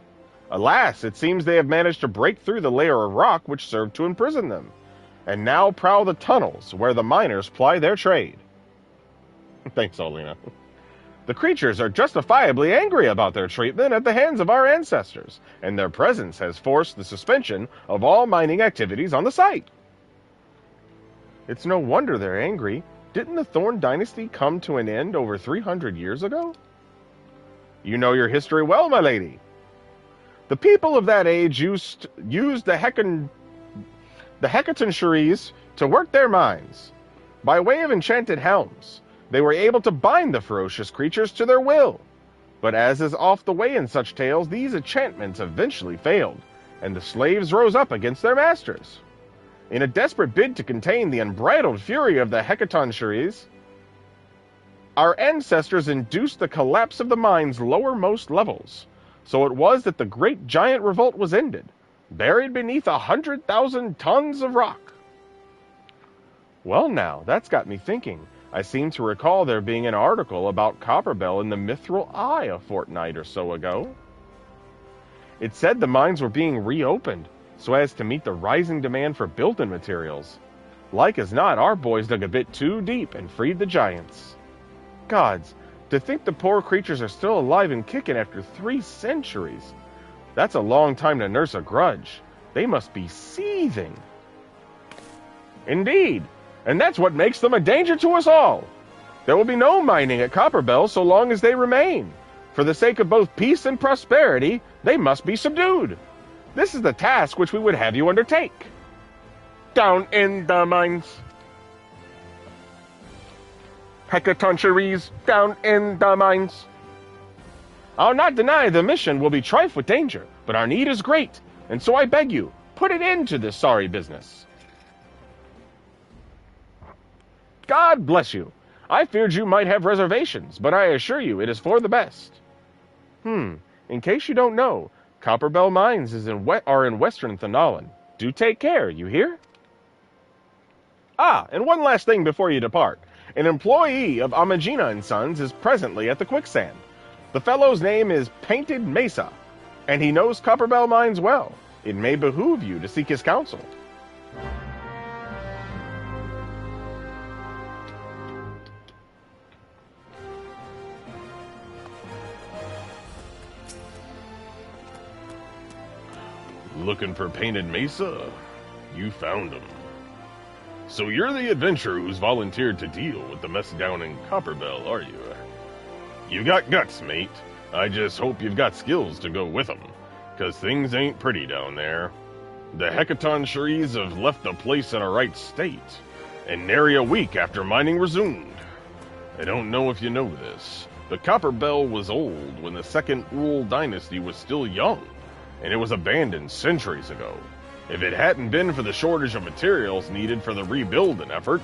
Speaker 1: Alas, it seems they have managed to break through the layer of rock which served to imprison them, and now prowl the tunnels where the miners ply their trade. Thanks, Olina. The creatures are justifiably angry about their treatment at the hands of our ancestors, and their presence has forced the suspension of all mining activities on the site. It's no wonder they're angry. Didn't the Thorn Dynasty come to an end over 300 years ago? You know your history well, my lady. The people of that age used the Hecaton Cheries to work their mines. By way of enchanted helms, they were able to bind the ferocious creatures to their will. But as is oft the way in such tales, these enchantments eventually failed, and the slaves rose up against their masters. In a desperate bid to contain the unbridled fury of the Hecaton Cheries, our ancestors induced the collapse of the mine's lowermost levels. So it was that the great giant revolt was ended, buried beneath 100,000 tons of rock. Well now, that's got me thinking. I seem to recall there being an article about Copperbell in the Mithril Eye a fortnight or so ago. It said the mines were being reopened, so as to meet the rising demand for building materials. Like as not, our boys dug a bit too deep and freed the giants. Gods, to think the poor creatures are still alive and kicking after 3 centuries. That's a long time to nurse a grudge. They must be seething. Indeed, and that's what makes them a danger to us all. There will be no mining at Copperbell so long as they remain. For the sake of both peace and prosperity, they must be subdued. This is the task which we would have you undertake. Down in the mines. Hecaton Cheries, down in the mines. I'll not deny the mission will be rife with danger, but our need is great, and so I beg you, put it into this sorry business. God bless you. I feared you might have reservations, but I assure you it is for the best. In case you don't know, Copperbell Mines are in western Thanalan. Do take care, you hear? And one last thing before you depart. An employee of Amagina & Sons is presently at the quicksand. The fellow's name is Painted Mesa. And he knows Copperbell mines well. It may behoove you to seek his counsel.
Speaker 5: Looking for Painted Mesa? You found him. So you're the adventurer who's volunteered to deal with the mess down in Copperbell, are you? You got guts, mate. I just hope you've got skills to go with them, 'cause things ain't pretty down there. The Hecaton Shrees have left the place in a right state, and nary a week after mining resumed. I don't know if you know this, but Copperbell was old when the Second Rule Dynasty was still young, and it was abandoned centuries ago. If it hadn't been for the shortage of materials needed for the rebuilding effort,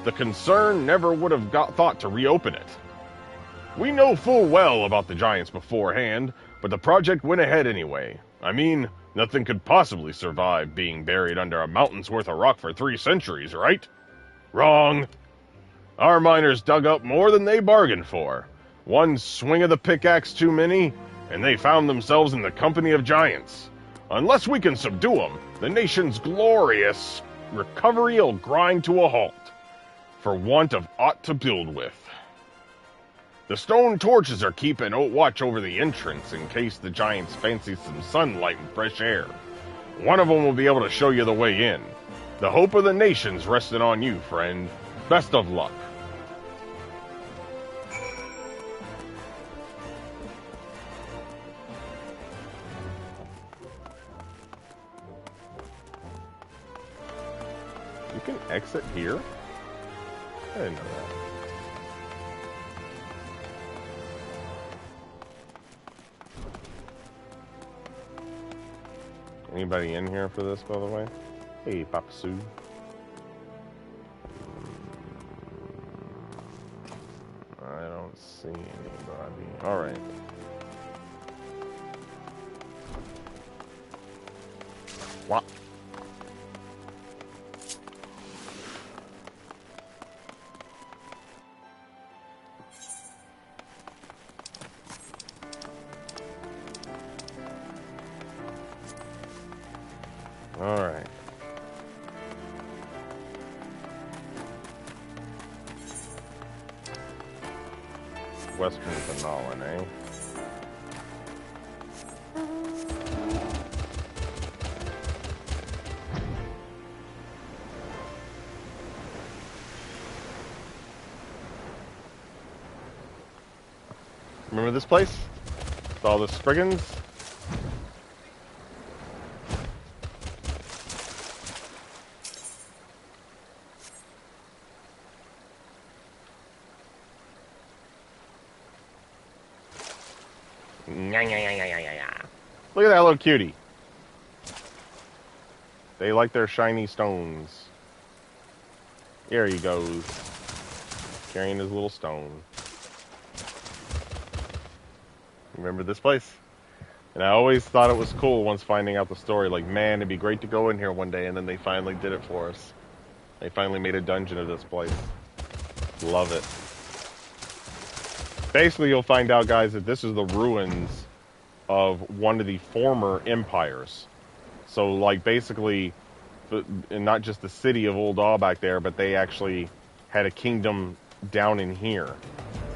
Speaker 5: the concern never would have thought to reopen it. We know full well about the giants beforehand, but the project went ahead anyway. I mean, nothing could possibly survive being buried under a mountain's worth of rock for 3 centuries, right? Wrong. Our miners dug up more than they bargained for. One swing of the pickaxe too many, and they found themselves in the company of giants. Unless we can subdue them, the nation's glorious recovery will grind to a halt, for want of aught to build with. The stone torches are keeping watch over the entrance in case the giants fancy some sunlight and fresh air. One of them will be able to show you the way in. The hope of the nation's resting on you, friend. Best of luck.
Speaker 1: You can exit here? I didn't know that. Anybody in here for this, by the way? Hey, Papa Sue. I don't see anybody. Alright. What? Alright. Western Phenolon, eh? Remember this place? With all the Spriggans? Look at that little cutie. They like their shiny stones. Here he goes, carrying his little stone. Remember this place? And I always thought it was cool once finding out the story. Like, man, it'd be great to go in here one day. And then they finally did it for us. They finally made a dungeon of this place. Love it. Basically, you'll find out, guys, that this is the ruins of one of the former empires. So, like, basically, and not just the city of Old Daw back there, but they actually had a kingdom down in here.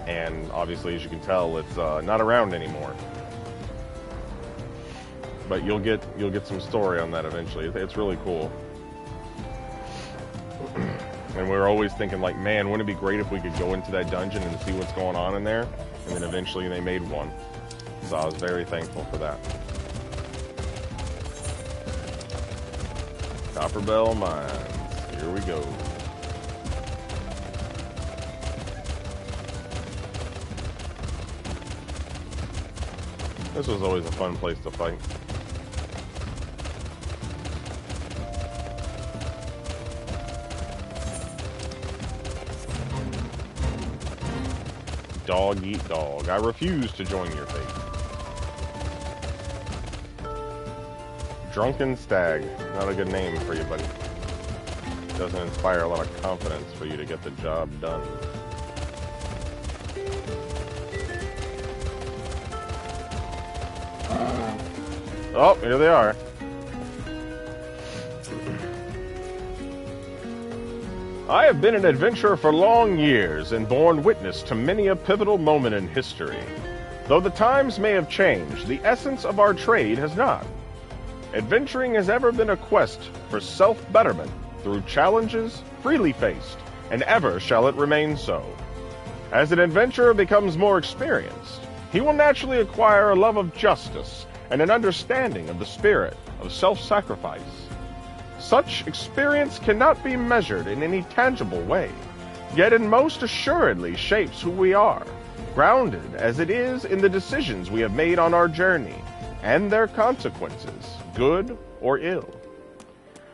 Speaker 1: And obviously, as you can tell, it's not around anymore. But you'll get some story on that eventually. It's really cool. And we were always thinking, like, man, wouldn't it be great if we could go into that dungeon and see what's going on in there? And then eventually they made one. So I was very thankful for that. Copperbell Mines. Here we go. This was always a fun place to fight. Dog eat dog. I refuse to join your fate. Drunken Stag. Not a good name for you, buddy. Doesn't inspire a lot of confidence for you to get the job done. Oh, here they are. I have been an adventurer for long years and borne witness to many a pivotal moment in history. Though the times may have changed, the essence of our trade has not. Adventuring has ever been a quest for self-betterment through challenges freely faced, and ever shall it remain so. As an adventurer becomes more experienced, he will naturally acquire a love of justice and an understanding of the spirit of self-sacrifice. Such experience cannot be measured in any tangible way, yet it most assuredly shapes who we are, grounded as it is in the decisions we have made on our journey, and their consequences, good or ill.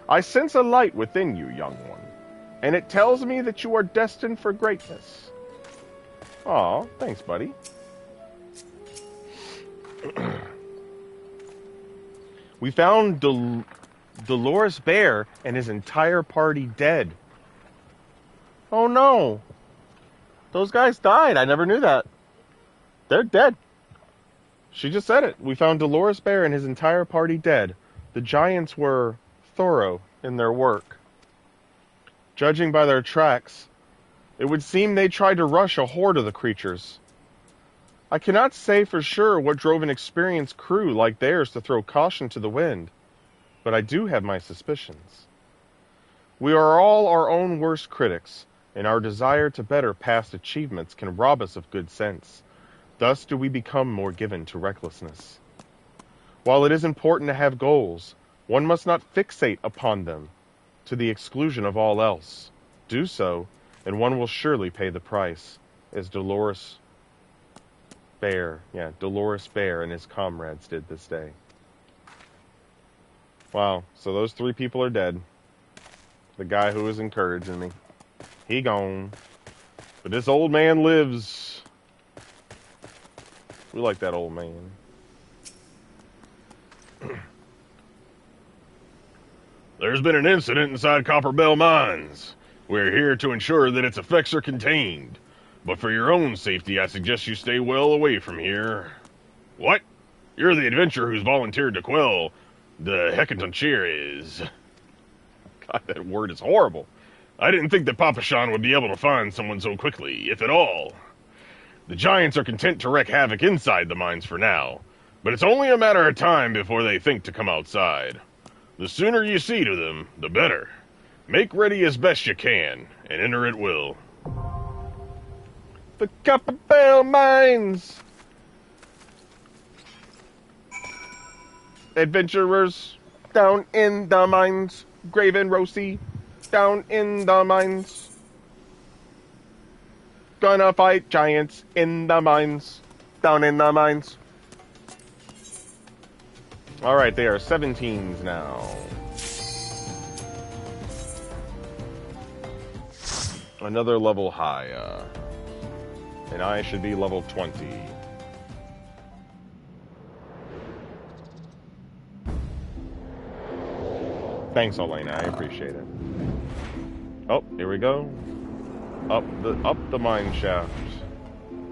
Speaker 1: I sense a light within you, young one, and it tells me that you are destined for greatness. Aw, thanks, buddy. We found Dolores Bear and his entire party dead. Oh no. Those guys died. I never knew that. They're dead. She just said it. We found Dolores Bear and his entire party dead. The giants were thorough in their work. Judging by their tracks, it would seem they tried to rush a horde of the creatures. I cannot say for sure what drove an experienced crew like theirs to throw caution to the wind, but I do have my suspicions. We are all our own worst critics, and our desire to better past achievements can rob us of good sense. Thus do we become more given to recklessness. While it is important to have goals, one must not fixate upon them to the exclusion of all else. Do so, and one will surely pay the price, as Dolores Bear and his comrades did this day. Wow, so those 3 people are dead. The guy who was encouraging me, he gone. But this old man lives. We like that old man.
Speaker 5: There's been an incident inside Copper Bell Mines. We're here to ensure that its effects are contained. But for your own safety, I suggest you stay well away from here. What? You're the adventurer who's volunteered to quell the Hecatoncheires. God, that word is horrible. I didn't think that Papashan would be able to find someone so quickly, if at all. The giants are content to wreak havoc inside the mines for now, but it's only a matter of time before they think to come outside. The sooner you see to them, the better. Make ready as best you can, and enter at will.
Speaker 1: The Copper Bell Mines! Adventurers, down in the mines. Graven Rosie, down in the mines. Gonna fight giants in the mines. Down in the mines. Alright, they are 17s now. Another level high. And I should be level 20. Thanks, Elena. I appreciate it. Oh, here we go. Up the mine shaft.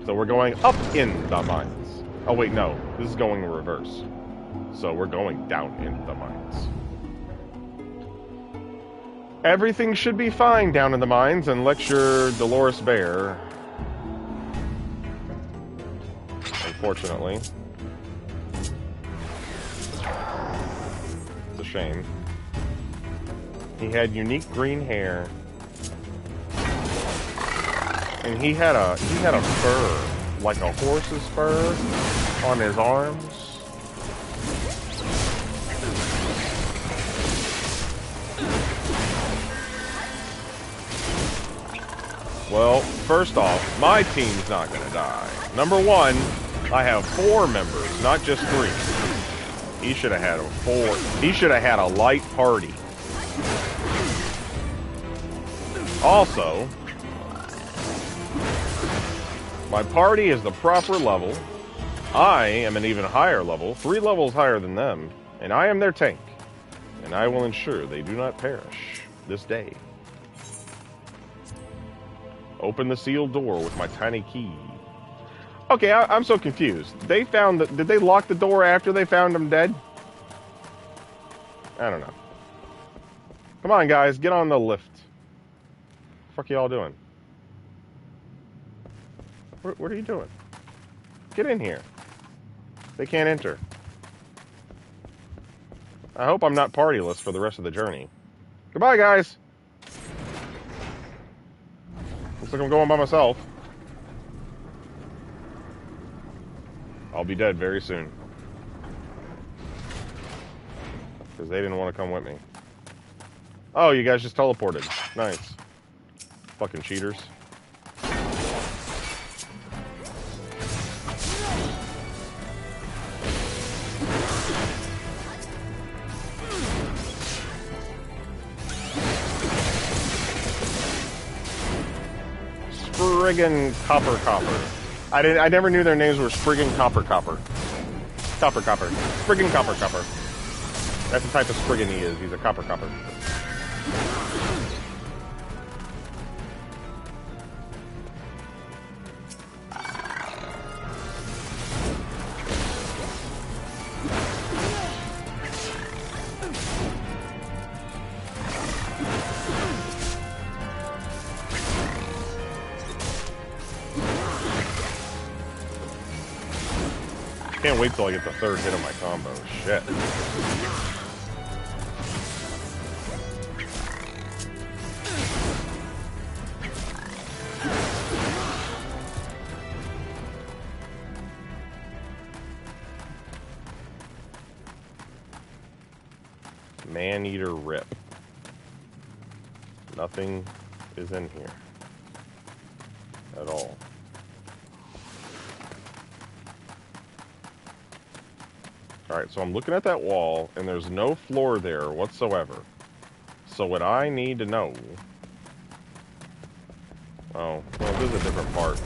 Speaker 1: So we're going up in the mines. Oh wait, no. This is going in reverse. So we're going down in the mines. Everything should be fine down in the mines unless you're Dolores Bear. Unfortunately. It's a shame. He had unique green hair. And he had a fur, like a horse's fur, on his arms. Well, first off, my team's not gonna die. Number one, I have 4 members, not just 3. He should have had 4. He should have had a light party. Also, my party is the proper level. I am an even higher level, 3 levels higher than them, and I am their tank. And I will ensure they do not perish this day. Open the sealed door with my tiny key. Okay, I'm so confused. Did they lock the door after they found him dead? I don't know. Come on, guys, get on the lift. What the fuck y'all doing? What are you doing? Get in here. They can't enter. I hope I'm not partyless for the rest of the journey. Goodbye, guys. Looks like I'm going by myself. I'll be dead very soon. Because they didn't want to come with me. Oh, you guys just teleported. Nice. Fucking cheaters. Friggin' Copper. I never knew their names were Spriggin' Copper. Spriggin' Copper. That's the type of Spriggin he is. He's a Copper. Can't wait till I get the third hit of my combo. Shit. Man-eater rip. Nothing is in here. At all. Alright, so I'm looking at that wall, and there's no floor there whatsoever. So what I need to know... Oh, well, this is a different part.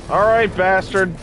Speaker 1: Alright, bastard!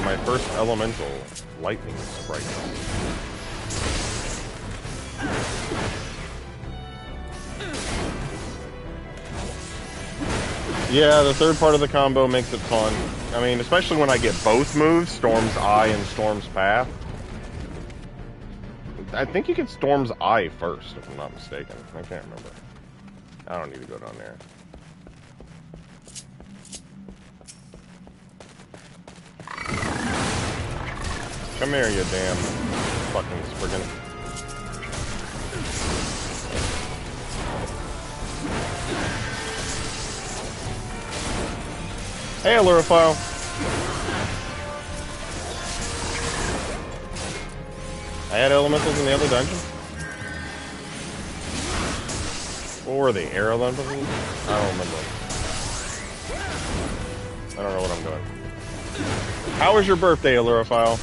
Speaker 1: My first elemental, lightning strike. Yeah, the third part of the combo makes it fun. I mean, especially when I get both moves, Storm's Eye and Storm's Path. I think you get Storm's Eye first, if I'm not mistaken. I can't remember. I don't need to go down there. Come here, you damn fucking Spriggin. Hey, Allurophile. I had elementals in the other dungeon? What were they? Air elementals? I don't remember. I don't know what I'm doing. How was your birthday, Allurophile?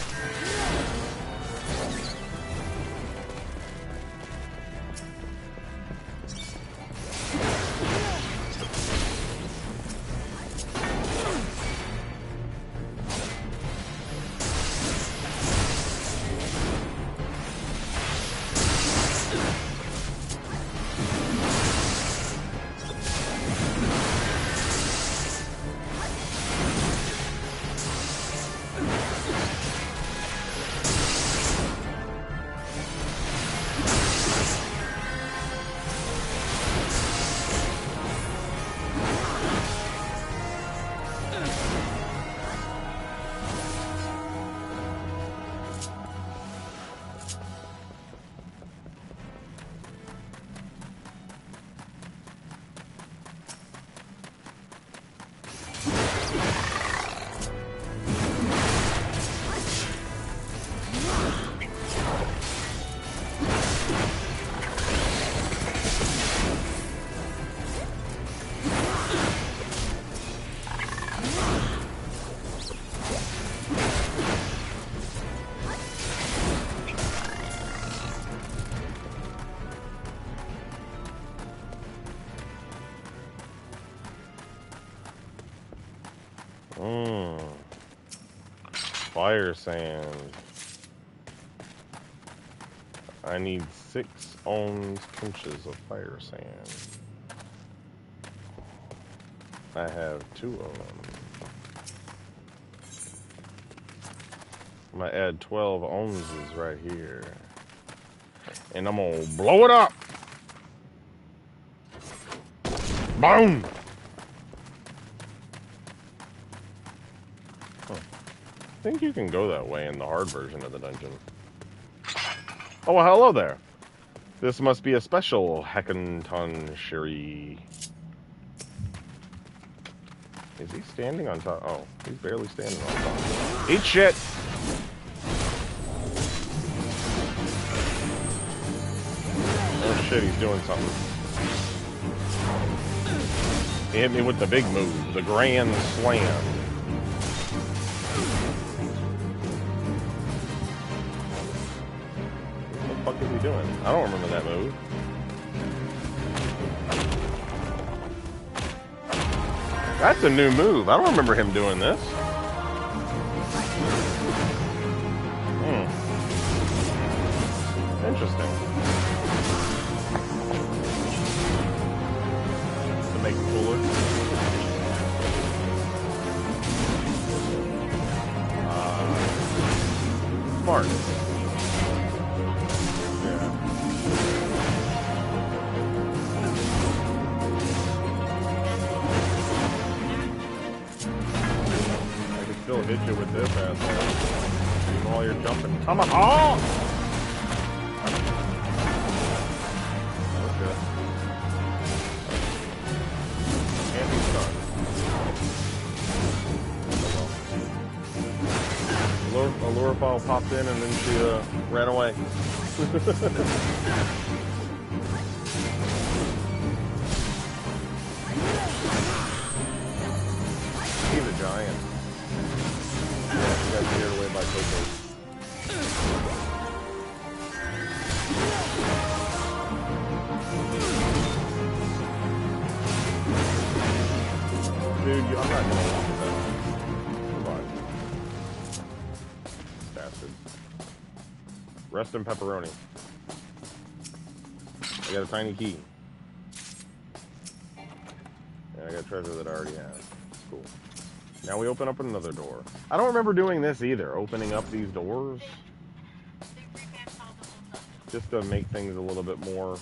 Speaker 1: Fire sand. I need 6 ounce pinches of fire sand. I have 2 of them. I'm gonna add 12 ounces right here. And I'm gonna blow it up. Boom! Huh. I think you can go that way in the hard version of the dungeon. Oh, well, hello there. This must be a special Hackathon Sherry. Is he standing on top? Oh, he's barely standing on top. Eat shit! Oh shit, he's doing something. He hit me with the big move, the Grand Slam. What the fuck is he doing? I don't remember that move. That's a new move. I don't remember him doing this. Interesting. To make it cooler. Smart. Yeah. I can still hit you with this asshole. Even while you're jumping. Tomahawk! Okay. And he's done. A lure ball popped in and then she ran away. He's a giant. Yeah, she got scared away by Coco. Dude, I'm not gonna look at that. Come on. Bastard. Rest in pepperoni. I got a tiny key. And I got treasure that I already have. Cool. Now we open up another door. I don't remember doing this either, opening up these doors. Just to make things a little bit more...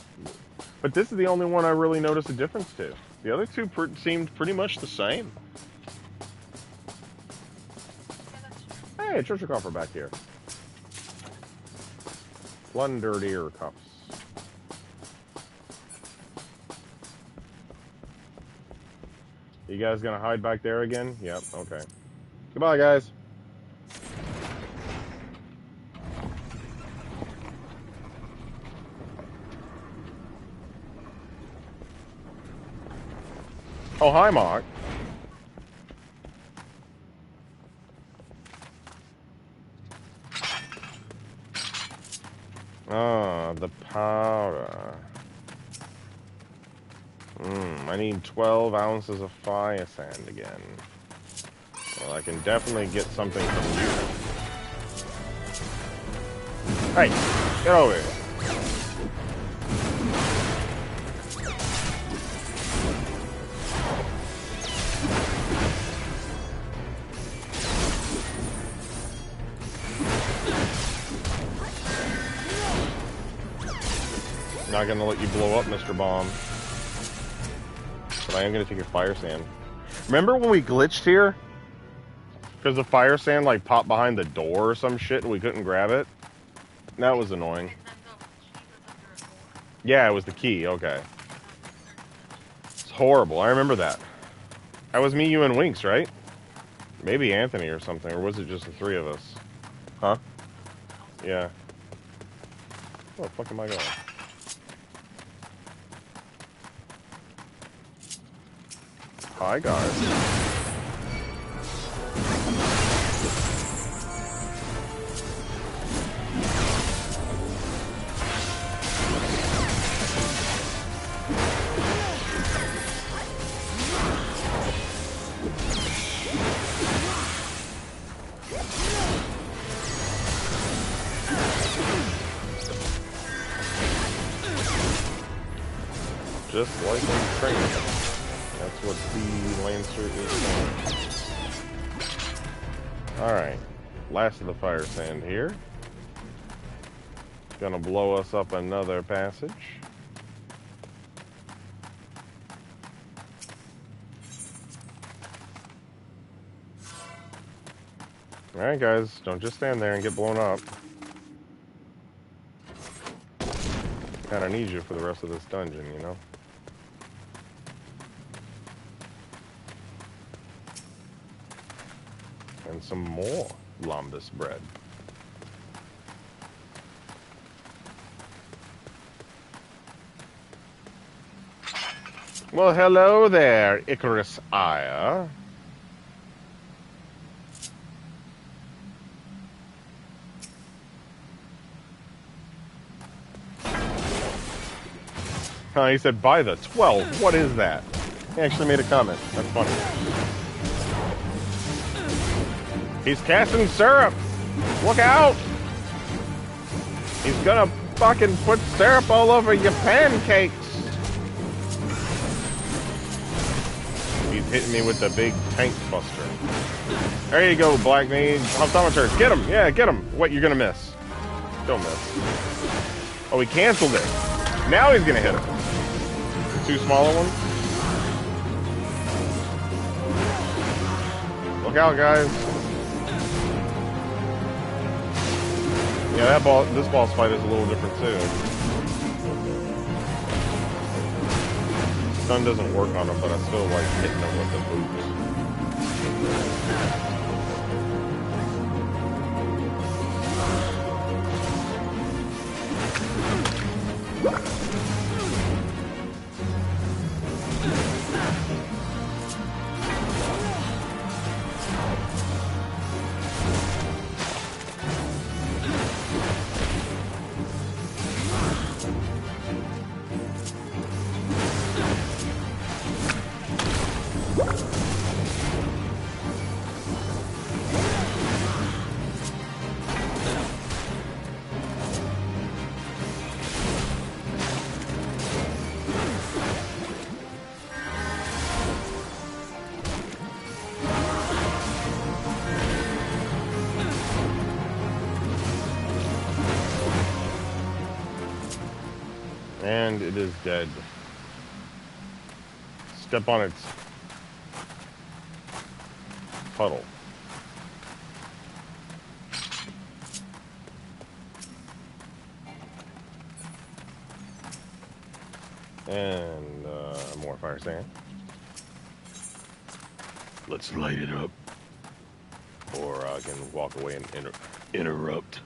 Speaker 1: But this is the only one I really noticed a difference to. The other two seemed pretty much the same. Hey, a treasure coffer back here. Plundered ear cups. You guys gonna hide back there again? Yep, okay. Goodbye, guys. Oh, hi, Mark. Ah, the powder. I need 12 ounces of fire sand again. Well, I can definitely get something from you. Hey, get over here. Not gonna let you blow up, Mr. Bomb. But I am gonna take your fire sand. Remember when we glitched here? Because the fire sand like popped behind the door or some shit and we couldn't grab it? That was annoying. Yeah, it was the key, okay. It's horrible, I remember that. That was me, you, and Winks, right? Maybe Anthony or something, or was it just the three of us? Huh? Yeah. Where the fuck am I going? Hi, guys. Just like in training. That's what the Lancer is doing. Alright. Last of the fire sand here. Gonna blow us up another passage. Alright guys, don't just stand there and get blown up. Kinda need you for the rest of this dungeon, you know? And some more Lombus bread. Well, hello there, Icarus Aya. He said, by the 12. What is that? He actually made a comment. That's funny. He's casting syrup. Look out. He's gonna fucking put syrup all over your pancakes. He's hitting me with the big tank buster. There you go, Black Mage. Optometer. Get him. Yeah, get him. What, you're gonna miss. Don't miss. Oh, he canceled it. Now he's gonna hit him. Two smaller ones. Look out, guys. Yeah, this boss fight is a little different too. Stun doesn't work on him, but I still like hitting him with the boots. And it is dead. Step on its puddle. And more fire sand.
Speaker 5: Let's light it up.
Speaker 1: Or I can walk away and
Speaker 5: Interrupt.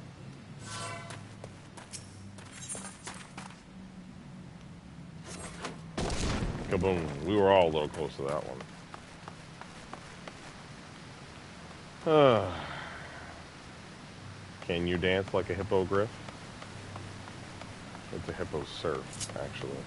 Speaker 1: Kaboom. We were all a little close to that one. Can you dance like a hippogriff? It's a hippo surf, actually.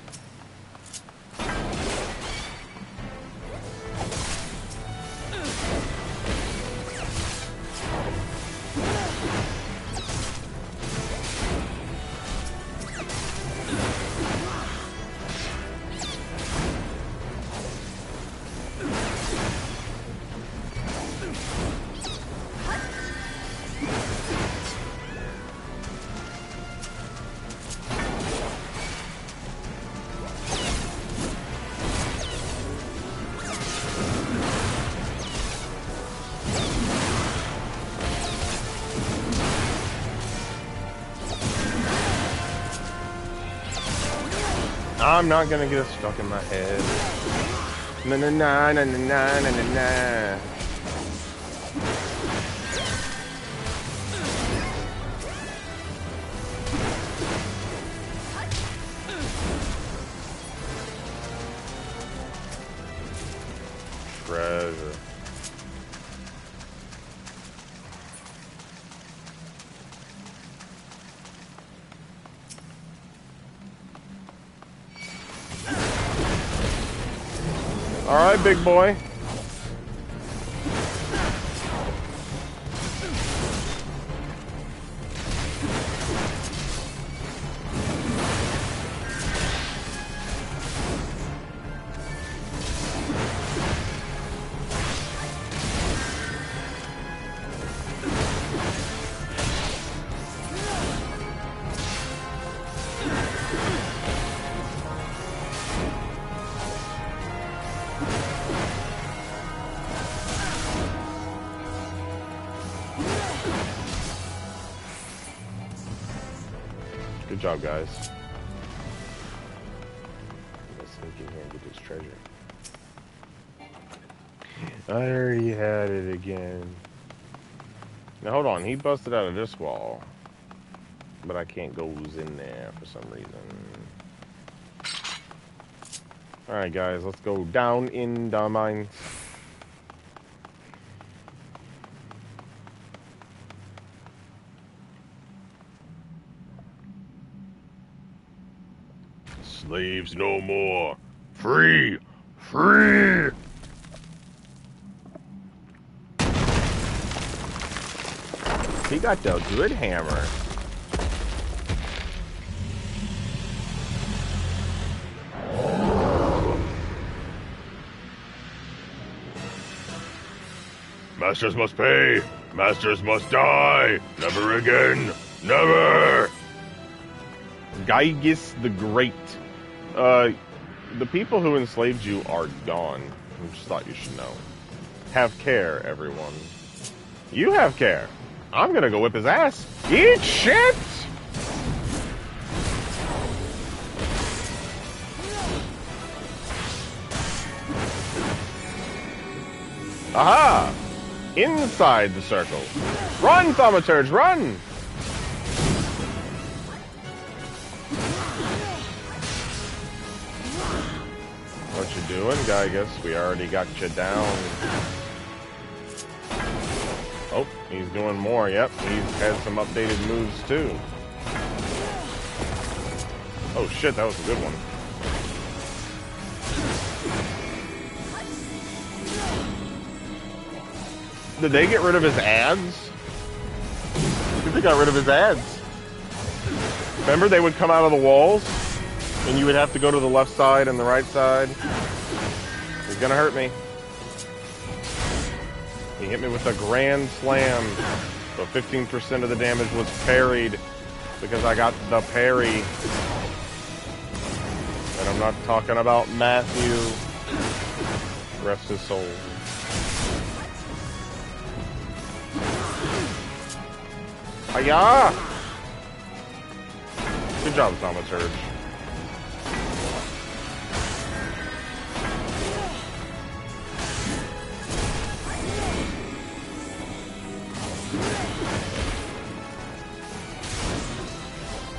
Speaker 1: I'm not gonna get it stuck in my head. Na na na na na na na na na. Treasure. All right, big boy. Good job, guys. Let's sneak in here and get this treasure. I already had it again. Now hold on, he busted out of this wall. But I can't go in there for some reason. Alright guys, let's go down in the mines.
Speaker 5: Slaves no more. Free! Free!
Speaker 1: He got the good hammer.
Speaker 5: Masters must pay. Masters must die. Never again. Never!
Speaker 1: Gyges the Great. The people who enslaved you are gone. I just thought you should know. Have care, everyone. You have care. I'm gonna go whip his ass. Eat shit! Aha! Inside the circle. Run, Thaumaturge, run! What you doing, Gyges? We already got you down. Oh, he's doing more. Yep, he's had some updated moves too. Oh shit, that was a good one. Did they get rid of his ads? I think they got rid of his ads. Remember, they would come out of the walls, and you would have to go to the left side and the right side. He's gonna hurt me. He hit me with a grand slam, so 15% of the damage was parried because I got the parry. And I'm not talking about Matthew. Rest his soul. Hiya! Good job, Thaumaturge.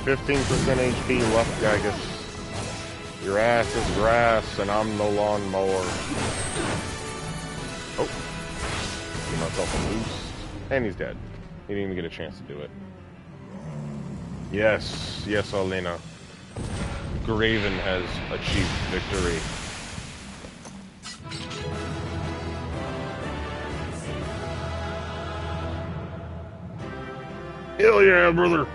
Speaker 1: $15% HP left, Gyges. Your ass is grass, and I'm the lawnmower. Oh. Give myself a boost. And he's dead. He didn't even get a chance to do it. Yes, yes, Alena. Graven has achieved victory.
Speaker 5: Hell yeah, brother!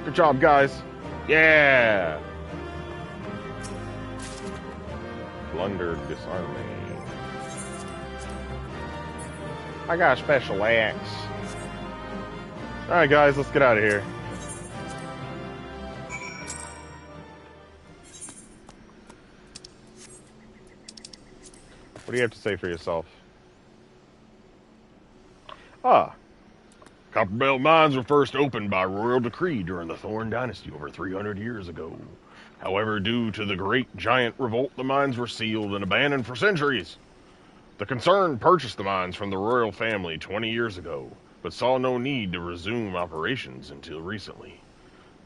Speaker 1: Good job, guys. Yeah! Plundered disarming. I got a special axe. Alright, guys, let's get out of here. What do you have to say for yourself? Ah.
Speaker 5: Copperbelt mines were first opened by royal decree during the Thorn Dynasty over 300 years ago. However, due to the Great Giant Revolt, the mines were sealed and abandoned for centuries. The concern purchased the mines from the royal family 20 years ago, but saw no need to resume operations until recently.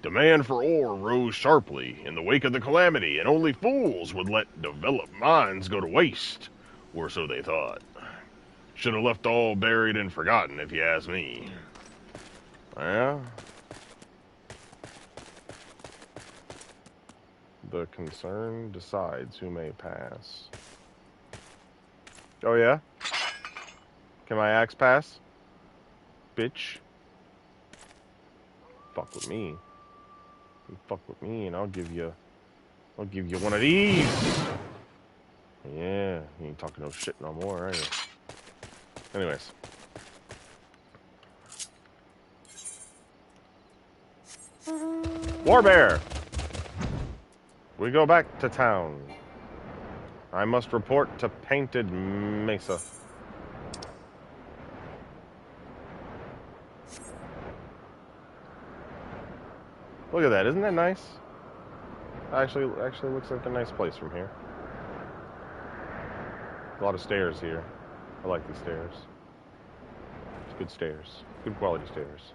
Speaker 5: Demand for ore rose sharply in the wake of the calamity, and only fools would let developed mines go to waste, or so they thought. Should have left all buried and forgotten, if you ask me.
Speaker 1: Yeah. The concern decides who may pass. Oh yeah? Can my axe pass? Bitch. Fuck with me. You fuck with me and I'll give you one of these. Yeah, you ain't talking no shit no more, are you? Anyways. Warbear! We go back to town. I must report to Painted Mesa. Look at that. Isn't that nice? Actually looks like a nice place from here. A lot of stairs here. I like these stairs. It's good stairs. Good quality stairs.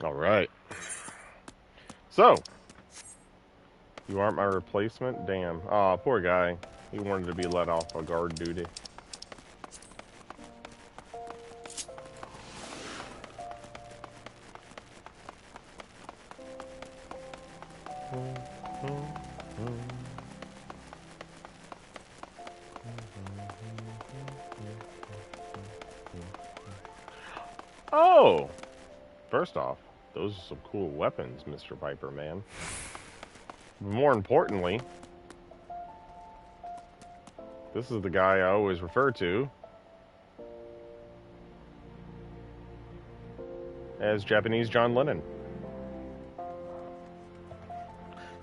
Speaker 1: All right. So, you aren't my replacement? Damn. Aw, poor guy. He wanted to be let off of guard duty. Oh! First off, those are some cool weapons, Mr. Piper Man. More importantly, this is the guy I always refer to as Japanese John Lennon.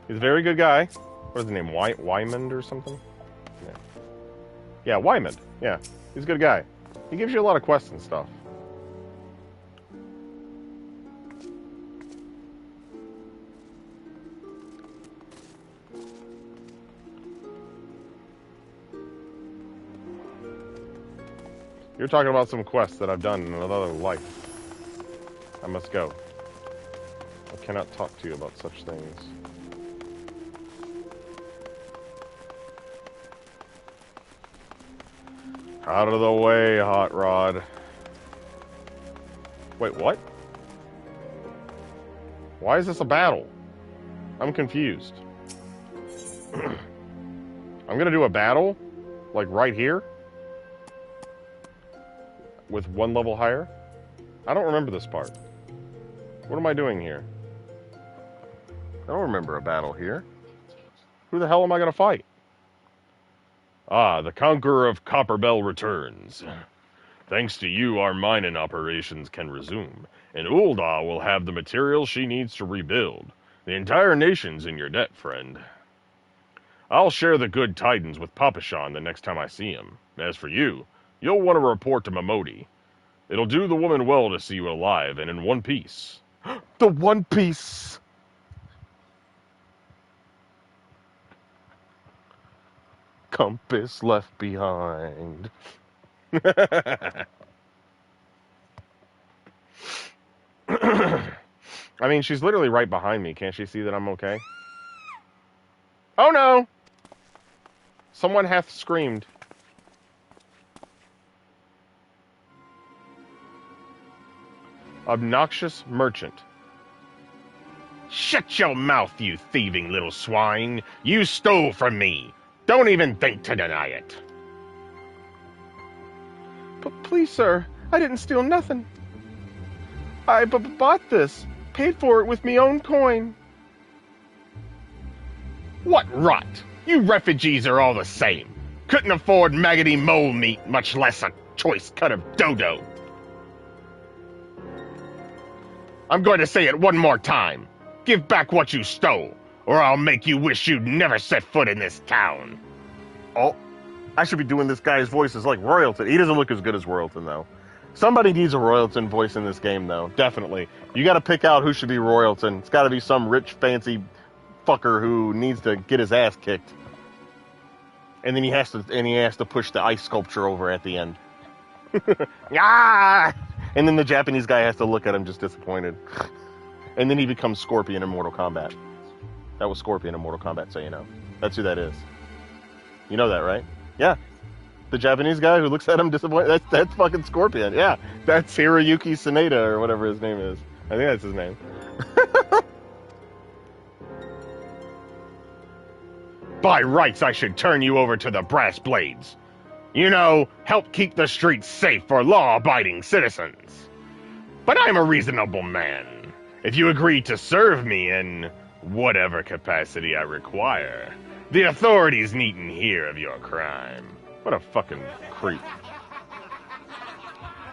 Speaker 1: He's a very good guy. What is his name? Wymond or something? Yeah, Wymond. Yeah, he's a good guy. He gives you a lot of quests and stuff. You're talking about some quests that I've done in another life. I must go. I cannot talk to you about such things. Out of the way, Hot Rod. Wait, what? Why is this a battle? I'm confused. I'm gonna do a battle? Like right here? With one level higher? I don't remember this part. What am I doing here? I don't remember a battle here. Who the hell am I gonna fight?
Speaker 5: Ah, the Conqueror of Copperbell returns. Thanks to you, our mining operations can resume, and Ulda will have the materials she needs to rebuild. The entire nation's in your debt, friend. I'll share the good tidings with Papashan the next time I see him. As for you, you'll want to report to Momodi. It'll do the woman well to see you alive and in one piece.
Speaker 1: The One Piece! Compass left behind. I mean, she's literally right behind me. Can't she see that I'm okay? Oh no! Someone hath screamed. Obnoxious merchant.
Speaker 6: Shut your mouth, you thieving little swine. You stole from me. Don't even think to deny it.
Speaker 1: But please, sir, I didn't steal nothing. I bought this. Paid for it with me own coin.
Speaker 6: What rot! You refugees are all the same. Couldn't afford maggoty mole meat, much less a choice cut of dodo. I'm going to say it one more time. Give back what you stole, or I'll make you wish you'd never set foot in this town.
Speaker 1: Oh, I should be doing this guy's voices like Royalton. He doesn't look as good as Royalton, though. Somebody needs a Royalton voice in this game, though. Definitely. You gotta pick out who should be Royalton. It's gotta be some rich, fancy fucker who needs to get his ass kicked. And then he has to push the ice sculpture over at the end. Ah! And then the Japanese guy has to look at him just disappointed. And then he becomes Scorpion in Mortal Kombat. That was Scorpion in Mortal Kombat, so you know. That's who that is. You know that, right? Yeah. The Japanese guy who looks at him disappointed. That's fucking Scorpion. Yeah. That's Hiroyuki Sanada, or whatever his name is. I think that's his name.
Speaker 6: By rights, I should turn you over to the brass blades. You know, help keep the streets safe for law-abiding citizens. But I'm a reasonable man. If you agree to serve me in whatever capacity I require, the authorities needn't hear of your crime.
Speaker 1: What a fucking creep.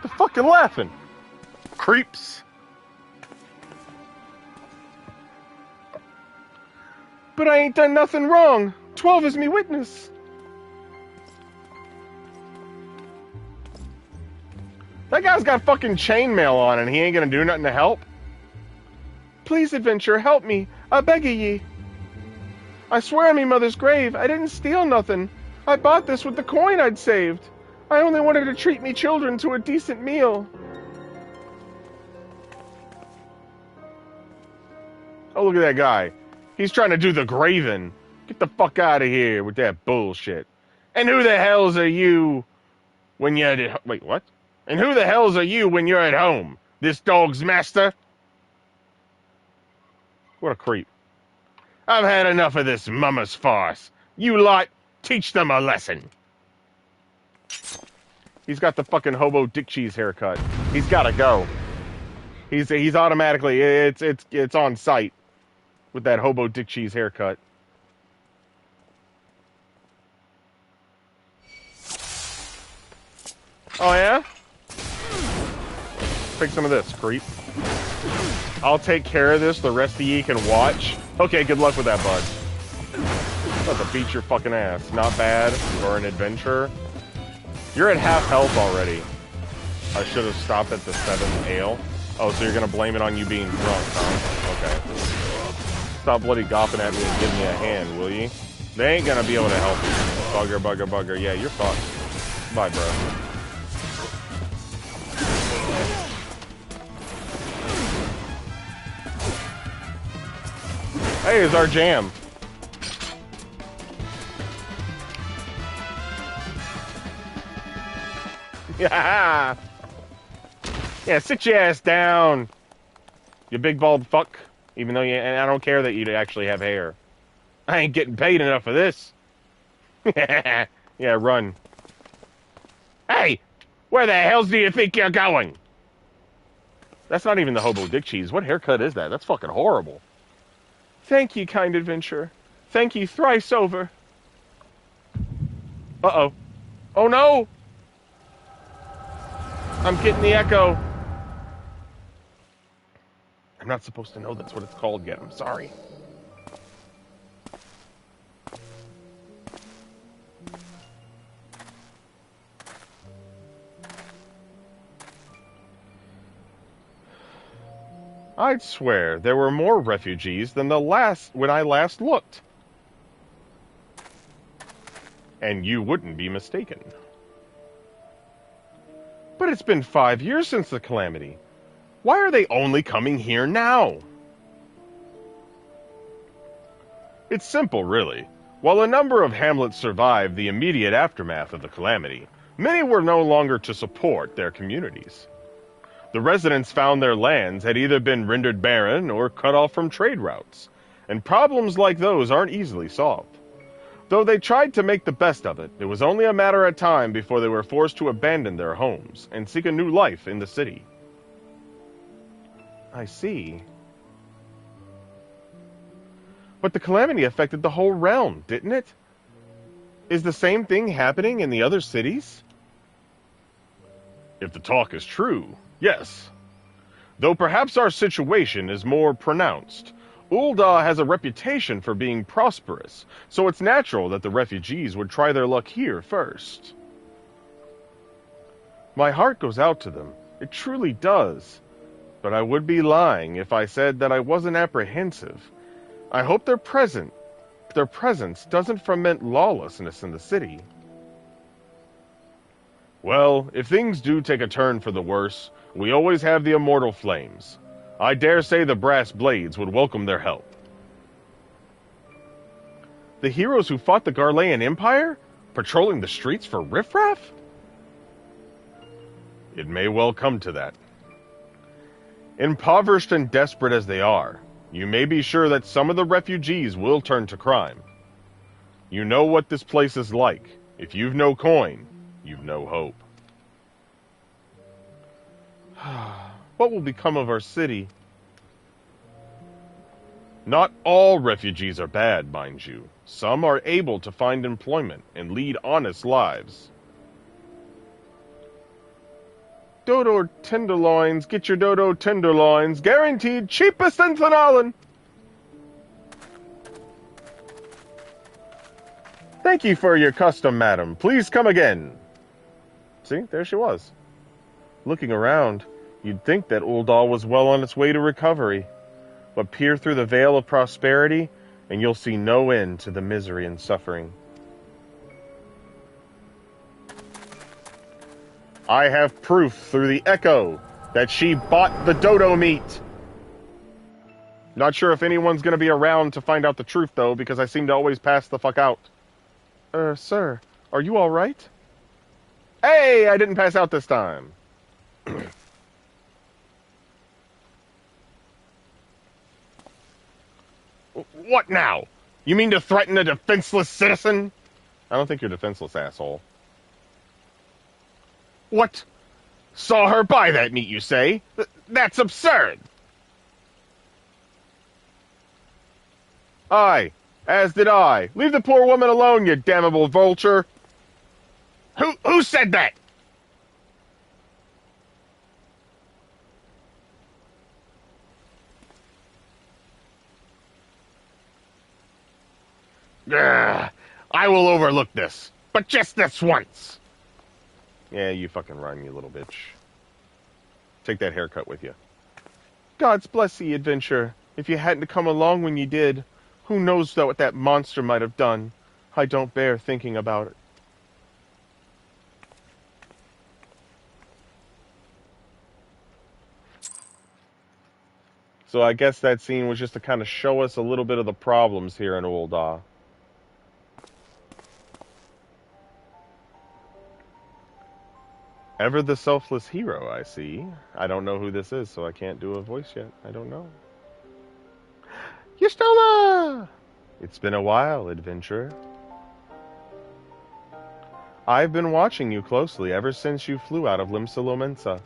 Speaker 1: They're fucking laughing. Creeps. But I ain't done nothing wrong. 12 is me witness. That guy's got fucking chainmail on and he ain't gonna do nothing to help. Please, adventurer, help me. I beg of ye. I swear on me mother's grave, I didn't steal nothing. I bought this with the coin I'd saved. I only wanted to treat me children to a decent meal. Oh, look at that guy. He's trying to do the graven. Get the fuck out of here with that bullshit. And who the hells are you when you're at... Wait, what? And who the hells are you when you're at home? This dog's master? What a creep. I've had enough of this mama's farce. You lot, teach them a lesson. He's got the fucking hobo dick cheese haircut. He's gotta go. He's automatically, it's on site with that hobo dick cheese haircut. Oh yeah? Take some of this, creep. I'll take care of this, the rest of ye can watch. Okay, good luck with that, bud. I'm about to beat your fucking ass. Not bad for an adventurer. You're at half health already. I should have stopped at the 7th ale. Oh, so you're gonna blame it on you being drunk, huh? Okay. Stop bloody gopping at me and give me a hand, will ye? They ain't gonna be able to help you. Bugger, bugger, bugger. Yeah, you're fucked. Bye, bro. Hey, it's our jam. Yeah. Yeah, sit your ass down. You big bald fuck. Even though and I don't care that you actually have hair. I ain't getting paid enough for this. Yeah, run. Hey, where the hell do you think you're going? That's not even the hobo dick cheese. What haircut is that? That's fucking horrible. Thank ye, kind adventurer. Thank ye thrice over. Uh-oh. Oh, no! I'm getting the echo. I'm not supposed to know that's what it's called yet. I'm sorry. I'd swear there were more refugees than when I last looked. And you wouldn't be mistaken. But it's been 5 years since the calamity. Why are they only coming here now? It's simple, really. While a number of hamlets survived the immediate aftermath of the calamity, many were no longer to support their communities. The residents found their lands had either been rendered barren or cut off from trade routes, and problems like those aren't easily solved. Though they tried to make the best of it, it was only a matter of time before they were forced to abandon their homes and seek a new life in the city. I see. But the calamity affected the whole realm, didn't it? Is the same thing happening in the other cities? If the talk is true, yes. Though perhaps our situation is more pronounced. Ul'dah has a reputation for being prosperous, so it's natural that the refugees would try their luck here first. My heart goes out to them. It truly does. But I would be lying if I said that I wasn't apprehensive. I hope their presence doesn't foment lawlessness in the city. Well, if things do take a turn for the worse, we always have the immortal flames. I dare say the brass blades would welcome their help. The heroes who fought the Garlean Empire? Patrolling the streets for riffraff? It may well come to that. Impoverished and desperate as they are, you may be sure that some of the refugees will turn to crime. You know what this place is like. If you've no coin, you've no hope. What will become of our city? Not all refugees are bad, mind you. Some are able to find employment and lead honest lives. Dodo tenderloins, get your dodo tenderloins, guaranteed cheapest in Thanalan. Thank you for your custom, madam. Please come again. See, there she was. Looking around, you'd think that Uldal was well on its way to recovery. But peer through the veil of prosperity, and you'll see no end to the misery and suffering. I have proof through the echo that she bought the dodo meat. Not sure if anyone's going to be around to find out the truth, though, because I seem to always pass the fuck out. Sir, are you all right? Hey, I didn't pass out this time. What now? You mean to threaten a defenseless citizen? I don't think you're defenseless, asshole. What? Saw her buy that meat, you say? That's absurd! Aye, as did I. Leave the poor woman alone, you damnable vulture! Who said that? I will overlook this, but just this once. Yeah, you fucking run, you little bitch. Take that haircut with you. God's bless ye, adventure. If you hadn't come along when you did, who knows what that monster might have done. I don't bear thinking about it. So I guess that scene was just to kind of show us a little bit of the problems here in Ul'dah. Ever the selfless hero, I see. I don't know who this is, so I can't do a voice yet. I don't know. Y'shtola! It's been a while, adventurer. I've been watching you closely ever since you flew out of Lominsan.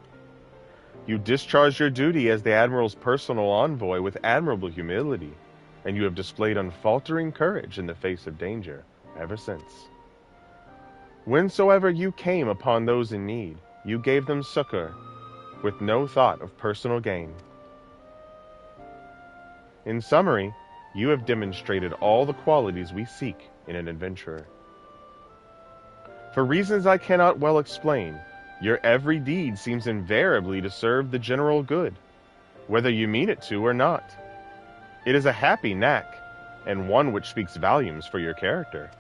Speaker 1: You discharged your duty as the Admiral's personal envoy with admirable humility, and you have displayed unfaltering courage in the face of danger ever since. Whensoever you came upon those in need, you gave them succor, with no thought of personal gain. In summary, you have demonstrated all the qualities we seek in an adventurer. For reasons I cannot well explain, your every deed seems invariably to serve the general good, whether you mean it to or not. It is a happy knack, and one which speaks volumes for your character.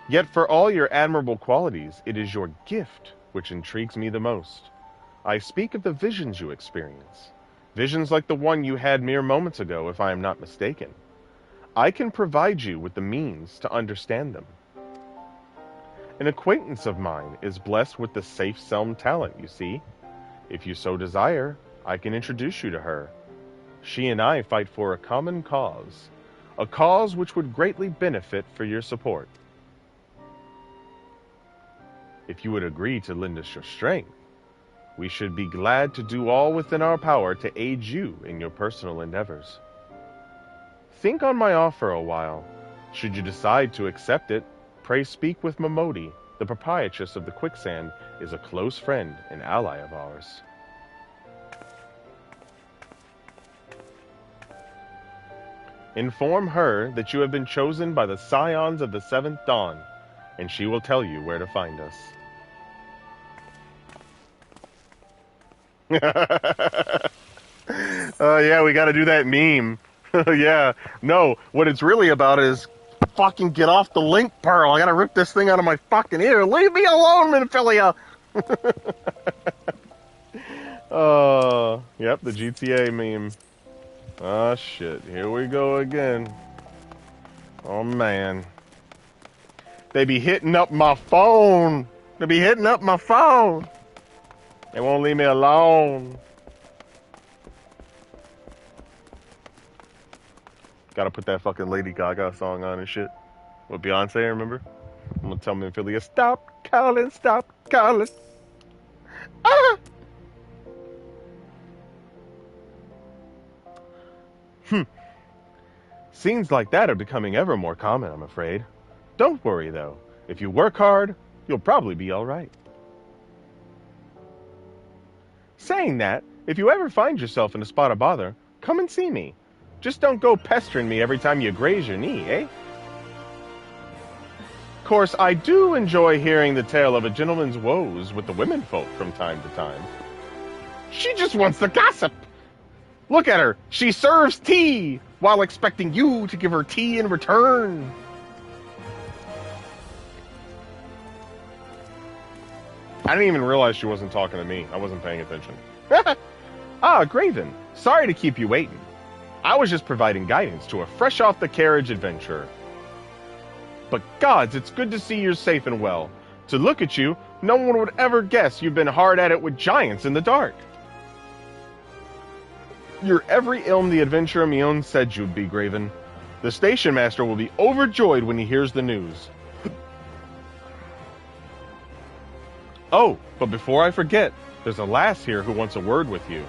Speaker 1: Yet for all your admirable qualities, it is your gift which intrigues me the most. I speak of the visions you experience. Visions like the one you had mere moments ago, if I am not mistaken. I can provide you with the means to understand them. An acquaintance of mine is blessed with the safe selm talent, you see. If you so desire, I can introduce you to her. She and I fight for a common cause, a cause which would greatly benefit for your support. If you would agree to lend us your strength, we should be glad to do all within our power to aid you in your personal endeavors. Think on my offer a while. Should you decide to accept it, pray speak with Momodi. The proprietress of the Quicksand is a close friend and ally of ours. Inform her that you have been chosen by the Scions of the Seventh Dawn, and she will tell you where to find us. Yeah, we gotta do that meme. Yeah, no, what it's really about is fucking get off the link, Pearl. I gotta rip this thing out of my fucking ear. Leave me alone, Minphilia! Yep, the GTA meme. Oh, shit, here we go again. Oh, man. They be hitting up my phone. They be hitting up my phone. They won't leave me alone. Gotta put that fucking Lady Gaga song on and shit. With Beyonce, remember? I'm gonna tell Minphilia, stop calling, stop calling. Ah! Scenes like that are becoming ever more common, I'm afraid. Don't worry, though. If you work hard, you'll probably be all right. Saying that, if you ever find yourself in a spot of bother, come and see me. Just don't go pestering me every time you graze your knee, eh? Of course, I do enjoy hearing the tale of a gentleman's woes with the womenfolk from time to time. She just wants the gossip. Look at her. She serves tea while expecting you to give her tea in return. I didn't even realize she wasn't talking to me. I wasn't paying attention. Ah, Graven. Sorry to keep you waiting. I was just providing guidance to a fresh-off-the-carriage adventurer. But gods, it's good to see you're safe and well. To look at you, no one would ever guess you've been hard at it with giants in the dark. You're every ilm the adventurer Mion said you'd be, Graven. The station master will be overjoyed when he hears the news. Oh, but before I forget, there's a lass here who wants a word with you.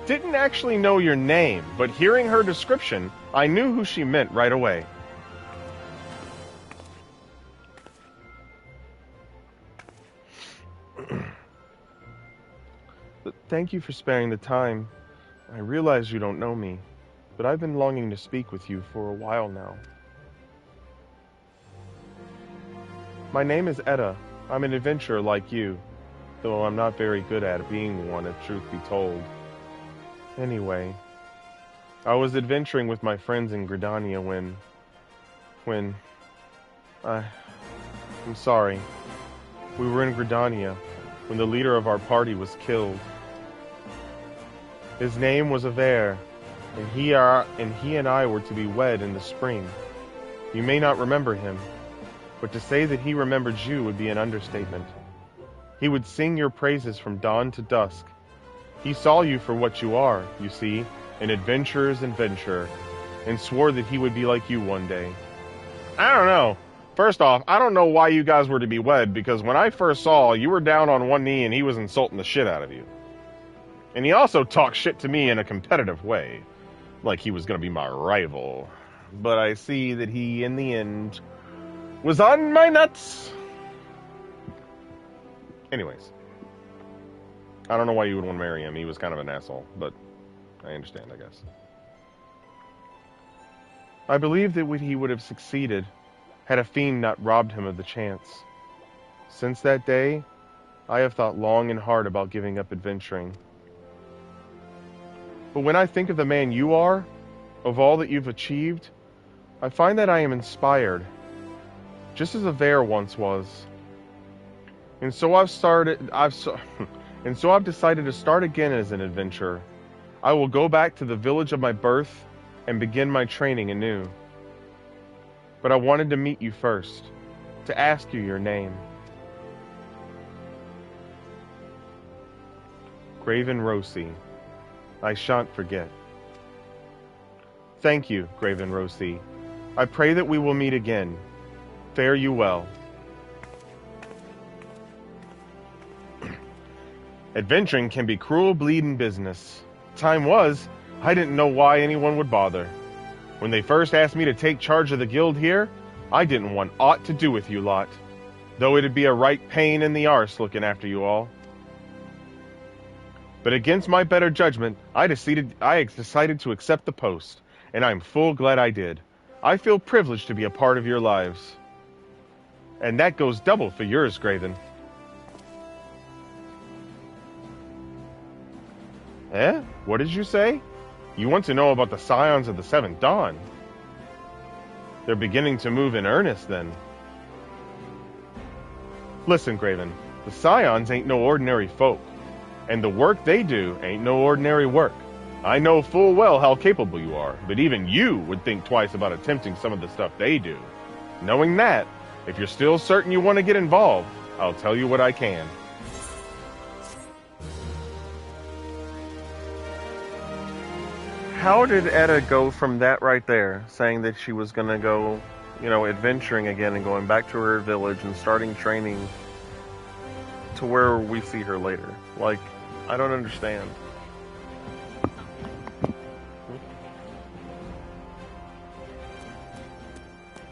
Speaker 1: Didn't actually know your name, but hearing her description, I knew who she meant right away. Thank you for sparing the time. I realize you don't know me, but I've been longing to speak with you for a while now. My name is Etta. I'm an adventurer like you, though I'm not very good at being one, if truth be told. Anyway, I was adventuring with my friends in Gridania I'm sorry. We were in Gridania when the leader of our party was killed. His name was Aver, and he and I were to be wed in the spring. You may not remember him, but to say that he remembered you would be an understatement. He would sing your praises from dawn to dusk. He saw you for what you are, you see, an adventurer's adventurer, and swore that he would be like you one day. I don't know. First off, I don't know why you guys were to be wed, because when I first saw, you were down on one knee and he was insulting the shit out of you. And he also talked shit to me in a competitive way, like he was going to be my rival. But I see that he, in the end, was on my nuts. Anyways. I don't know why you would want to marry him. He was kind of an asshole, but I understand, I guess. I believe that he would have succeeded had a fiend not robbed him of the chance. Since that day, I have thought long and hard about giving up adventuring. But when I think of the man you are, of all that you've achieved, I find that I am inspired, just as Aver once was. And so I've decided to start again as an adventurer. I will go back to the village of my birth and begin my training anew. But I wanted to meet you first, to ask you your name. Graven Rosi. I shan't forget. Thank you, Graven Rosi. I pray that we will meet again. Fare you well. Adventuring can be cruel bleeding business. Time was, I didn't know why anyone would bother. When they first asked me to take charge of the guild here, I didn't want aught to do with you lot, though it'd be a right pain in the arse looking after you all. But against my better judgment, I decided to accept the post, and I'm full glad I did. I feel privileged to be a part of your lives. And that goes double for yours, Graven. Eh? What did you say? You want to know about the Scions of the Seventh Dawn? They're beginning to move in earnest, then. Listen, Graven, the Scions ain't no ordinary folk, and the work they do ain't no ordinary work. I know full well how capable you are, but even you would think twice about attempting some of the stuff they do. Knowing that, if you're still certain you want to get involved, I'll tell you what I can. How did Etta go from that right there, saying that she was going to go, adventuring again and going back to her village and starting training, to where we see her later? Like, I don't understand.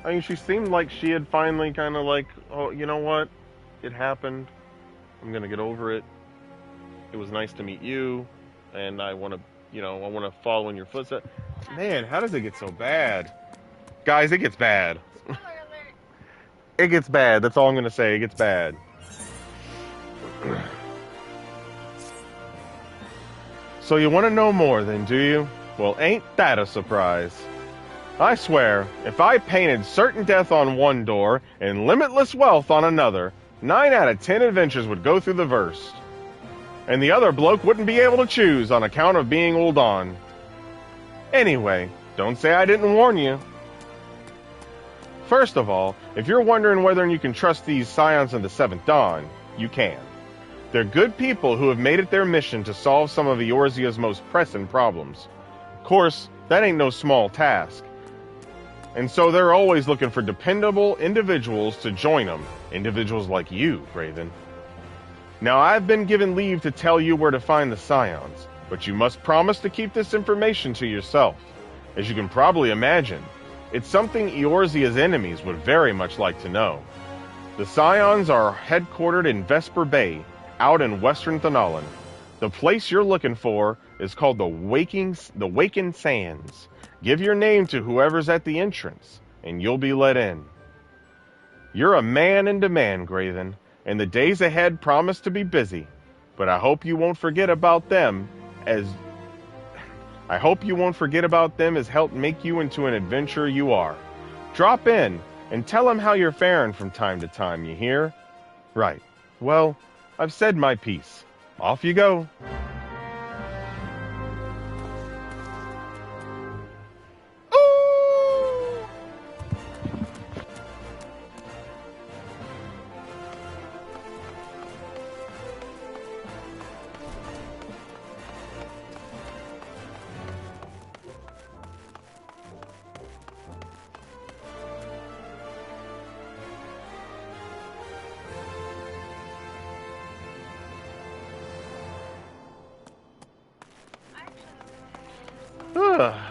Speaker 1: I mean, she seemed like she had finally kind of like, oh, you know what? It happened. I'm going to get over it. It was nice to meet you, and I want to follow in your footsteps. Man, how does it get so bad? Guys, it gets bad.
Speaker 4: Spoiler alert.
Speaker 1: It gets bad. That's all I'm going to say. It gets bad. So you want to know more then, do you? Well, ain't that a surprise? I swear, if I painted certain death on one door and limitless wealth on another, 9 out of 10 adventures would go through the verse. And the other bloke wouldn't be able to choose on account of being Ul'Dan. Anyway, don't say I didn't warn you. First of all, if you're wondering whether you can trust these Scions of the Seventh Dawn, you can. They're good people who have made it their mission to solve some of Eorzea's most pressing problems. Of course, that ain't no small task. And so they're always looking for dependable individuals to join them. Individuals like you, Raven. Now, I've been given leave to tell you where to find the Scions, but you must promise to keep this information to yourself. As you can probably imagine, it's something Eorzea's enemies would very much like to know. The Scions are headquartered in Vesper Bay, out in western Thanalan. The place you're looking for is called the Wakened Sands. Give your name to whoever's at the entrance, and you'll be let in. You're a man in demand, Graven, and the days ahead promise to be busy, but I hope you won't forget about them as help make you into an adventurer you are. Drop in and tell them how you're faring from time to time, you hear? Right. Well, I've said my piece. Off you go.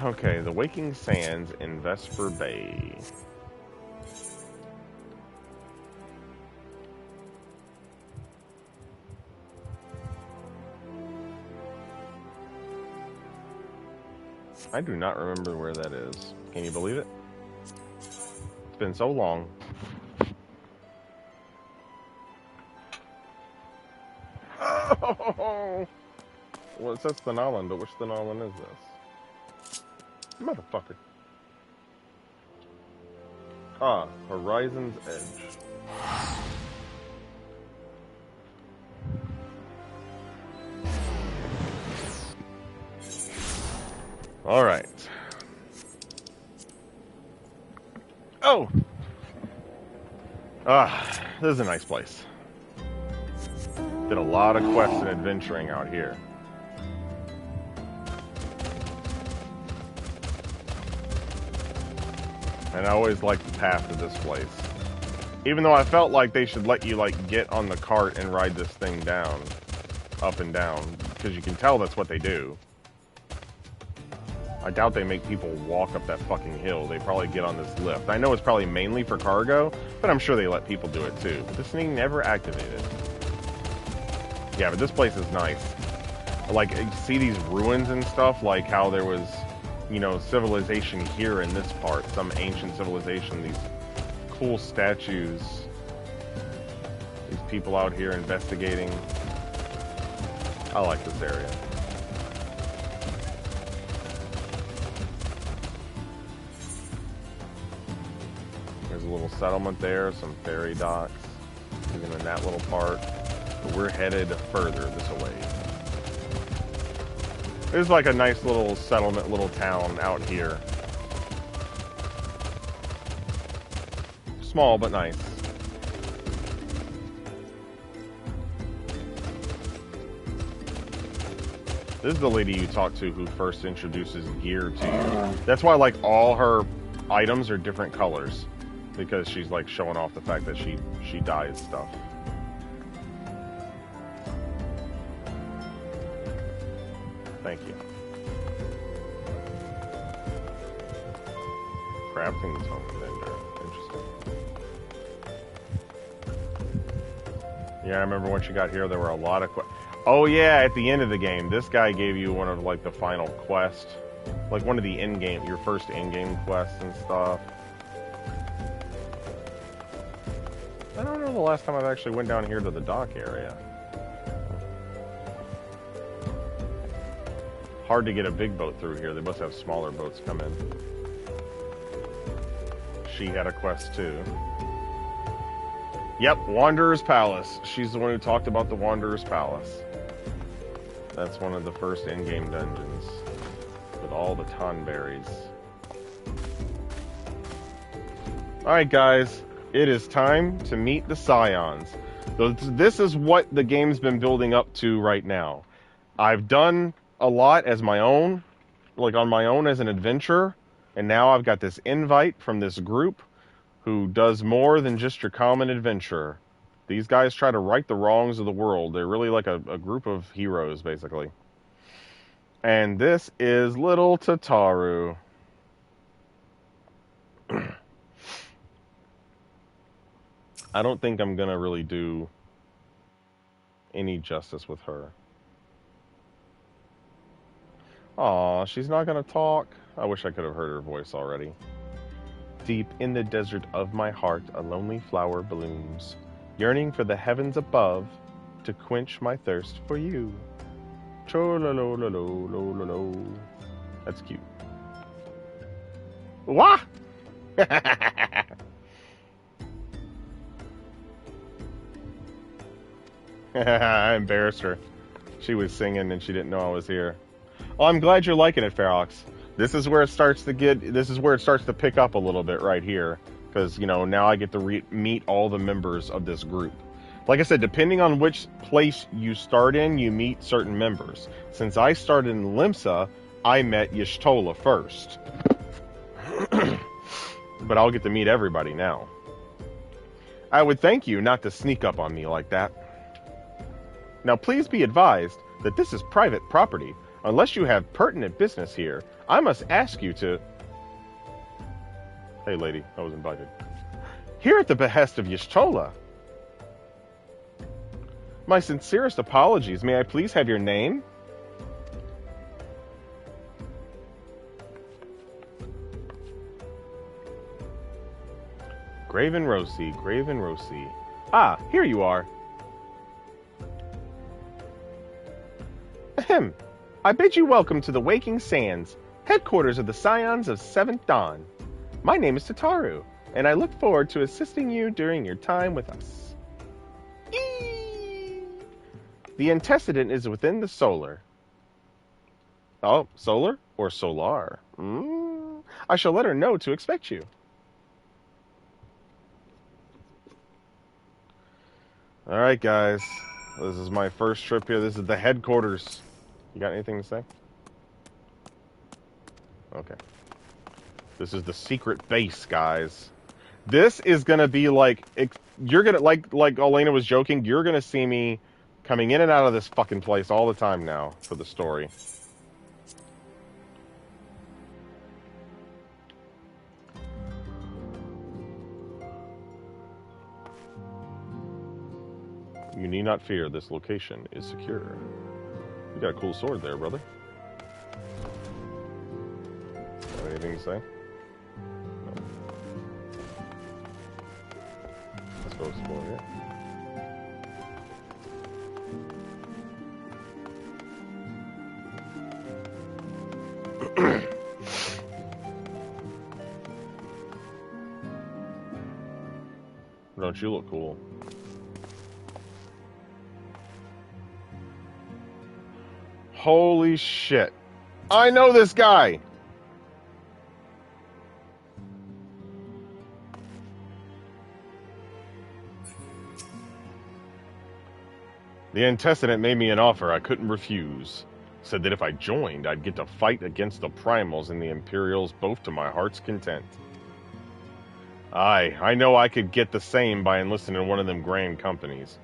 Speaker 1: Okay, the Waking Sands in Vesper Bay. I do not remember where that is. Can you believe it? It's been so long. Oh! Well, it says Thanalan, but which Thanalan is this? Motherfucker. Ah, Horizon's Edge. Alright. Oh! Ah, this is a nice place. Did a lot of quests and adventuring out here. And I always liked the path to this place. Even though I felt like they should let you, like, get on the cart and ride this thing down. Up and down. Because you can tell that's what they do. I doubt they make people walk up that fucking hill. They probably get on this lift. I know it's probably mainly for cargo, but I'm sure they let people do it too. But this thing never activated. Yeah, but this place is nice. Like, see these ruins and stuff? Like how there was, you know, civilization here in this part. Some ancient civilization. These cool statues. These people out here investigating. I like this area. There's a little settlement there, some ferry docks, even in that little part. But we're headed further this way. There's like a nice little settlement, little town out here. Small, but nice. This is the lady you talk to who first introduces gear to you. That's why, like, all her items are different colors. Because she's, like, showing off the fact that she dyes stuff. Thank you. Crafting tome vendor. Interesting. Yeah, I remember once you got here, there were a lot of oh yeah, at the end of the game, this guy gave you one of, like, the final quest Like one of the in-game, your first in-game quests and stuff. I don't know the last time I've actually went down here to the dock area. Hard to get a big boat through here. They must have smaller boats come in. She had a quest too. Yep, Wanderer's Palace. She's the one who talked about the Wanderer's Palace. That's one of the first in-game dungeons. With all the tonberries. Alright guys, it is time to meet the Scions. This is what the game's been building up to right now. I've done a lot as my own, like on my own as an adventurer, and now I've got this invite from this group who does more than just your common adventurer. These guys try to right the wrongs of the world. They're really like a group of heroes, basically. And this is little Tataru. I don't think I'm gonna really do any justice with her. Aw, she's not gonna talk. I wish I could have heard her voice already. Deep in the desert of my heart, a lonely flower blooms, yearning for the heavens above to quench my thirst for you. Cho-lo-lo-lo-lo-lo-lo. That's cute. Wah! I embarrassed her. She was singing and she didn't know I was here. Well, I'm glad you're liking it, Ferox. This is where it starts to pick up a little bit right here. Because, you know, now I get to meet all the members of this group. Like I said, depending on which place you start in, you meet certain members. Since I started in Limsa, I met Y'shtola first. But I'll get to meet everybody now. I would thank you not to sneak up on me like that. Now please be advised that this is private property. Unless you have pertinent business here, I must ask you to... Hey lady, I was invited. Here at the behest of Y'shtola. My sincerest apologies. May I please have your name? Graven Rosi, Graven Rosi. Ah, here you are. Ahem. I bid you welcome to the Waking Sands, headquarters of the Scions of Seventh Dawn. My name is Tataru, and I look forward to assisting you during your time with us. Eee! The antecedent is within the solar. Oh, solar or solar? I shall let her know to expect you. Alright, guys. This is my first trip here. This is the headquarters. You got anything to say? Okay. This is the secret base, guys. This is gonna be like... You're gonna... Like Elena was joking, you're gonna see me coming in and out of this fucking place all the time now for the story. You need not fear, this location is secure. You got a cool sword there, brother. Have anything to say? No. Let's go explore here. Don't you look cool? Holy shit. I know this guy! The antecedent made me an offer I couldn't refuse. Said that if I joined, I'd get to fight against the Primals and the Imperials, both to my heart's content. Aye, I know I could get the same by enlisting in one of them grand companies.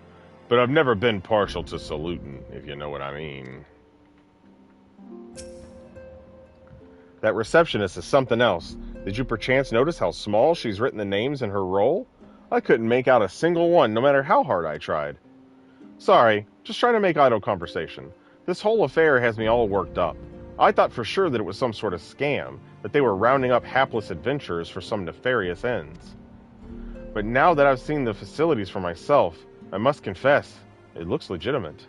Speaker 1: But I've never been partial to saluting, if you know what I mean. That receptionist is something else. Did you perchance notice how small she's written the names in her roll? I couldn't make out a single one, no matter how hard I tried. Sorry, just trying to make idle conversation. This whole affair has me all worked up. I thought for sure that it was some sort of scam, that they were rounding up hapless adventurers for some nefarious ends. But now that I've seen the facilities for myself, I must confess, it looks legitimate.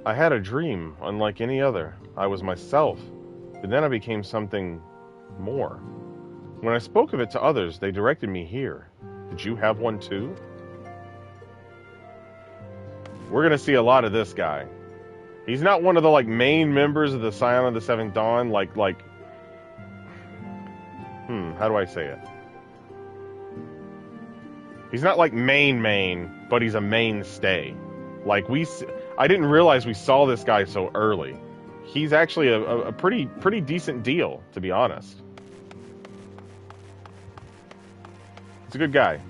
Speaker 1: I had a dream unlike any other. I was myself, but then I became something more. When I spoke of it to others, they directed me here. Did you have one too? We're going to see a lot of this guy. He's not one of the, main members of the Scion of the Seventh Dawn, how do I say it? He's not main, but he's a mainstay. I didn't realize we saw this guy so early. He's actually a pretty decent deal, to be honest. He's a good guy.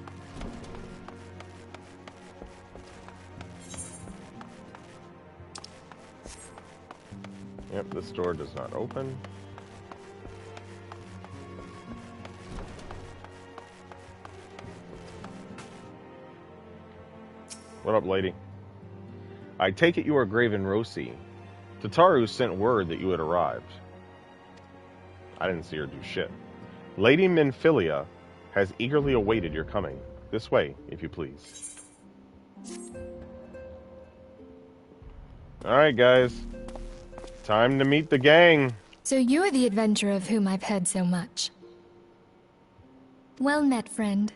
Speaker 1: Yep, this door does not open. What up, lady? I take it you are Graven Rosi. Tataru sent word that you had arrived. I didn't see her do shit. Lady Minfilia has eagerly awaited your coming. This way, if you please. Alright, guys. Time to meet the gang.
Speaker 7: So you're the adventurer of whom I've heard so much. Well met, friend.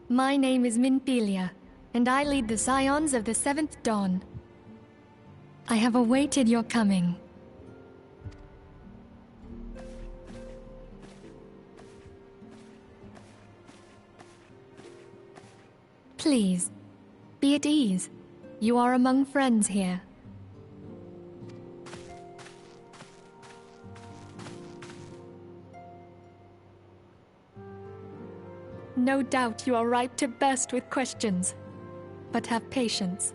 Speaker 7: My name is Minfilia, and I lead the Scions of the Seventh Dawn. I have awaited your coming. Please, be at ease. You are among friends here. No doubt you are ripe to burst with questions. But have patience.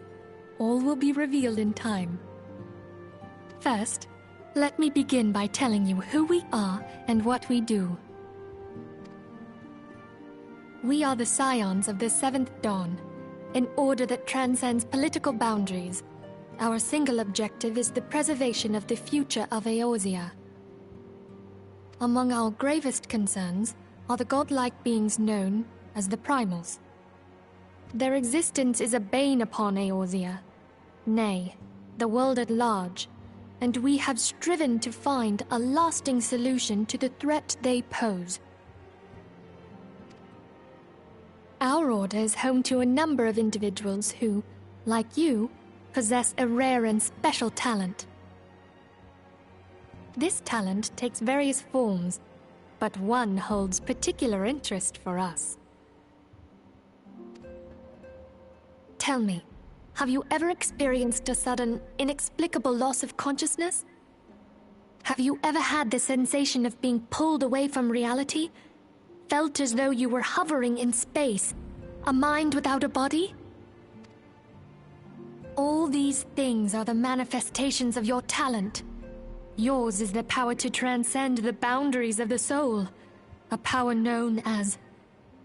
Speaker 7: All will be revealed in time. First, let me begin by telling you who we are and what we do. We are the Scions of the Seventh Dawn, an order that transcends political boundaries. Our single objective is the preservation of the future of Eorzea. Among our gravest concerns are the godlike beings known as the Primals. Their existence is a bane upon Eorzea, nay, the world at large, and we have striven to find a lasting solution to the threat they pose. Our order is home to a number of individuals who, like you, possess a rare and special talent. This talent takes various forms, but one holds particular interest for us. Tell me, have you ever experienced a sudden, inexplicable loss of consciousness? Have you ever had the sensation of being pulled away from reality? Felt as though you were hovering in space, a mind without a body? All these things are the manifestations of your talent. Yours is the power to transcend the boundaries of the soul, a power known as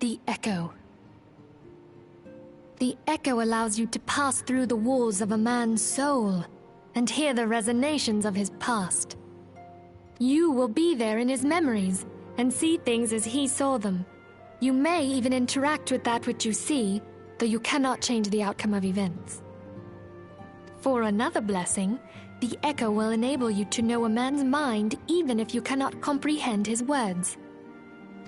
Speaker 7: the Echo. The Echo allows you to pass through the walls of a man's soul and hear the resonations of his past. You will be there in his memories and see things as he saw them. You may even interact with that which you see, though you cannot change the outcome of events. For another blessing, the Echo will enable you to know a man's mind even if you cannot comprehend his words.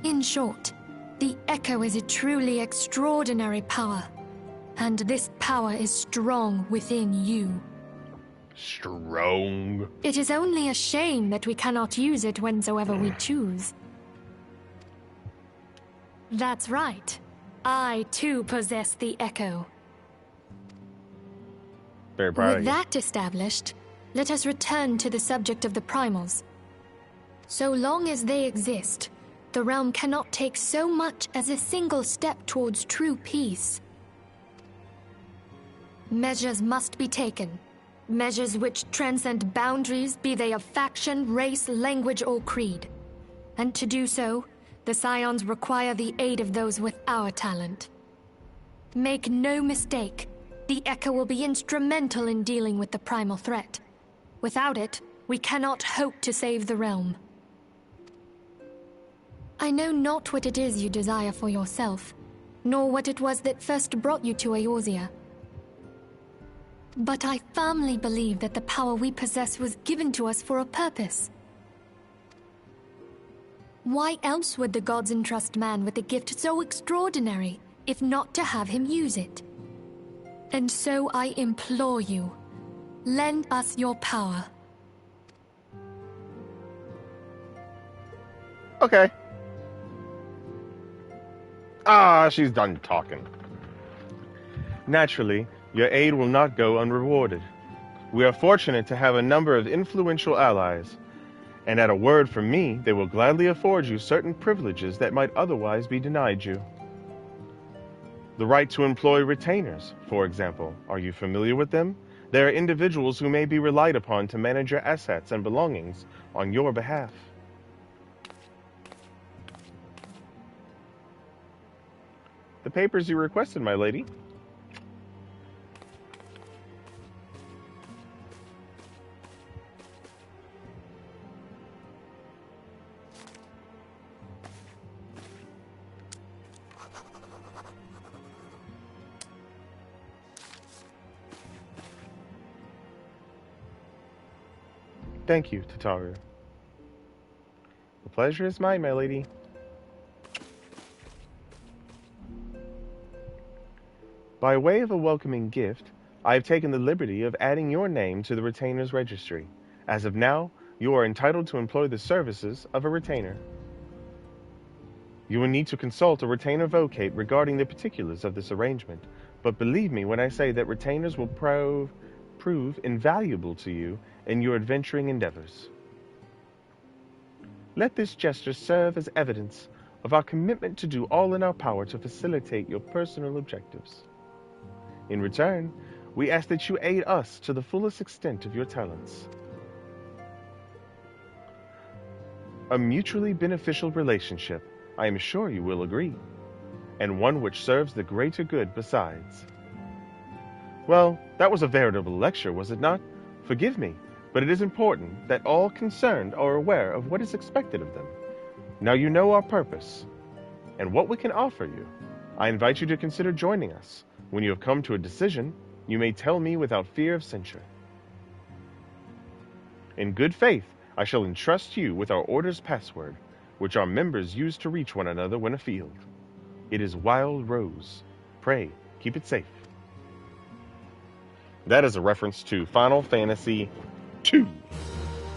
Speaker 7: In short, the Echo is a truly extraordinary power, and this power is strong within you.
Speaker 6: Strong?
Speaker 7: It is only a shame that we cannot use it whensoever we choose. That's right. I, too, possess the Echo.
Speaker 1: Very proud of
Speaker 7: With
Speaker 1: you.
Speaker 7: that established, let us return to the subject of the Primals. So long as they exist, the realm cannot take so much as a single step towards true peace. Measures must be taken. Measures which transcend boundaries, be they of faction, race, language, or creed. And to do so, the Scions require the aid of those with our talent. Make no mistake, The Echo will be instrumental in dealing with the primal threat. Without it, we cannot hope to save the realm. I know not what it is you desire for yourself, nor what it was that first brought you to Eorzea. But I firmly believe that the power we possess was given to us for a purpose. Why else would the gods entrust man with a gift so extraordinary, if not to have him use it? And so I implore you, lend us your power.
Speaker 1: Okay. Ah, she's done talking. Naturally, your aid will not go unrewarded. We are fortunate to have a number of influential allies, and at a word from me, they will gladly afford you certain privileges that might otherwise be denied you. The right to employ retainers, for example. Are you familiar with them? They are individuals who may be relied upon to manage your assets and belongings on your behalf. The papers you requested, my lady. Thank you, Tataru. The pleasure is mine, my lady. By way of a welcoming gift, I have taken the liberty of adding your name to the retainer's registry. As of now, you are entitled to employ the services of a retainer. You will need to consult a retainer vocate regarding the particulars of this arrangement, but believe me when I say that retainers will prove invaluable to you in your adventuring endeavors. Let this gesture serve as evidence of our commitment to do all in our power to facilitate your personal objectives. In return, we ask that you aid us to the fullest extent of your talents. A mutually beneficial relationship, I am sure you will agree, and one which serves the greater good besides. Well, that was a veritable lecture, was it not? Forgive me, but it is important that all concerned are aware of what is expected of them. Now you know our purpose, and what we can offer you. I invite you to consider joining us. When you have come to a decision, you may tell me without fear of censure. In good faith, I shall entrust you with our order's password, which our members use to reach one another when afield. It is Wild Rose. Pray, keep it safe. That is a reference to Final Fantasy II.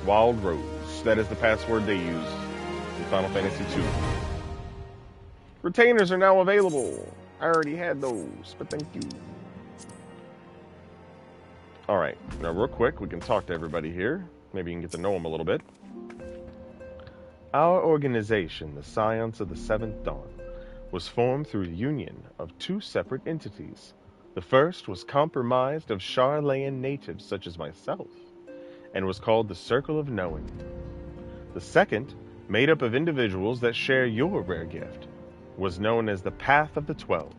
Speaker 1: Wild Rose. That is the password they use in Final Fantasy II. Retainers are now available. I already had those, but thank you. Alright, now real quick, we can talk to everybody here. Maybe you can get to know them a little bit. Our organization, the Scions of the Seventh Dawn, was formed through the union of two separate entities. The first was comprised of Charlayan natives such as myself, and was called the Circle of Knowing. The second, made up of individuals that share your rare gift, was known as the Path of the 12.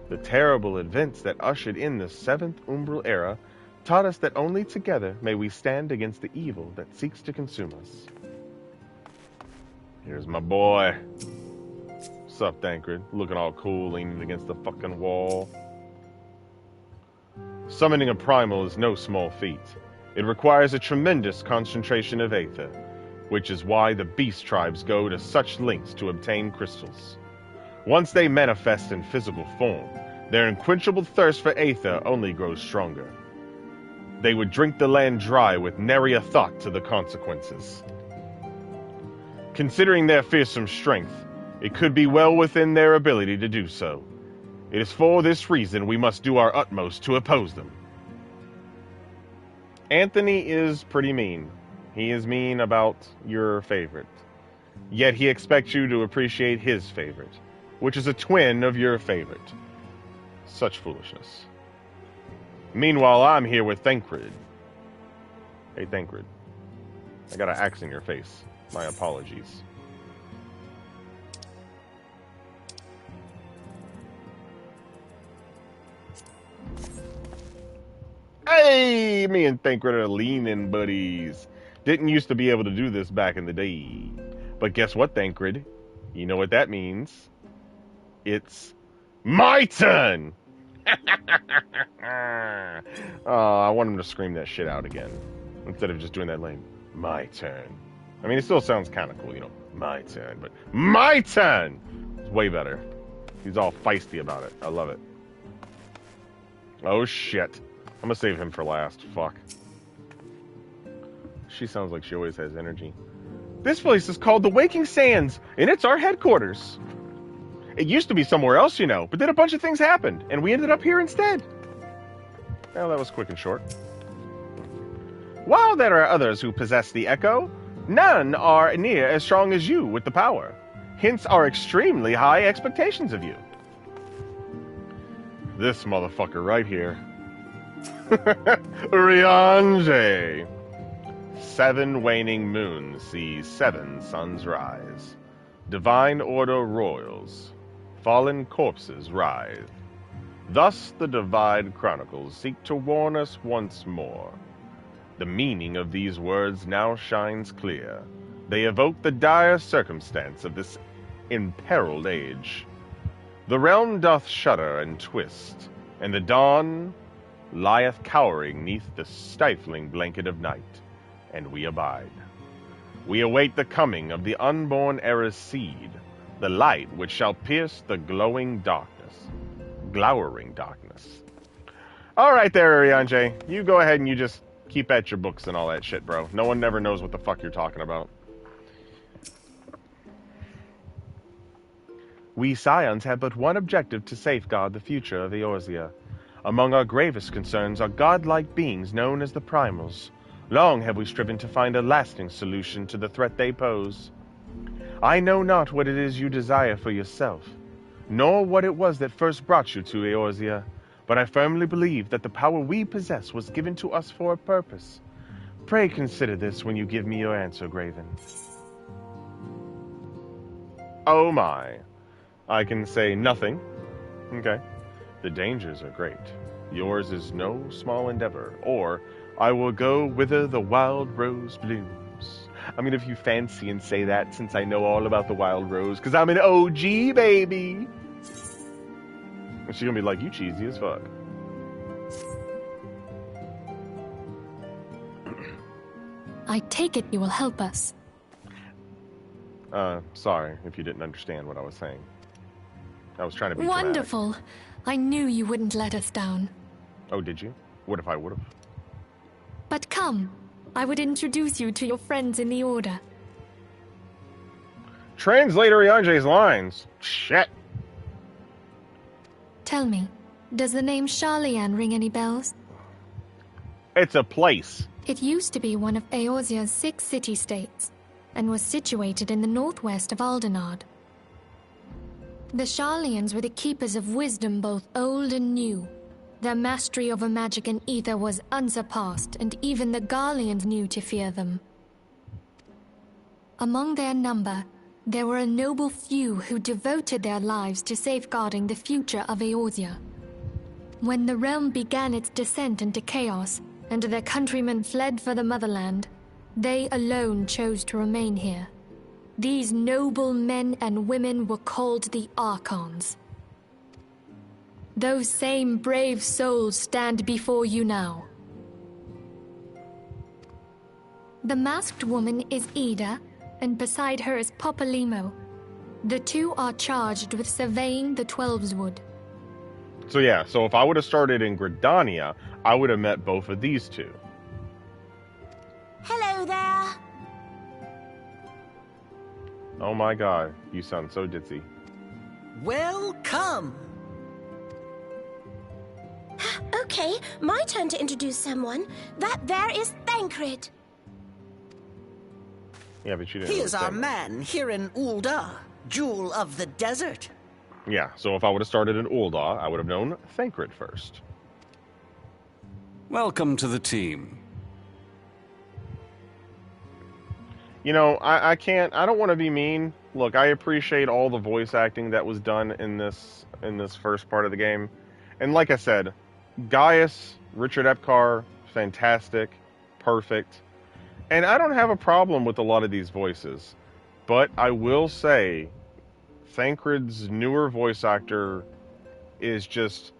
Speaker 1: The terrible events that ushered in the Seventh Umbral Era taught us that only together may we stand against the evil that seeks to consume us. Here's my boy. What's up, Thancred? Looking all cool, leaning against the fucking wall. Summoning a primal is no small feat. It requires a tremendous concentration of aether, which is why the beast tribes go to such lengths to obtain crystals. Once they manifest in physical form, their unquenchable thirst for aether only grows stronger. They would drink the land dry with nary a thought to the consequences. Considering their fearsome strength, it could be well within their ability to do so. It is for this reason we must do our utmost to oppose them. Anthony is pretty mean. He is mean about your favorite. Yet he expects you to appreciate his favorite, which is a twin of your favorite. Such foolishness. Meanwhile, I'm here with Thancred. Hey, Thancred. I got an axe in your face. My apologies. Hey, me and Thancred are leaning buddies. Didn't used to be able to do this back in the day. But guess what, Thancred? You know what that means? It's my turn! Oh, I want him to scream that shit out again. Instead of just doing that lame, my turn. I mean, it still sounds kind of cool, you know, my turn. But my turn! It's way better. He's all feisty about it. I love it. Oh, shit. I'm gonna save him for last. Fuck. She sounds like she always has energy. This place is called the Waking Sands, and it's our headquarters. It used to be somewhere else, you know, but then a bunch of things happened, and we ended up here instead. Well, that was quick and short. While there are others who possess the Echo, none are near as strong as you with the power. Hence our extremely high expectations of you. This motherfucker right here. Riange. 7 waning moons see 7 suns rise. Divine order roils. Fallen corpses writhe. Thus the Divide Chronicles seek to warn us once more. The meaning of these words now shines clear. They evoke the dire circumstance of this imperiled age. The realm doth shudder and twist, and the dawn lieth cowering neath the stifling blanket of night, and we abide. We await the coming of the unborn era's seed, the light which shall pierce the glowering darkness. All right there, Arianje. You go ahead and you just keep at your books and all that shit, bro. No one never knows what the fuck you're talking about. We Scions have but one objective to safeguard the future of Eorzea. Among our gravest concerns are godlike beings known as the Primals. Long have we striven to find a lasting solution to the threat they pose. I know not what it is you desire for yourself, nor what it was that first brought you to Eorzea, but I firmly believe that the power we possess was given to us for a purpose. Pray consider this when you give me your answer, Graven. Oh my. I can say nothing. Okay. The dangers are great. Yours is no small endeavor. Or, I will go whither the wild rose blooms. I mean, if you fancy and say that, since I know all about the wild rose, because I'm an OG, baby. And she's gonna be like, you cheesy as fuck.
Speaker 7: I take it you will help us.
Speaker 1: Sorry if you didn't understand what I was saying. I was trying to be
Speaker 7: Wonderful.
Speaker 1: dramatic.
Speaker 7: I knew you wouldn't let us down.
Speaker 1: Oh, did you? What if I would've?
Speaker 7: But come, I would introduce you to your friends in the Order.
Speaker 1: Translate Arianje's lines. Shit.
Speaker 7: Tell me, does the name Sharlayan ring any bells?
Speaker 1: It's a place.
Speaker 7: It used to be one of Eorzea's 6 city-states, and was situated in the northwest of Aldenard. The Sharlayans were the keepers of wisdom both old and new. Their mastery over magic and ether was unsurpassed, and even the Garleans knew to fear them. Among their number, there were a noble few who devoted their lives to safeguarding the future of Eorzea. When the realm began its descent into chaos, and their countrymen fled for the motherland, they alone chose to remain here. These noble men and women were called the Archons. Those same brave souls stand before you now. The masked woman is Ida, and beside her is Popalimo. The two are charged with surveying the Twelveswood.
Speaker 1: So yeah, so if I would have started in Gridania, I would have met both of these two.
Speaker 8: Hello there.
Speaker 1: Oh my god, you sound so ditzy.
Speaker 9: Welcome.
Speaker 8: Okay, my turn to introduce someone. That there is Thancred.
Speaker 1: Yeah, but you didn't
Speaker 9: He is our
Speaker 1: understand that.
Speaker 9: man here in Ul'dah, Jewel of the Desert.
Speaker 1: Yeah, so if I would have started in Ul'dah, I would have known Thancred first.
Speaker 10: Welcome to the team.
Speaker 1: You know, I don't want to be mean. Look, I appreciate all the voice acting that was done in this first part of the game. And like I said, Gaius Richard Epcar, fantastic, perfect. And I don't have a problem with a lot of these voices. But I will say, Thancred's newer voice actor is just...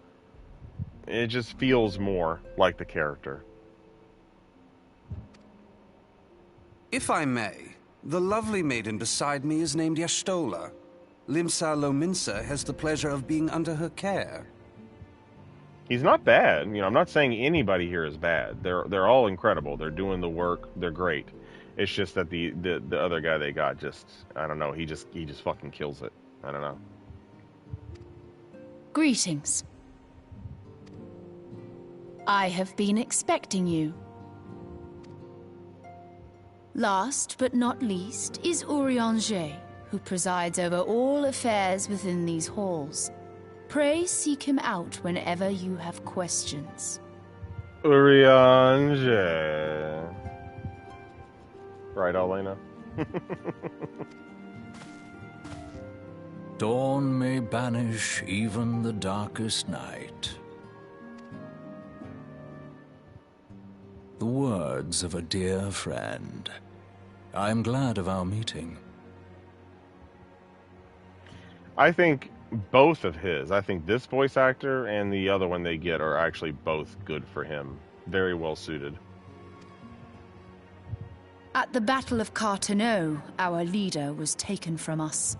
Speaker 1: it just feels more like the character.
Speaker 10: If I may, the lovely maiden beside me is named Y'shtola. Limsa Lominsa has the pleasure of being under her care.
Speaker 1: He's not bad. You know, I'm not saying anybody here is bad. They're all incredible. They're doing the work. They're great. It's just that the other guy they got just, I don't know, he just fucking kills it. I don't know.
Speaker 11: Greetings. I have been expecting you. Last but not least is Urianger, who presides over all affairs within these halls. Pray seek him out whenever you have questions.
Speaker 1: Urianger. Right, Elena?
Speaker 12: Dawn may banish even the darkest night. The words of a dear friend. I am glad of our meeting.
Speaker 1: I think both of his. I think this voice actor and the other one they get are actually both good for him. Very well suited.
Speaker 11: At the Battle of Carteneau, our leader was taken from us.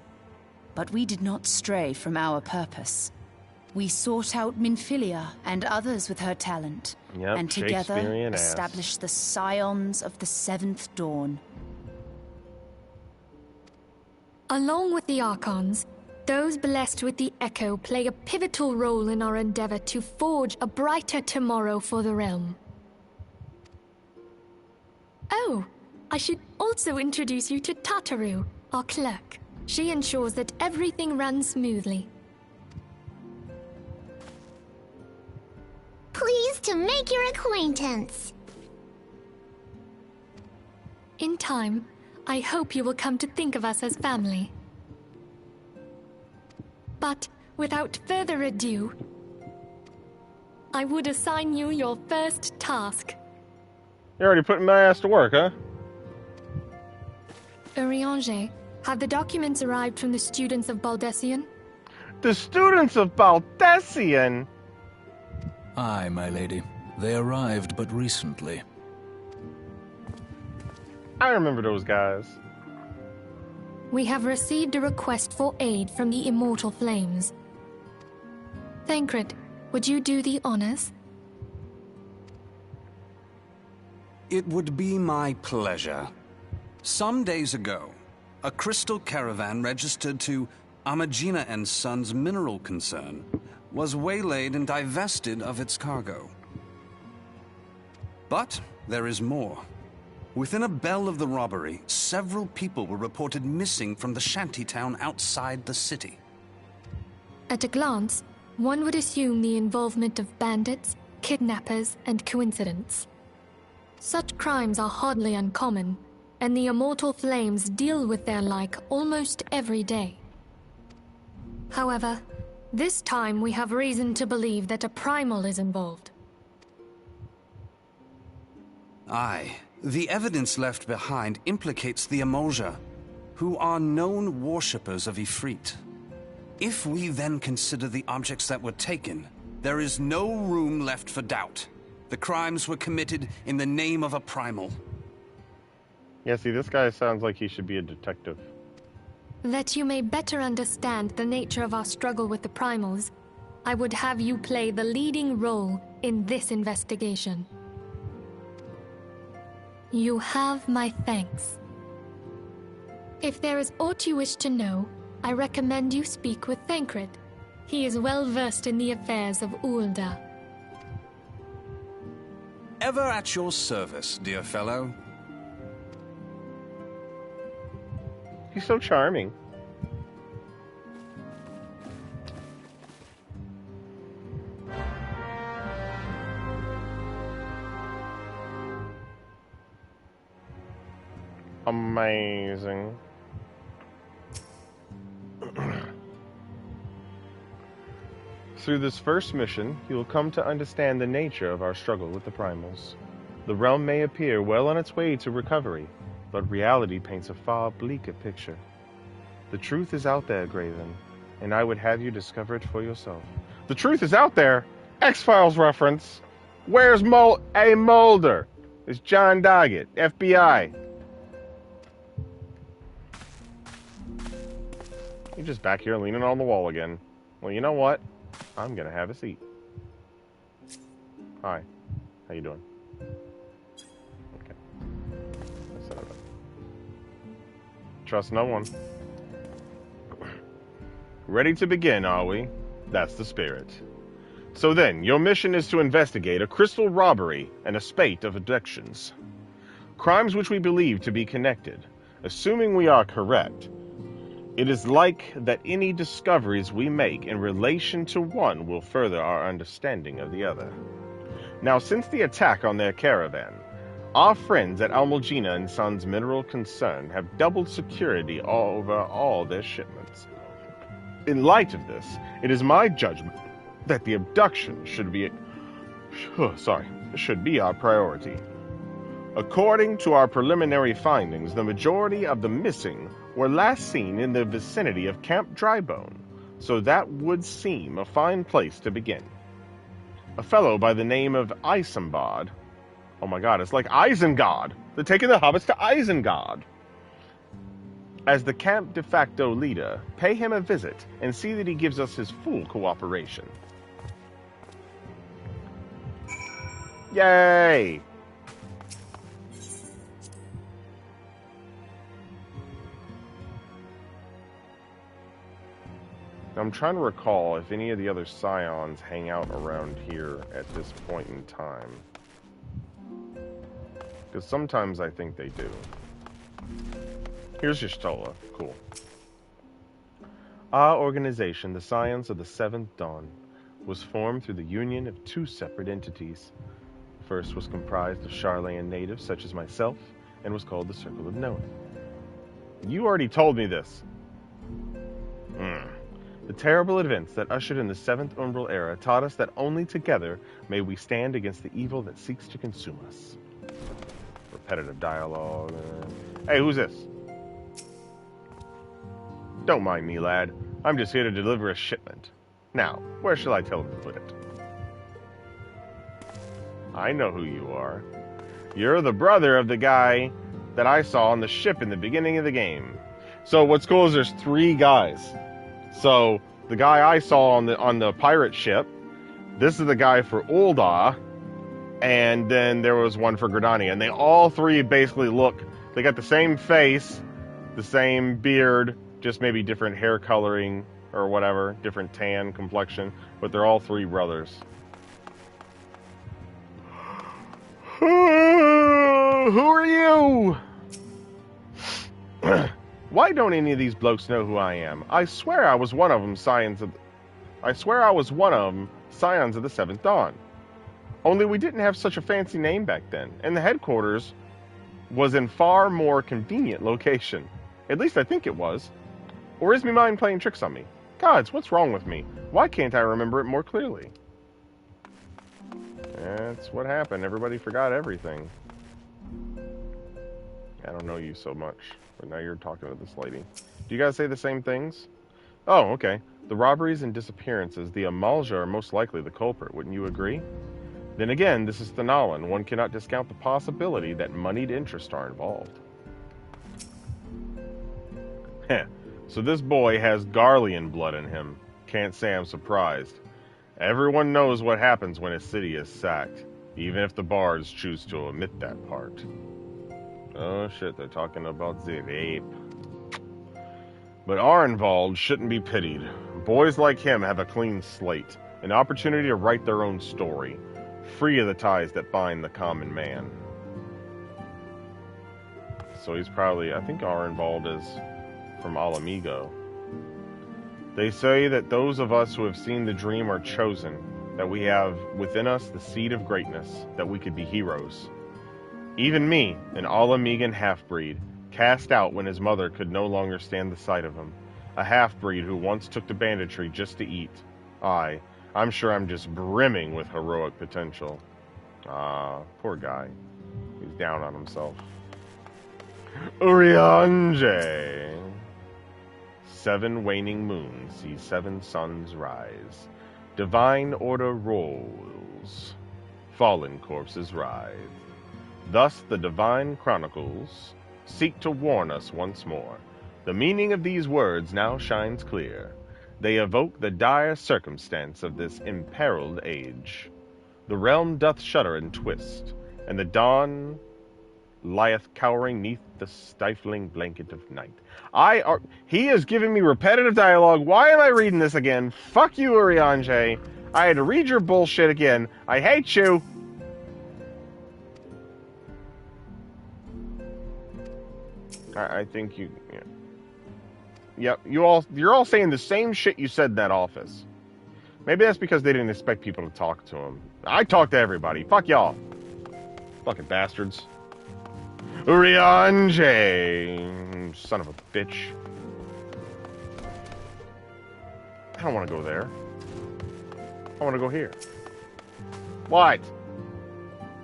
Speaker 11: But we did not stray from our purpose. We sought out Minfilia and others with her talent, and together established the Scions of the Seventh Dawn.
Speaker 7: Along with the Archons, those blessed with the Echo play a pivotal role in our endeavor to forge a brighter tomorrow for the realm. Oh, I should also introduce you to Tataru, our clerk. She ensures that everything runs smoothly.
Speaker 13: Pleased to make your acquaintance.
Speaker 7: In time, I hope you will come to think of us as family. But without further ado, I would assign you your first task.
Speaker 1: You're already putting my ass to work, huh?
Speaker 7: Urianger, have the documents arrived from the students of Baldessian?
Speaker 1: The students of Baldessian?
Speaker 12: Aye, my lady. They arrived but recently.
Speaker 1: I remember those guys.
Speaker 7: We have received a request for aid from the Immortal Flames. Thancred, would you do the honors?
Speaker 10: It would be my pleasure. Some days ago, a crystal caravan registered to Amagina and Sons mineral concern was waylaid and divested of its cargo. But there is more. Within a bell of the robbery, several people were reported missing from the shantytown outside the city.
Speaker 7: At a glance, one would assume the involvement of bandits, kidnappers, and coincidence. Such crimes are hardly uncommon, and the Immortal Flames deal with their like almost every day. However, this time we have reason to believe that a primal is involved.
Speaker 10: Aye. The evidence left behind implicates the Emolja, who are known worshippers of Ifrit. If we then consider the objects that were taken, there is no room left for doubt. The crimes were committed in the name of a primal.
Speaker 1: Yeah, see, this guy sounds like he should be a detective.
Speaker 7: That you may better understand the nature of our struggle with the primals, I would have you play the leading role in this investigation. You have my thanks. If there is aught you wish to know, I recommend you speak with Thancred. He is well versed in the affairs of Ulda.
Speaker 10: Ever at your service, dear fellow.
Speaker 1: He's so charming. Amazing. Through this first mission, you will come to understand the nature of our struggle with the primals. The realm may appear well on its way to recovery, but reality paints a far bleaker picture. The truth is out there, Graven, and I would have you discover it for yourself. The truth is out there? X-Files reference. Where's A. Mulder? It's John Doggett, FBI. You're just back here leaning on the wall again. Well, you know what? I'm gonna have a seat. Hi. How you doing? Okay. Let's set it up. Trust no one. Ready to begin, are we? That's the spirit. So then, your mission is to investigate a crystal robbery and a spate of abductions. Crimes which we believe to be connected. Assuming we are correct, it is like that any discoveries we make in relation to one will further our understanding of the other. Now, since the attack on their caravan, our friends at Almulgina and Sons Mineral Concern have doubled security over all their shipments. In light of this, it is my judgment that the abduction should be our priority. According to our preliminary findings, the majority of the missing were last seen in the vicinity of Camp Drybone, so that would seem a fine place to begin. A fellow by the name of Isambard. Oh my god, it's like Isengard. They're taking the hobbits to Isengard. As the camp de facto leader, pay him a visit and see that he gives us his full cooperation. Yay! I'm trying to recall if any of the other Scions hang out around here at this point in time. Because sometimes I think they do. Here's your Stola. Cool. Our organization, the Scions of the Seventh Dawn, was formed through the union of two separate entities. First was comprised of Charlayan natives such as myself, and was called the Circle of Knowing. You already told me this. The terrible events that ushered in the Seventh Umbral Era taught us that only together may we stand against the evil that seeks to consume us. Repetitive dialogue. Hey, who's this? Don't mind me, lad. I'm just here to deliver a shipment. Now, where shall I tell him to put it? I know who you are. You're the brother of the guy that I saw on the ship in the beginning of the game. So what's cool is there's three guys. So the guy I saw on the pirate ship, this is the guy for Ul'dah, and then there was one for Gridania, and they all three basically they got the same face, the same beard, just maybe different hair coloring or whatever, different tan complexion, but they're all three brothers. Who are you? Why don't any of these blokes know who I am? I swear I was one of them, Scions of the Seventh Dawn. Only we didn't have such a fancy name back then, and the headquarters was in far more convenient location. At least I think it was. Or is my mind playing tricks on me? Gods, what's wrong with me? Why can't I remember it more clearly? That's what happened. Everybody forgot everything. I don't know you so much, but now you're talking to this lady. Do you guys say the same things? Oh, okay. The robberies and disappearances, the Amalja are most likely the culprit, wouldn't you agree? Then again, this is Thanalan. One cannot discount the possibility that moneyed interests are involved. Heh. So this boy has Garlean blood in him. Can't say I'm surprised. Everyone knows what happens when a city is sacked, even if the bards choose to omit that part. Oh shit, they're talking about the rape. But Arenvald shouldn't be pitied. Boys like him have a clean slate, an opportunity to write their own story, free of the ties that bind the common man. So he's probably, I think Arenvald is from Alamigo. They say that those of us who have seen the dream are chosen, that we have within us the seed of greatness, that we could be heroes. Even me, an Alamigan half-breed, cast out when his mother could no longer stand the sight of him, a half-breed who once took to banditry just to eat. I, I'm sure I'm just brimming with heroic potential. Poor guy. He's down on himself. Urianger. 7 waning moons see 7 suns rise. Divine order rolls. Fallen corpses writhe. Thus the divine chronicles seek to warn us once more. The meaning of these words now shines clear. They evoke the dire circumstance of this imperiled age. The realm doth shudder and twist, and the dawn lieth cowering neath the stifling blanket of night. He is giving me repetitive dialogue. Why am I reading this again? Fuck you, Urianger. I had to read your bullshit again. I hate you. I think you... Yeah. Yep, you're all saying the same shit you said in that office. Maybe that's because they didn't expect people to talk to him. I talk to everybody. Fuck y'all. Fucking bastards. Urianger, son of a bitch. I don't want to go there. I want to go here. What?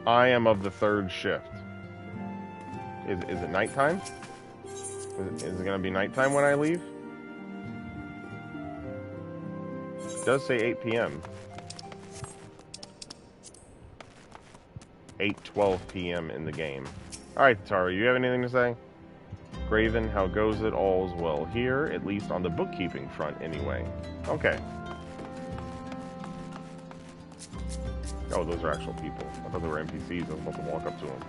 Speaker 1: I am of the 3rd shift. Is it nighttime? Is it going to be nighttime when I leave? It does say 8 p.m. 8:12 p.m. in the game. Alright, Tara, you have anything to say? Graven, how goes it? All's well here, at least on the bookkeeping front anyway. Okay. Oh, those are actual people. I thought they were NPCs. I was about to walk up to them.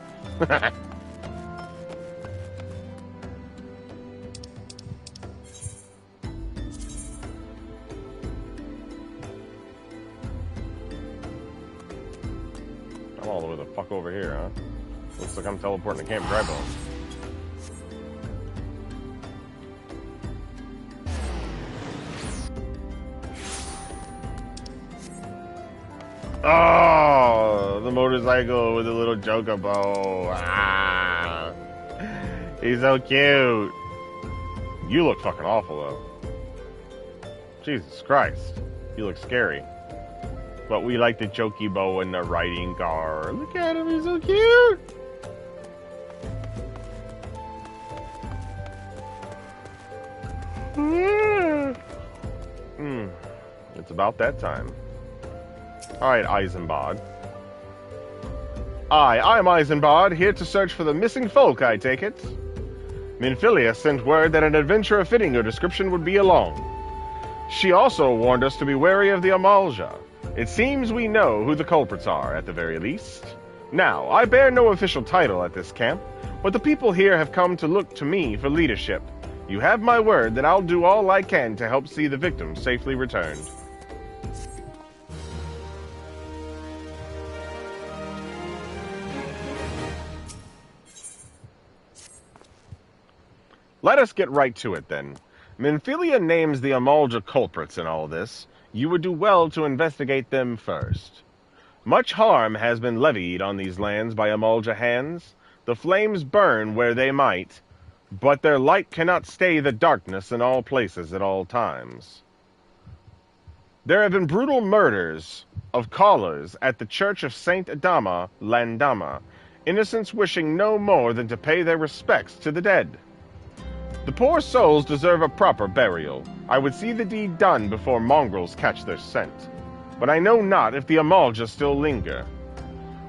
Speaker 1: I'm all the way the fuck over here, huh? Looks like I'm teleporting to Camp Drybone. Oh, the motorcycle with a little chocobo. Ah, he's so cute. You look fucking awful, though. Jesus Christ. You look scary. But we like the chocobo and the riding car. Look at him, he's so cute. It's about that time. Alright, Eisenbad. I'm Eisenbad, here to search for the missing folk, I take it. Minfilia sent word that an adventurer fitting your description would be along. She also warned us to be wary of the Amalja. It seems we know who the culprits are, at the very least. Now, I bear no official title at this camp, but the people here have come to look to me for leadership. You have my word that I'll do all I can to help see the victims safely returned. Let us get right to it, then. Minfilia names the Amalja culprits in all this. You would do well to investigate them first. Much harm has been levied on these lands by Amalja hands. The flames burn where they might, but their light cannot stay the darkness in all places at all times. There have been brutal murders of callers at the Church of Saint Adama, Landama, innocents wishing no more than to pay their respects to the dead. The poor souls deserve a proper burial. I would see the deed done before mongrels catch their scent. But I know not if the Amalja still linger.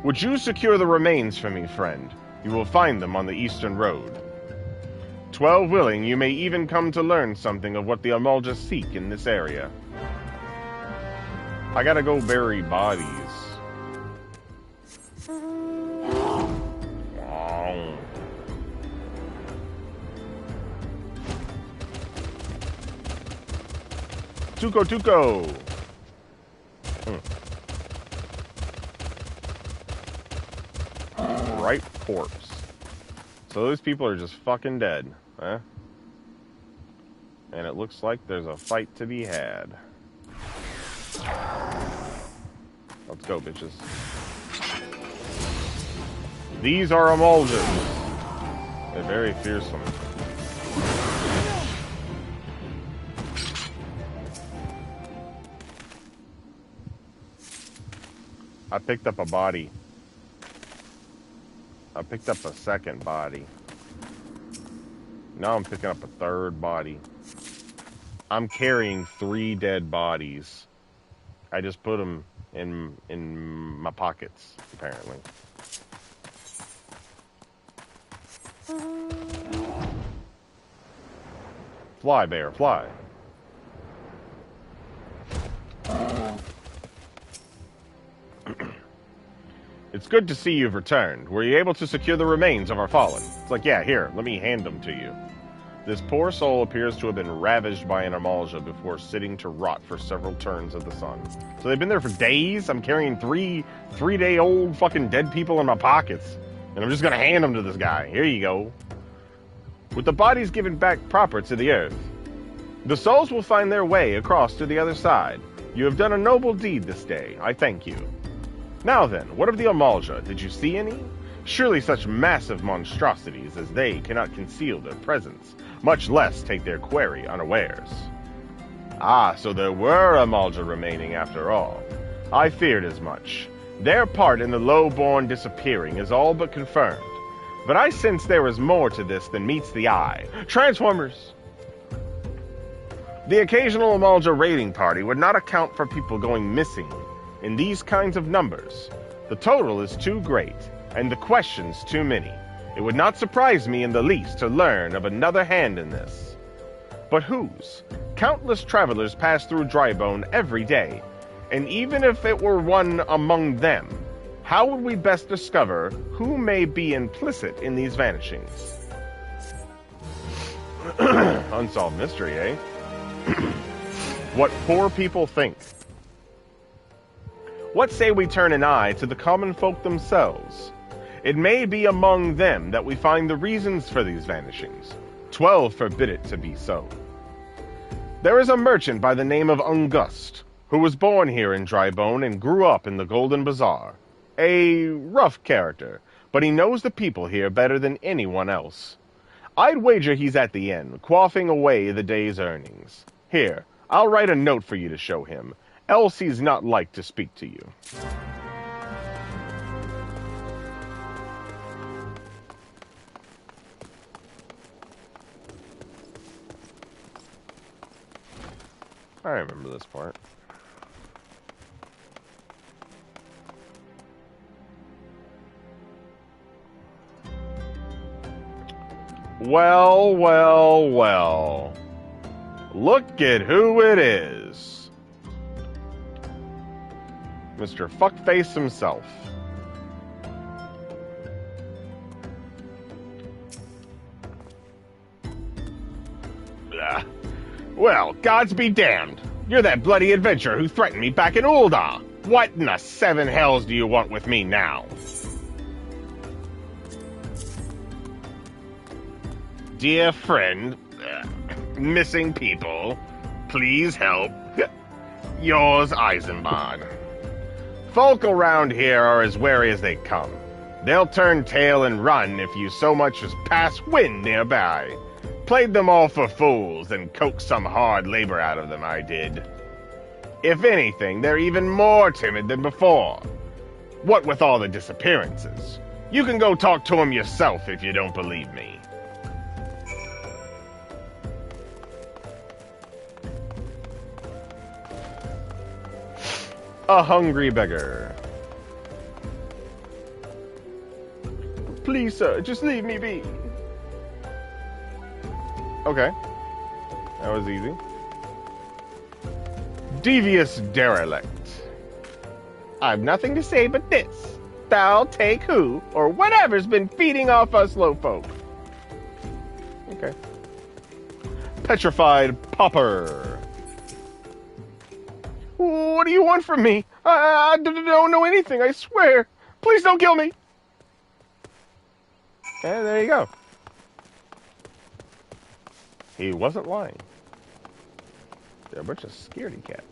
Speaker 1: Would you secure the remains for me, friend? You will find them on the eastern road. 12 willing, you may even come to learn something of what the Amalja seek in this area. I gotta go bury bodies. Tuco! Right corpse. So those people are just fucking dead, huh? And it looks like there's a fight to be had. Let's go, bitches. These are Amaljas. They're very fearsome. I picked up a body. I picked up a second body. Now I'm picking up a third body. I'm carrying 3 dead bodies. I just put them in my pockets, apparently. Fly, bear, fly. It's good to see you've returned. Were you able to secure the remains of our fallen? It's like, yeah, here, let me hand them to you. This poor soul appears to have been ravaged by an amalja before sitting to rot for several turns of the sun. So they've been there for days? I'm carrying three-day-old fucking dead people in my pockets. And I'm just gonna hand them to this guy. Here you go. With the bodies given back proper to the earth, the souls will find their way across to the other side. You have done a noble deed this day. I thank you. Now then, what of the amalja? Did you see any? Surely such massive monstrosities as they cannot conceal their presence, much less take their quarry unawares. Ah, so there were amalja remaining after all. I feared as much. Their part in the low-born disappearing is all but confirmed. But I sense there is more to this than meets the eye. Transformers! The occasional amalja raiding party would not account for people going missing in these kinds of numbers. The total is too great, and the questions too many. It would not surprise me in the least to learn of another hand in this. But whose? Countless travelers pass through Drybone every day, and even if it were one among them, how would we best discover who may be implicit in these vanishings? Unsolved mystery, eh? What poor people think. What say we turn an eye to the common folk themselves? It may be among them that we find the reasons for these vanishings. 12 forbid it to be so. There is a merchant by the name of Ungust, who was born here in Drybone and grew up in the Golden Bazaar. A rough character, but he knows the people here better than anyone else. I'd wager he's at the inn, quaffing away the day's earnings. Here, I'll write a note for you to show him, else he's not like to speak to you. I remember this part. Well, well, well. Look at who it is. Mr. Fuckface himself. Well, gods be damned. You're that bloody adventurer who threatened me back in Ul'dah. What in the 7 hells do you want with me now? Dear friend, missing people, please help. Yours, Eisenbahn. Folk around here are as wary as they come. They'll turn tail and run if you so much as pass wind nearby. Played them all for fools and coaxed some hard labor out of them, I did. If anything, they're even more timid than before. What with all the disappearances? You can go talk to them yourself if you don't believe me. A hungry beggar. Please, sir, just leave me be. Okay. That was easy. Devious derelict. I've nothing to say but this. Thou take who, or whatever's been feeding off us low folk. Okay. Petrified pauper. What do you want from me? I don't know anything, I swear. Please don't kill me. And there you go. He wasn't lying. They're a bunch of scaredy cats.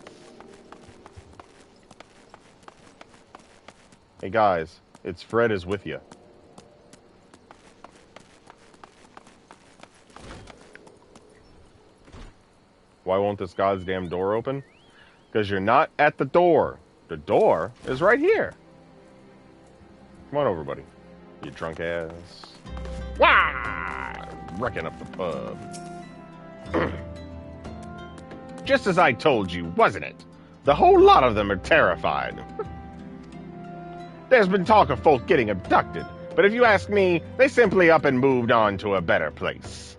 Speaker 1: Hey guys, it's Fred is with you. Why won't this goddamn door open? Because you're not at the door. The door is right here. Come on over, buddy. You drunk ass. Wah! Wrecking up the pub. Just as I told you, wasn't it? The whole lot of them are terrified. There's been talk of folk getting abducted, but if you ask me, they simply up and moved on to a better place.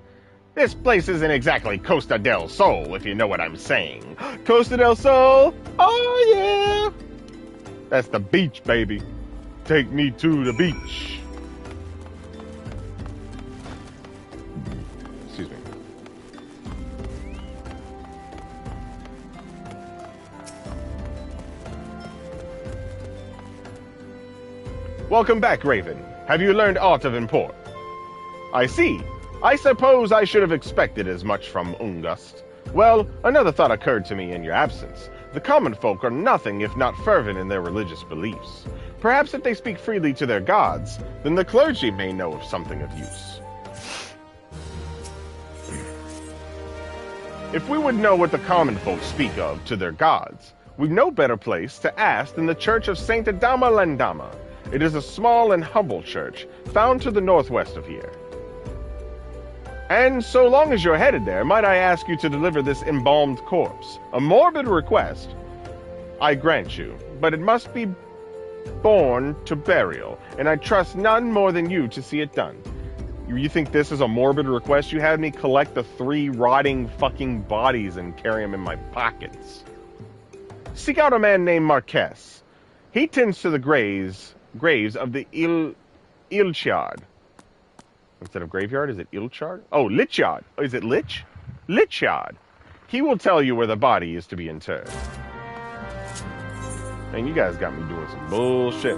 Speaker 1: This place isn't exactly Costa del Sol, if you know what I'm saying. Costa del Sol? Oh, yeah! That's the beach, baby. Take me to the beach. Excuse me. Welcome back, Raven. Have you learned aught of import? I see. I suppose I should have expected as much from Ungust. Well, another thought occurred to me in your absence. The common folk are nothing if not fervent in their religious beliefs. Perhaps if they speak freely to their gods, then the clergy may know of something of use. If we would know what the common folk speak of to their gods, we've no better place to ask than the Church of Saint Adama Landama. It is a small and humble church, found to the northwest of here. And so long as you're headed there, might I ask you to deliver this embalmed corpse? A morbid request, I grant you, but it must be borne to burial, and I trust none more than you to see it done. You think this is a morbid request? You had me collect the 3 rotting fucking bodies and carry them in my pockets. Seek out a man named Marquez. He tends to the graves of the Ilchard. Instead of graveyard, is it Ilchard? Oh, Lichard. Oh, is it Lich? Lichard. He will tell you where the body is to be interred. Man, you guys got me doing some bullshit.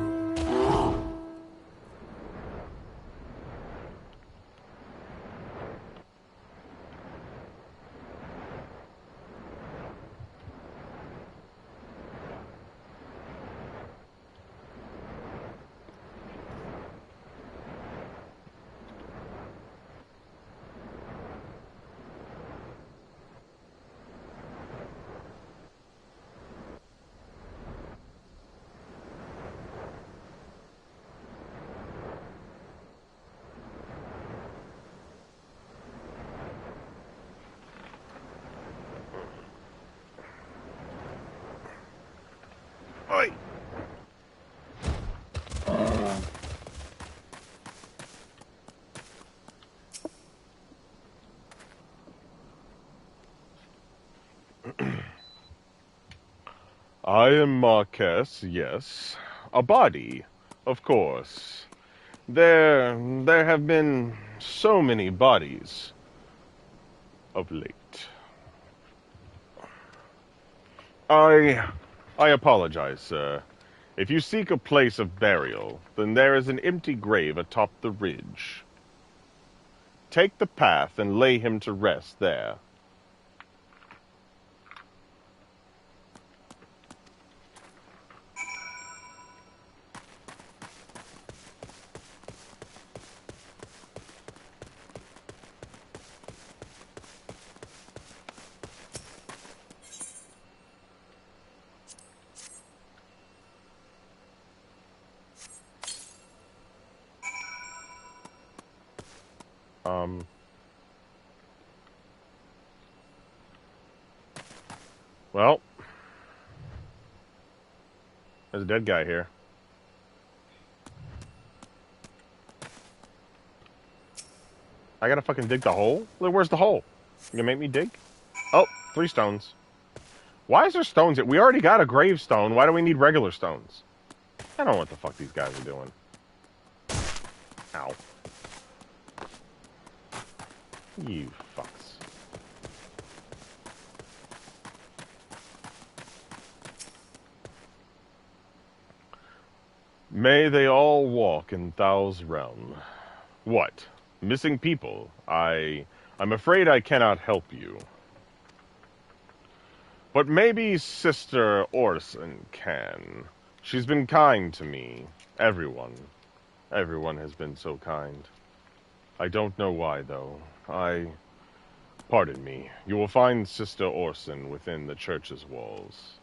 Speaker 1: Oi. I am Marquez, yes. A body, of course. There have been so many bodies of late. I apologize, sir. If you seek a place of burial, then there is an empty grave atop the ridge. Take the path and lay him to rest there. Well, there's a dead guy here. I gotta fucking dig the hole? Look, where's the hole? You gonna make me dig? Oh, 3 stones. Why is there stones? We already got a gravestone. Why do we need regular stones? I don't know what the fuck these guys are doing. Ow. You fucks. May they all walk in Thao's realm. What? Missing people? I'm afraid I cannot help you. But maybe Sister Orson can. She's been kind to me. Everyone has been so kind. I don't know why, though. Pardon me. You will find Sister Orson within the church's walls.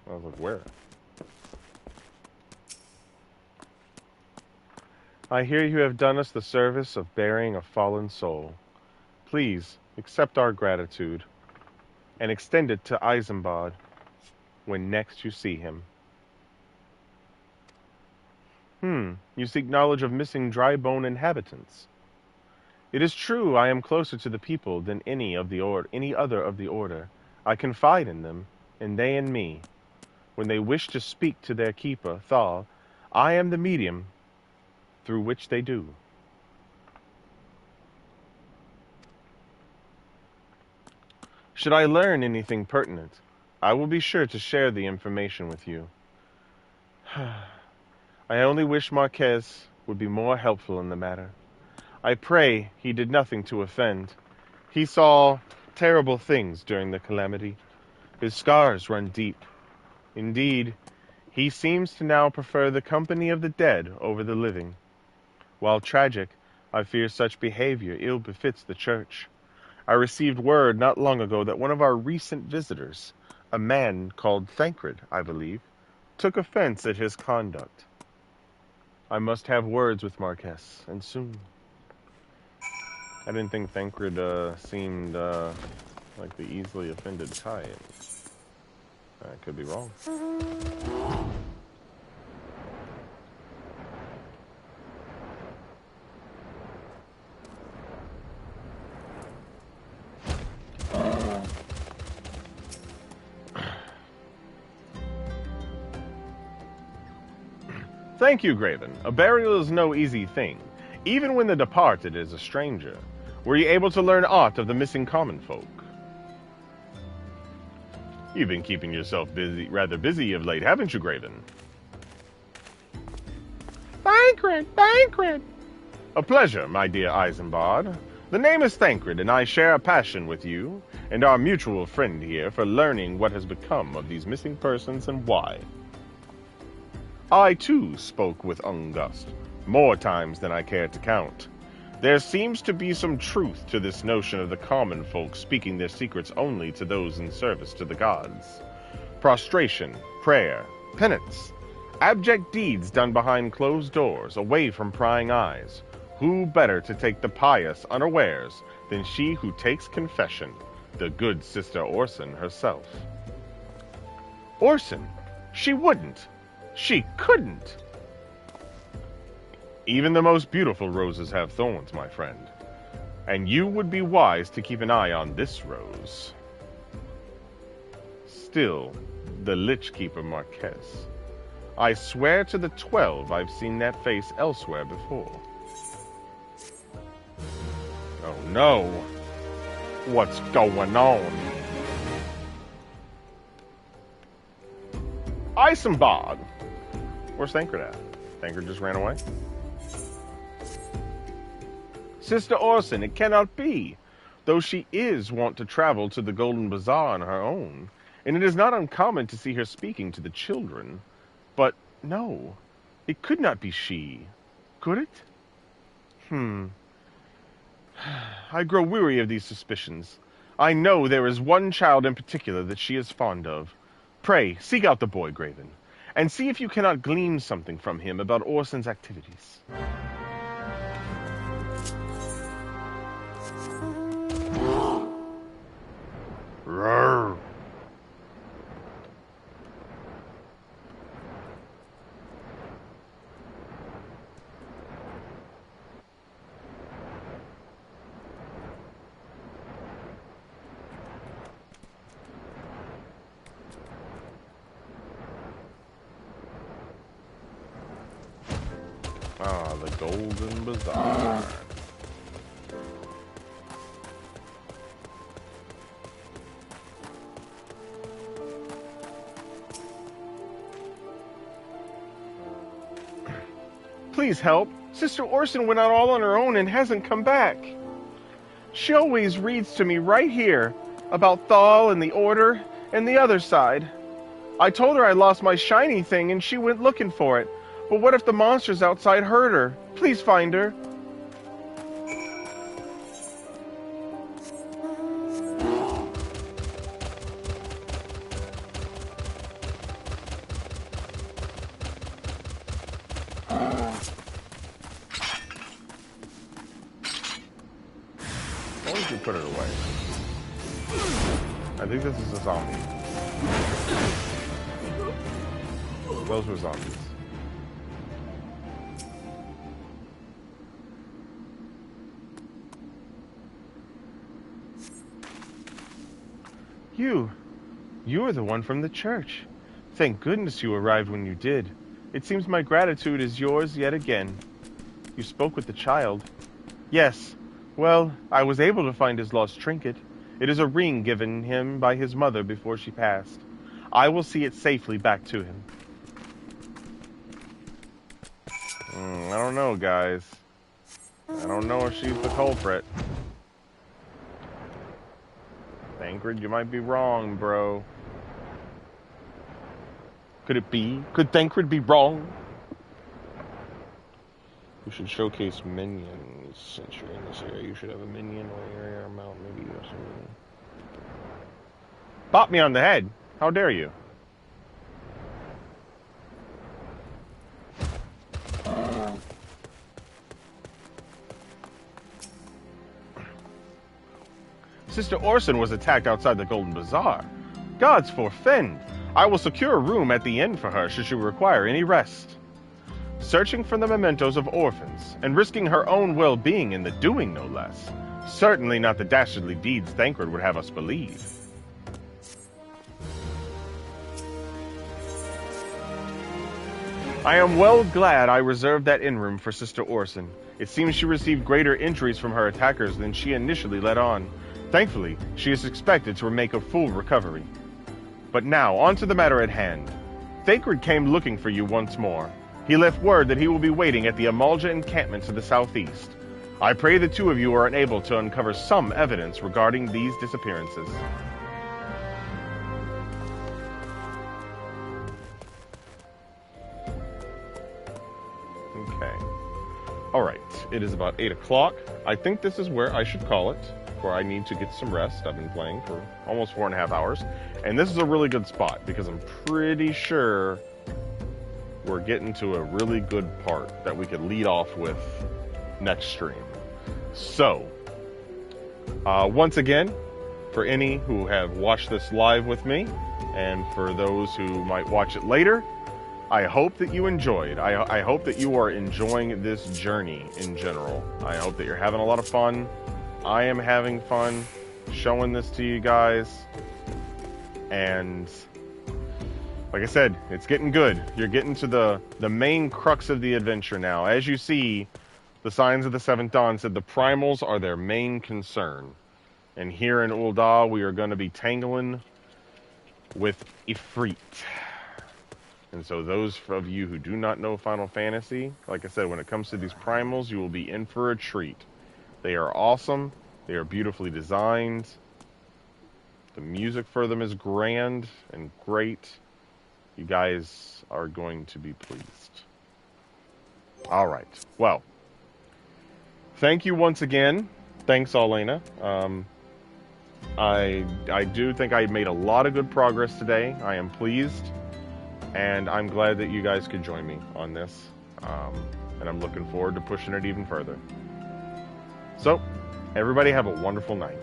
Speaker 1: I was like, where? I hear you have done us the service of burying a fallen soul. Please accept our gratitude and extend it to Isambard when next you see him. You seek knowledge of missing dry bone inhabitants. It is true I am closer to the people than any other of the order. I confide in them, and they in me. When they wish to speak to their keeper, Thal, I am the medium through which they do. Should I learn anything pertinent, I will be sure to share the information with you. I only wish Marquez would be more helpful in the matter. I pray he did nothing to offend. He saw terrible things during the calamity. His scars run deep. Indeed, he seems to now prefer the company of the dead over the living. While tragic, I fear such behavior ill befits the church. I received word not long ago that one of our recent visitors, a man called Thancred, I believe, took offense at his conduct. I must have words with Marquez, and soon. I didn't think Thancred seemed like the easily offended type. I could be wrong. Thank you, Graven. A burial is no easy thing, even when the departed is a stranger. Were you able to learn aught of the missing common folk? You've been keeping yourself rather busy of late, haven't you, Graven? Thancred! A pleasure, my dear Isambard. The name is Thancred, and I share a passion with you and our mutual friend here for learning what has become of these missing persons and why. I, too, spoke with Ungust, more times than I care to count. There seems to be some truth to this notion of the common folk speaking their secrets only to those in service to the gods. Prostration, prayer, penance, abject deeds done behind closed doors, away from prying eyes. Who better to take the pious unawares than she who takes confession, the good Sister Orson herself? Orson? She wouldn't. She couldn't. Even the most beautiful roses have thorns, my friend. And you would be wise to keep an eye on this rose. Still, the Lich Keeper Marquez. I swear to the 12 I've seen that face elsewhere before. Oh no. What's going on? Isambard! Where's Thancred at? Thancred just ran away? Sister Orson, it cannot be. Though she is wont to travel to the Golden Bazaar on her own, and it is not uncommon to see her speaking to the children. But no, it could not be she. Could it? I grow weary of these suspicions. I know there is one child in particular that she is fond of. Pray, seek out the boy, Graven, and see if you cannot glean something from him about Orson's activities. Roar. Ah, the Golden Bazaar. Please help. Sister Orson went out all on her own and hasn't come back. She always reads to me right here about Thal and the Order and the other side. I told her I lost my shiny thing and she went looking for it. But what if the monsters outside heard her? Please find her. would you put it away? I think this is a zombie. Those were zombies. You are the one from the church. Thank goodness you arrived when you did. It seems my gratitude is yours yet again. You spoke with the child. Yes. Well, I was able to find his lost trinket. It is a ring given him by his mother before she passed. I will see it safely back to him. I don't know, guys. I don't know if she's the culprit. Thancred, you might be wrong, bro. Could it be? Could Thancred be wrong? We should showcase minions. Since you're in this area, you should have a minion or area amount, maybe or something. Bop me on the head. How dare you? Sister Orson was attacked outside the Golden Bazaar. Gods forfend! I will secure a room at the inn for her should she require any rest. Searching for the mementos of orphans, and risking her own well-being in the doing, no less. Certainly not the dastardly deeds Thancred would have us believe. I am well glad I reserved that inn room for Sister Orson. It seems she received greater injuries from her attackers than she initially let on. Thankfully, she is expected to make a full recovery. But now, on to the matter at hand. Thancred came looking for you once more. He left word that he will be waiting at the Amalja encampment to the southeast. I pray the two of you are able to uncover some evidence regarding these disappearances. Okay. Alright, it is about 8 o'clock. I think this is where I should call it, where I need to get some rest. I've been playing for almost 4.5 hours. And this is a really good spot, because I'm pretty sure we're getting to a really good part that we could lead off with next stream. So, once again, for any who have watched this live with me, and for those who might watch it later, I hope that you enjoyed. I hope that you are enjoying this journey in general. I hope that you're having a lot of fun. I am having fun showing this to you guys. And like I said, it's getting good. You're getting to the main crux of the adventure now. As you see, the Signs of the Seventh Dawn said the primals are their main concern. And here in Ul'dah, we are going to be tangling with Ifrit. And so those of you who do not know Final Fantasy, like I said, when it comes to these primals, you will be in for a treat. They are awesome. They are beautifully designed. The music for them is grand and great. You guys are going to be pleased. All right. Well, thank you once again. Thanks, Alena. I do think I made a lot of good progress today. I am pleased. And I'm glad that you guys could join me on this. And I'm looking forward to pushing it even further. So, everybody have a wonderful night.